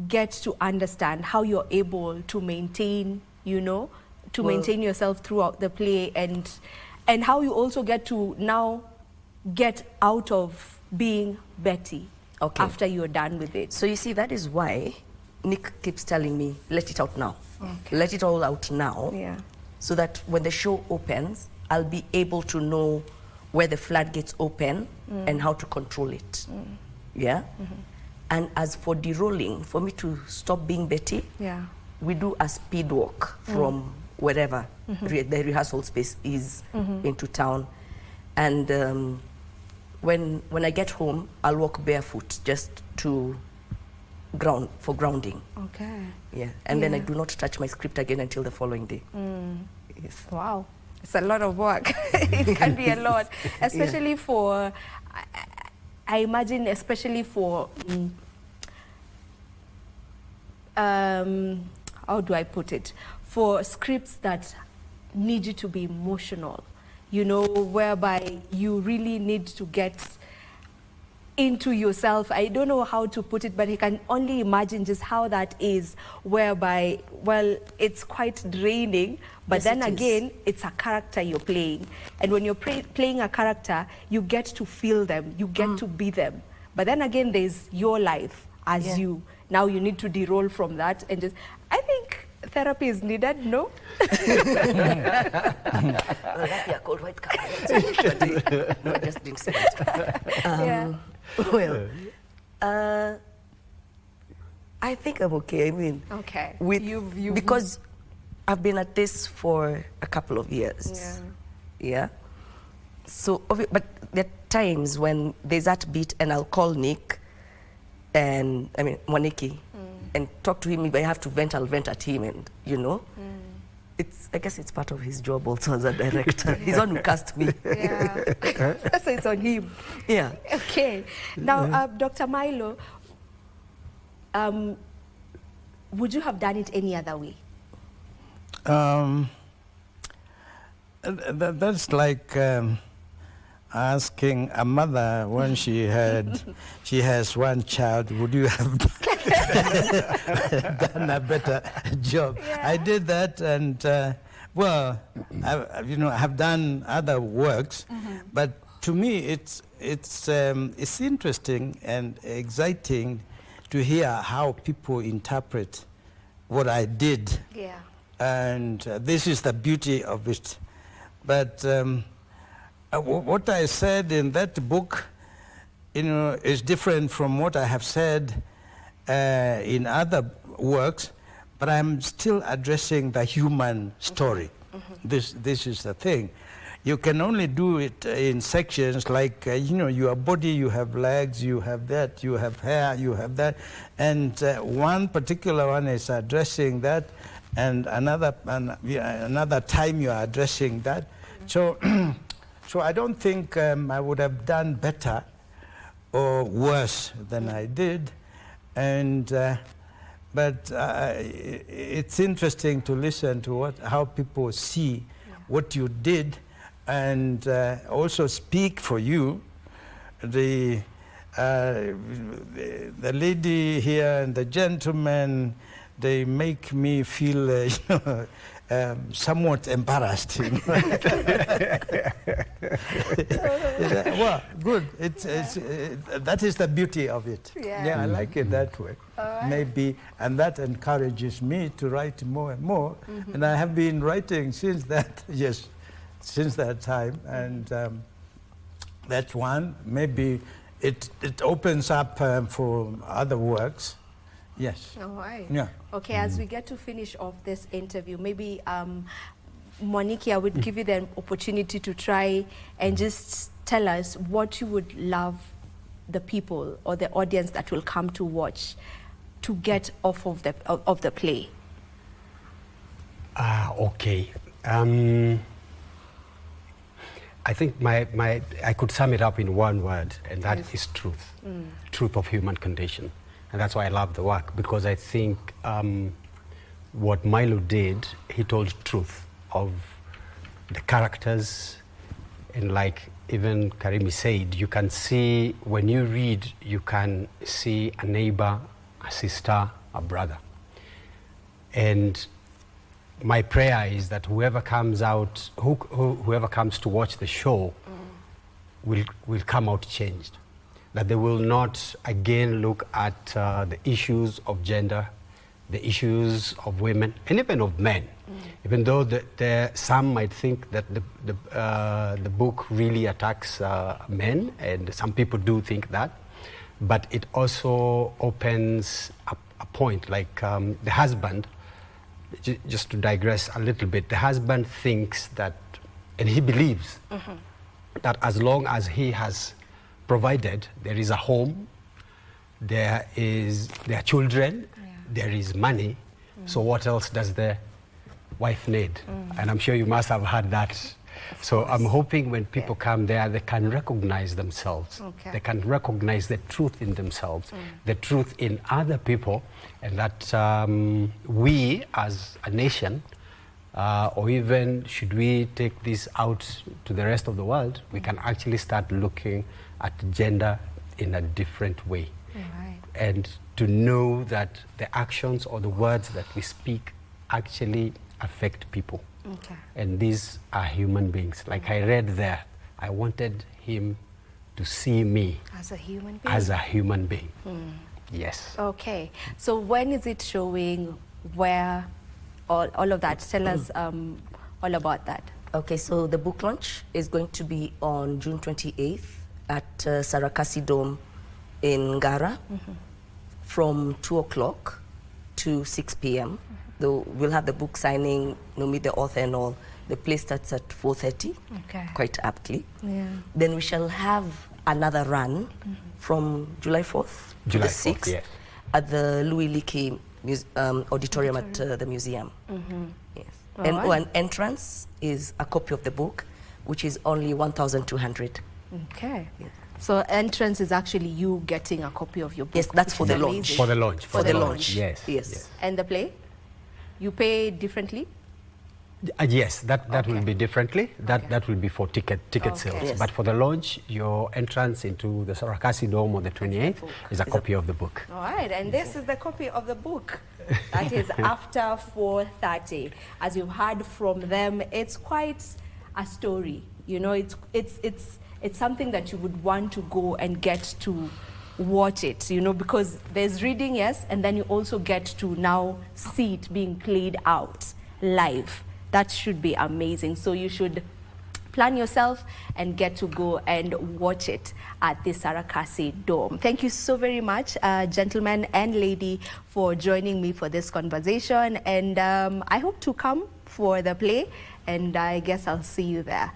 get to understand how you're able to maintain, you know, to maintain yourself throughout the play, and how you also get to now get out of being Betty after you're done with it. So you see, that is why Nick keeps telling me, let it out now. Let it all out now. Yeah. So that when the show opens, I'll be able to know where the floodgates open and how to control it. Yeah? And as for derolling, for me to stop being Betty, we do a speed walk from wherever the rehearsal space is into town. And when I get home, I'll walk barefoot just to grounding. Okay. Yeah, and then I do not touch my script again until the following day. Yes. Wow, it's a lot of work. It can be a lot, especially for, I imagine, especially for, how do I put it? For scripts that need you to be emotional, you know, whereby you really need to get into yourself. I don't know how to put it, but you can only imagine just how that is, whereby, well, it's quite draining, but then again, it's a character you're playing. And when you're playing a character, you get to feel them, you get to be them. But then again, there's your life as you. Now you need to deroll from that and just, I think therapy is needed, no? That'd cold white card. No, I just didn't say it. Well, I think I'm okay. I mean, with because I've been at this for a couple of years. Yeah. So, but there are times when there's that beat, and I'll call Nick, and I mean Mwaniki, and talk to him. If I have to vent, I'll vent at him, and you know. I guess it's part of his job also as a director. He's the one who cast me. So it's on him. Yeah. Okay. Now, Dr. Milo, would you have done it any other way? That's like asking a mother when she has one child, would you have done a better job? I did that, and well, I have done other works, but to me it's interesting and exciting to hear how people interpret what I did. And this is the beauty of it. But what I said in that book, you know, is different from what I have said in other works, but I'm still addressing the human story. This is the thing. You can only do it in sections, like, you know, your body, you have legs, you have that, you have hair, you have that. And one particular one is addressing that, and another time you are addressing that. So, so I don't think I would have done better or worse than I did. And but it's interesting to listen to how people see what you did, and also speak for you. The lady here and the gentleman, they make me feel you know, somewhat embarrassed. You know? Well, good. That is the beauty of it. Yeah, I like it that way. Maybe, and that encourages me to write more and more. And I have been writing since that, since that time. And that's one. Maybe it opens up for other works. Yes. All right. Yeah. Okay, as we get to finish off this interview, maybe Mwaniki, I would give you the opportunity to try and just tell us what you would love the people or the audience that will come to watch to get off of the play. Okay. I think I could sum it up in one word, and that is truth. Truth of human condition. And that's why I love the work, because I think what Milo did, he told truth of the characters, and like even Karimi said, you can see, when you read, you can see a neighbor, a sister, a brother. And my prayer is that whoever comes out, whoever comes to watch the show will come out changed. That they will not again look at the issues of gender, the issues of women, and even of men. Even though some might think that the book really attacks men, and some people do think that, but it also opens a point, like the husband, just to digress a little bit, the husband thinks that, and he believes that as long as he has provided, there is a home, there are children, there is money, so what else does the wife need? And I'm sure you must have heard that. So I'm hoping when people come there, they can recognize themselves. They can recognize the truth in themselves, the truth in other people, and that we as a nation, or even should we take this out to the rest of the world, we can actually start looking at gender in a different way. And to know that the actions or the words that we speak actually affect people. And these are human beings. Like I read there, I wanted him to see me as a human being. As a human being. Yes. Okay. So when is it showing? Where? All of that. Tell us all about that. Okay, so the book launch is going to be on June 28th at Sarakasi Dome in Ngara from 2 o'clock to 6 p.m. Though we'll have the book signing, meet the author and all. The play starts at 4:30, quite aptly. Then we shall have another run from July 4th to the 6th at the Louis Leakey auditorium at the museum. Yes. And an entrance is a copy of the book, which is only 1,200. Okay. Yes. So entrance is actually you getting a copy of your book. Yes, that's for the launch. For the launch. For the launch. Yes. And the play? You pay differently? Yes, that will be differently. That will be for ticket sales. Yes. But for the launch, your entrance into the Sarakasi Dome on the 28th is a copy of the book. All right, and this is the copy of the book. That is after 4:30. As you've heard from them, it's quite a story. You know, it's something that you would want to go and get to watch it, you know, because there's reading, yes, and then you also get to now see it being played out live. That should be amazing. So you should plan yourself and get to go and watch it at the Sarakasi Dome. Thank you so very much, gentlemen and lady, for joining me for this conversation. And I hope to come for the play, and I guess I'll see you there.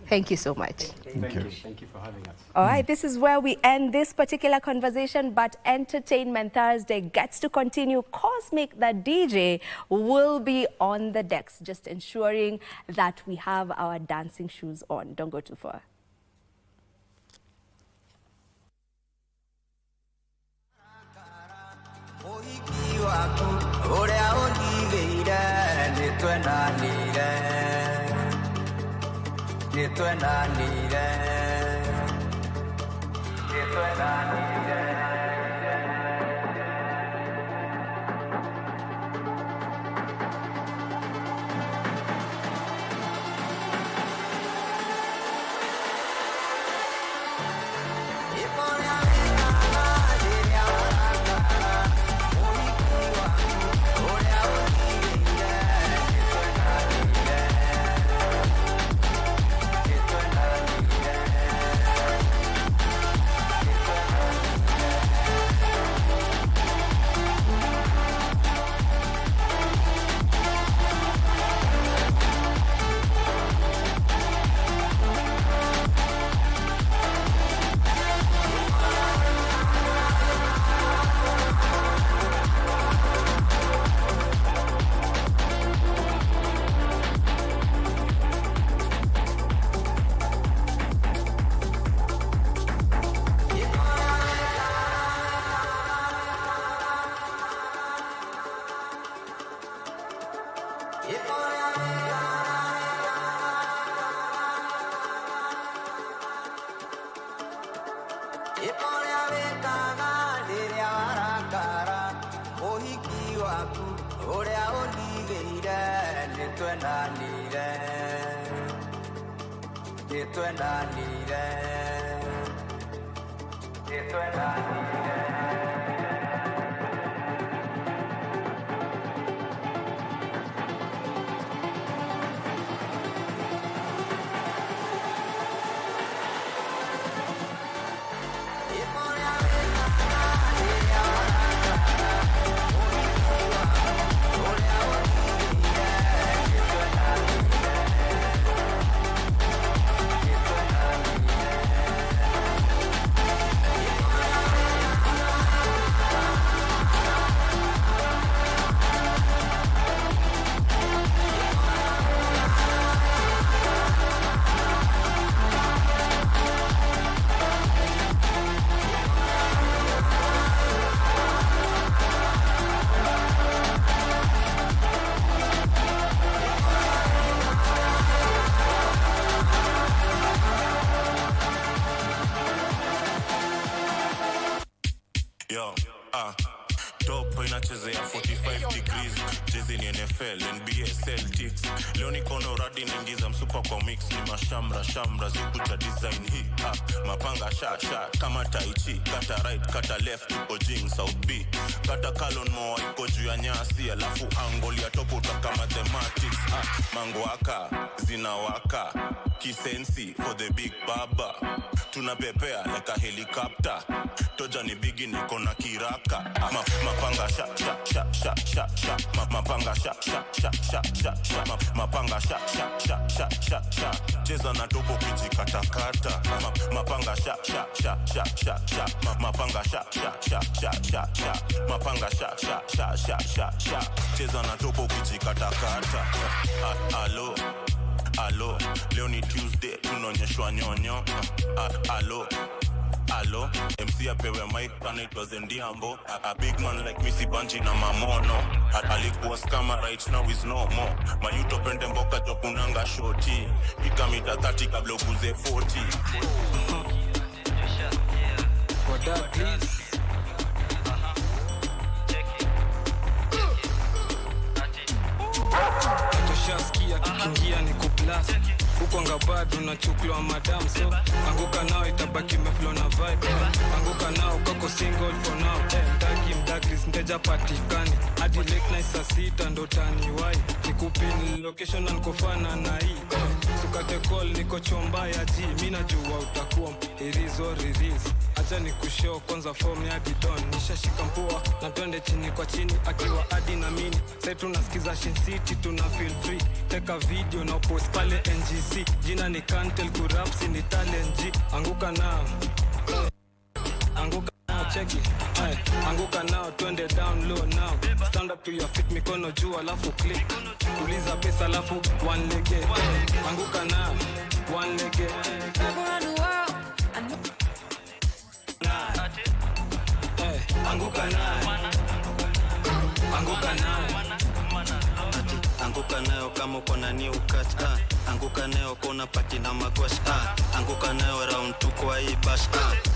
Thank you so much. Thank you. Thank you for having us. All right, this is where we end this particular conversation, but Entertainment Thursday gets to continue. Cosmic the DJ will be on the decks, just ensuring that we have our dancing shoes on. Don't go too far. Dopo inachezea 45 degrees. Jezi ni NFL, NBA, Celtics. Leo niko na radi naingiza msupa kwa mix. Ni mashamra, shamra, zikuja design hii. Mapanga sha, kama tai chi. Kata right, kata left, uko jing, South B. Kata Kalon Moa, iko juu ya nyasi. Alafu angle ya topo utaka mathematics. Mango waka, zina waka. Kisensi, for the big baba. Tunapepea like a helicopter. Toja ni bigi niko na kiraka. Mapanga sha. Mapanga sha. Mapanga sha. Cheza na topo kijikatakata. Mapanga sha. Mapanga sha. Mapanga sha. Cheza na topo kijikatakata. Alo, leo ni Tuesday, tunaonyeshwa nyonyo. Alo, MC apewe mic, anaitwa Zendiambo. A big man like Missy Banji na Mamono. Alikuwa scammer, right now is no more. Mayuto pende mboka topunanga shoti. Ikamita 30 kabla ukuze 40. For that, please. Shaskia kikingia ni kuplas huko ngabado na chuklo madam so anguka nao itabaki meflow na vibe anguka nao kako single for now mdagris mteja patikani hadi late night saa 6 ndo tani wai nikupin location na nikofana na hii sukate call niko chomba ya ji mimi najua utakuwa irizo release acha nikushow kwanza form ya Didon nishashika mpua na twende chini kwa chini akiwa hadi na mini sasa tunasikiza Shin City tuna feel free take a video na post pale NGC jina ni Cantel Kurapsi ni talent G anguka nao check it anguka nao twende down low now stand up to your feet mikono juu alafu click uliza pesa alafu one leg anguka nao one leg anguka nayo anguka nayo kama uko na new cut anguka nayo kona pati na magwash anguka nayo round 2 kwa hii bash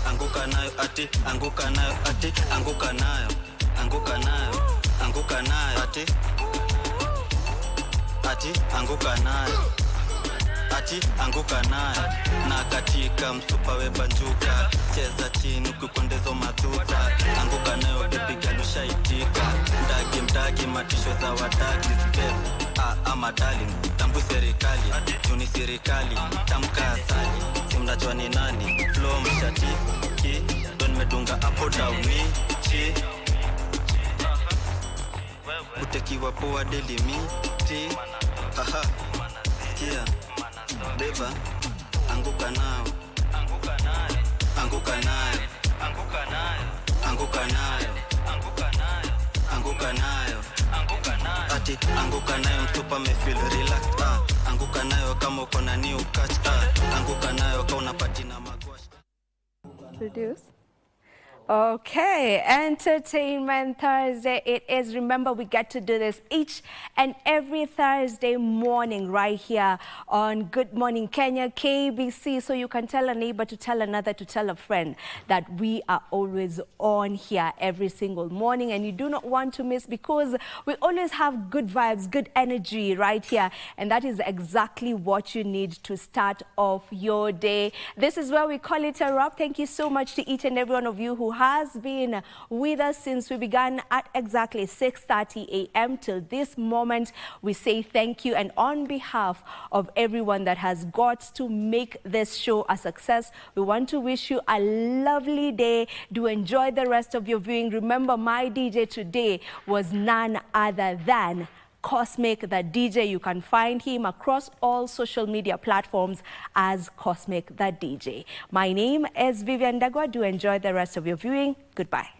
anguka nayo ati anguka nayo ati anguka nayo anguka nayo ati anguka nayo ati anguka nayo na katika msupa webanjuka cheza chini ukikondezo madhuta anguka nayo baby galusha itika mdagi matisho za wadagi spell ama darling tambu serikali juni serikali tamka asali simnajua ni nani flow mshati ki don medunga hapo down ni chi utekiwa poa delimiti kia beba anguka nao anguka nayo anguka nayo ati anguka nayo mtupa me feel relaxed anguka nayo kama uko na new catch anguka nayo kama unapati na magwash produce Okay, Entertainment Thursday it is. Remember, we get to do this each and every Thursday morning right here on Good Morning Kenya, KBC. So you can tell a neighbor to tell another to tell a friend that we are always on here every single morning, and you do not want to miss, because we always have good vibes, good energy right here, and that is exactly what you need to start off your day. This is where we call it a wrap. Thank you so much to each and every one of you who has been with us since we began at exactly 6:30 a.m. till this moment. We say thank you, and on behalf of everyone that has got to make this show a success, we want to wish you a lovely day. Do enjoy the rest of your viewing. Remember, my DJ today was none other than Cosmic the DJ. You can find him across all social media platforms as Cosmic the DJ. My name is Vivian Dagwa. Do enjoy the rest of your viewing. Goodbye.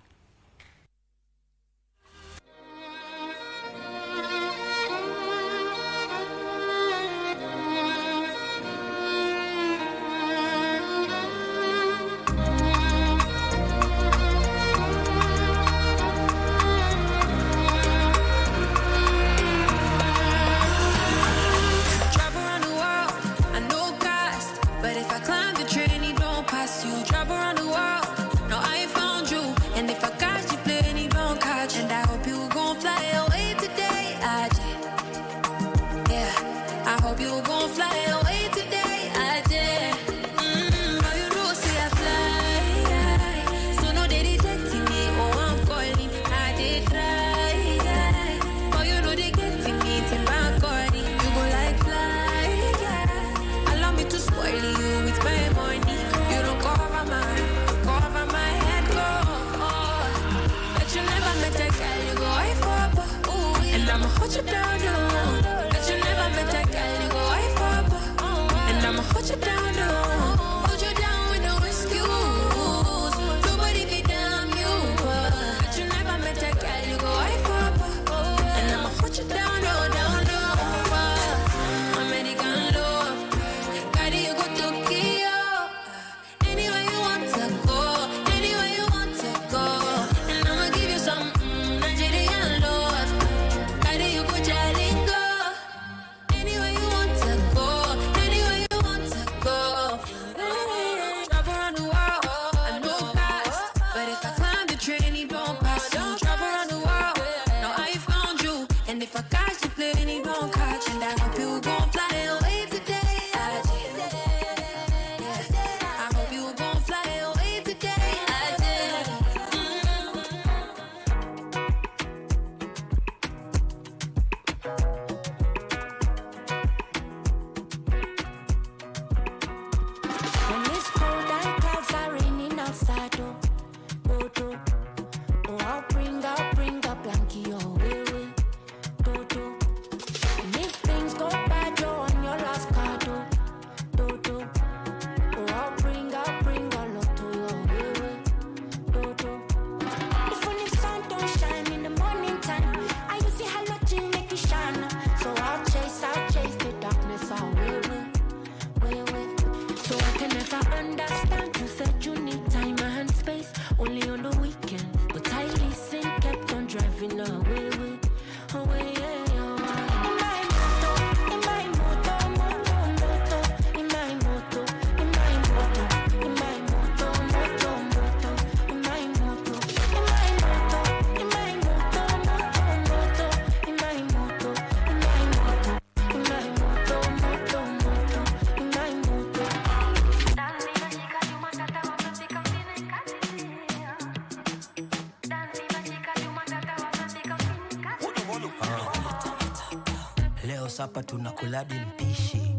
Hapa tunakuladi mpishi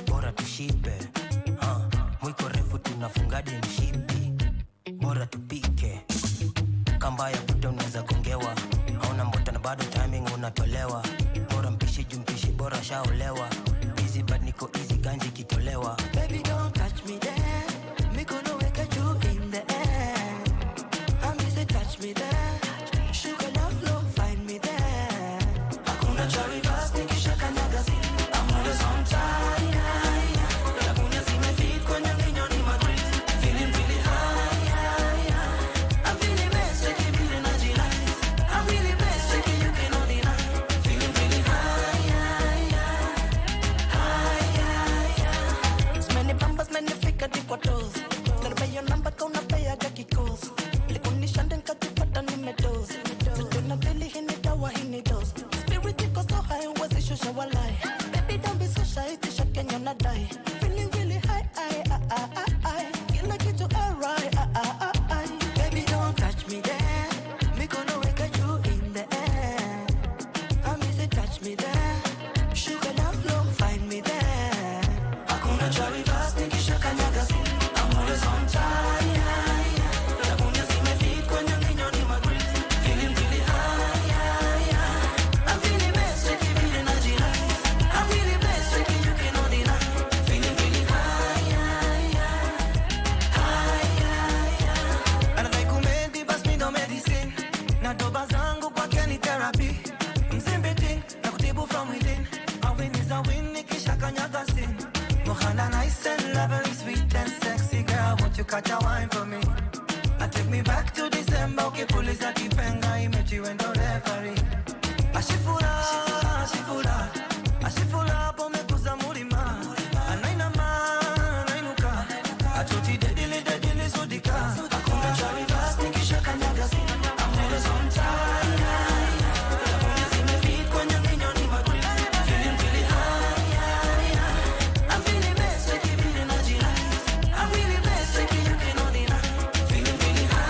bora tushibe, mwiko refu tunafungadi mshipi bora tupike, kamba ya buta unaweza gongewa, hauna mbota na bado timing unatolewa, bora mpishi jumpishi bora shaolewa, easy but niko easy ganji kitolewa. Baby don't touch me there, me gonna wake you in the air, I'm easy touch me there, sugar love low find me there, hakuna cherry bus nikisha kanyaga si, I'm always on time, nakunya zimefit kwenye minyo ni Madrid, feeling really high, wanadai. Feeling really high, kila kitu alright, baby don't touch me there, me gonna wake you in the air. I miss it, touch me there, sugar love long, find me there. Hakuna cha reverse, nikisha kanyaga si, I'm always on time. Nakunya zimefika kwenye ninyo ni magrill, feeling really high. I'm feeling best, check it in a G nice. I'm really best, check it, you cannot deny. Feeling really high. Anadai kumedi, bas mi no medicine. Na doba zangu kwa keni therapy. Mzimbiti, na kutibu from within. A win is a win, nikisha kanyaga sin. Mohana nice and lovely, sweet and sexy. Girl, won't you catch a wine for me? Take me back to December, okay, police are kipenga, imechi wendo referee. Ashifula, pome kuza murima. Anainama, anainuka. Achoti dedili sudika. Hakuna cha reverse, nikisha kanyaga si. I'm always on time. Nakunya zimefika kwenye ninyo ni magrill. Feeling really high. I'm feeling best, check it in a G nice. I'm really best, check it, you cannot deny. Feeling really high.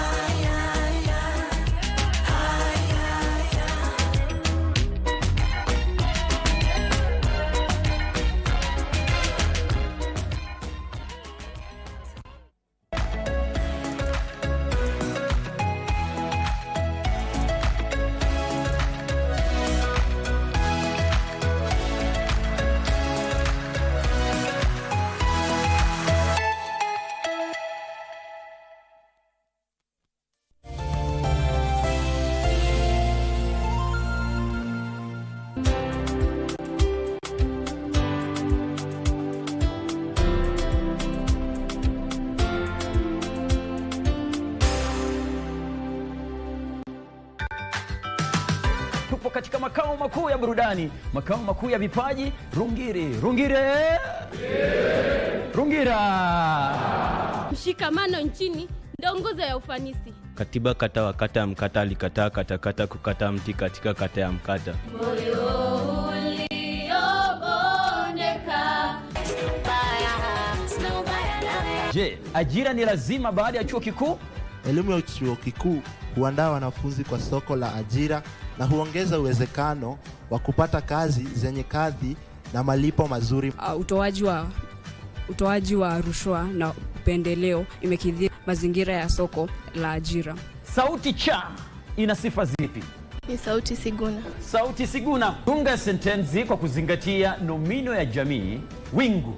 Tupo katika makao makuu ya burudani, makao makuu ya vipaji, Rungiri. Rungira. Mshikamano nchini ndio nguzo ya ufanisi. Katiba kata wa kata ya Mkata alikataa katakata kukata mti katika kata ya Mkata. Moyo uliobondeka. Je, ajira ni lazima baada ya chuo kikuu? Elimu ya chuo kikuu huandaa wanafunzi kwa soko la ajira na huongeza uwezekano wa kupata kazi zenye kadhi na malipo mazuri. Utoaji wa rushwa na upendeleo imekidhi mazingira ya soko la ajira. Sauti cha ina sifa zipi? Ni sauti siguna. Sauti siguna. Tunga sentensi kwa kuzingatia nomino ya jamii. Wingu.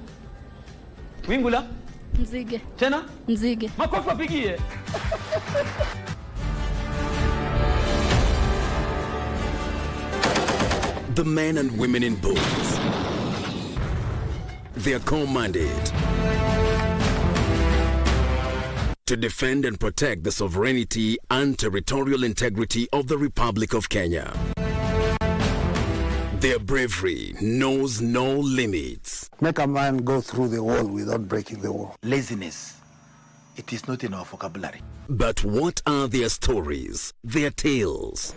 Wingu la? Nzige. Tena? Nzige. Makofi wapigie. The men and women in boats, they are commanded to defend and protect the sovereignty and territorial integrity of the Republic of Kenya. Their bravery knows no limits. Make a man go through the wall without breaking the wall. Laziness, it is not in our vocabulary. But what are their stories, their tales?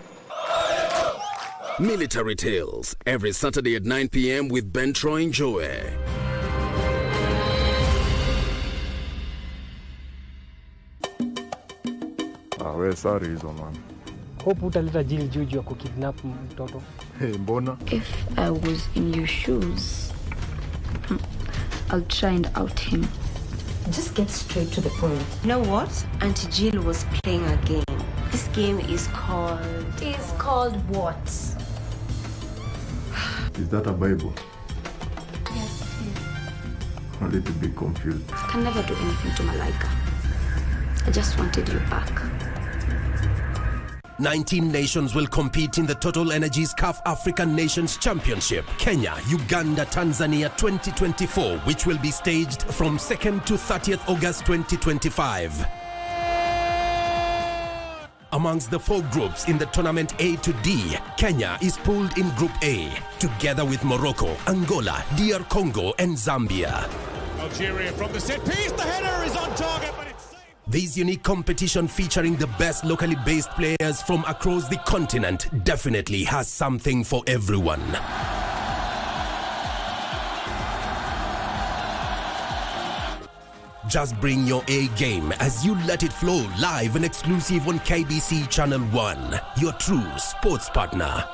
Military Tales, every Saturday at 9 p.m. with Ben Troy and Joey. Wewe sorry hizo man. Hope utaleta jili juju ya kukidnap mtoto. Mbona? If I was in your shoes, I'll try and out him. Just get straight to the point. You know what? Auntie Jill was playing a game. This game is called... Is called what? Is that a Bible? Yes, yes. I'm a little bit confused. I can never do anything to Malaika. I just wanted you back. 19 nations will compete in the Total Energies CAF African Nations Championship, Kenya, Uganda, Tanzania 2024, which will be staged from 2nd to 30th August 2025. Amongst the 4 groups in the tournament A to D, Kenya is pooled in Group A, together with Morocco, Angola, DR Congo, and Zambia. Algeria from the set piece, the header is on target, but it's... This unique competition featuring the best locally based players from across the continent definitely has something for everyone. Just bring your A game as you let it flow live and exclusive on KBC Channel 1, your true sports partner.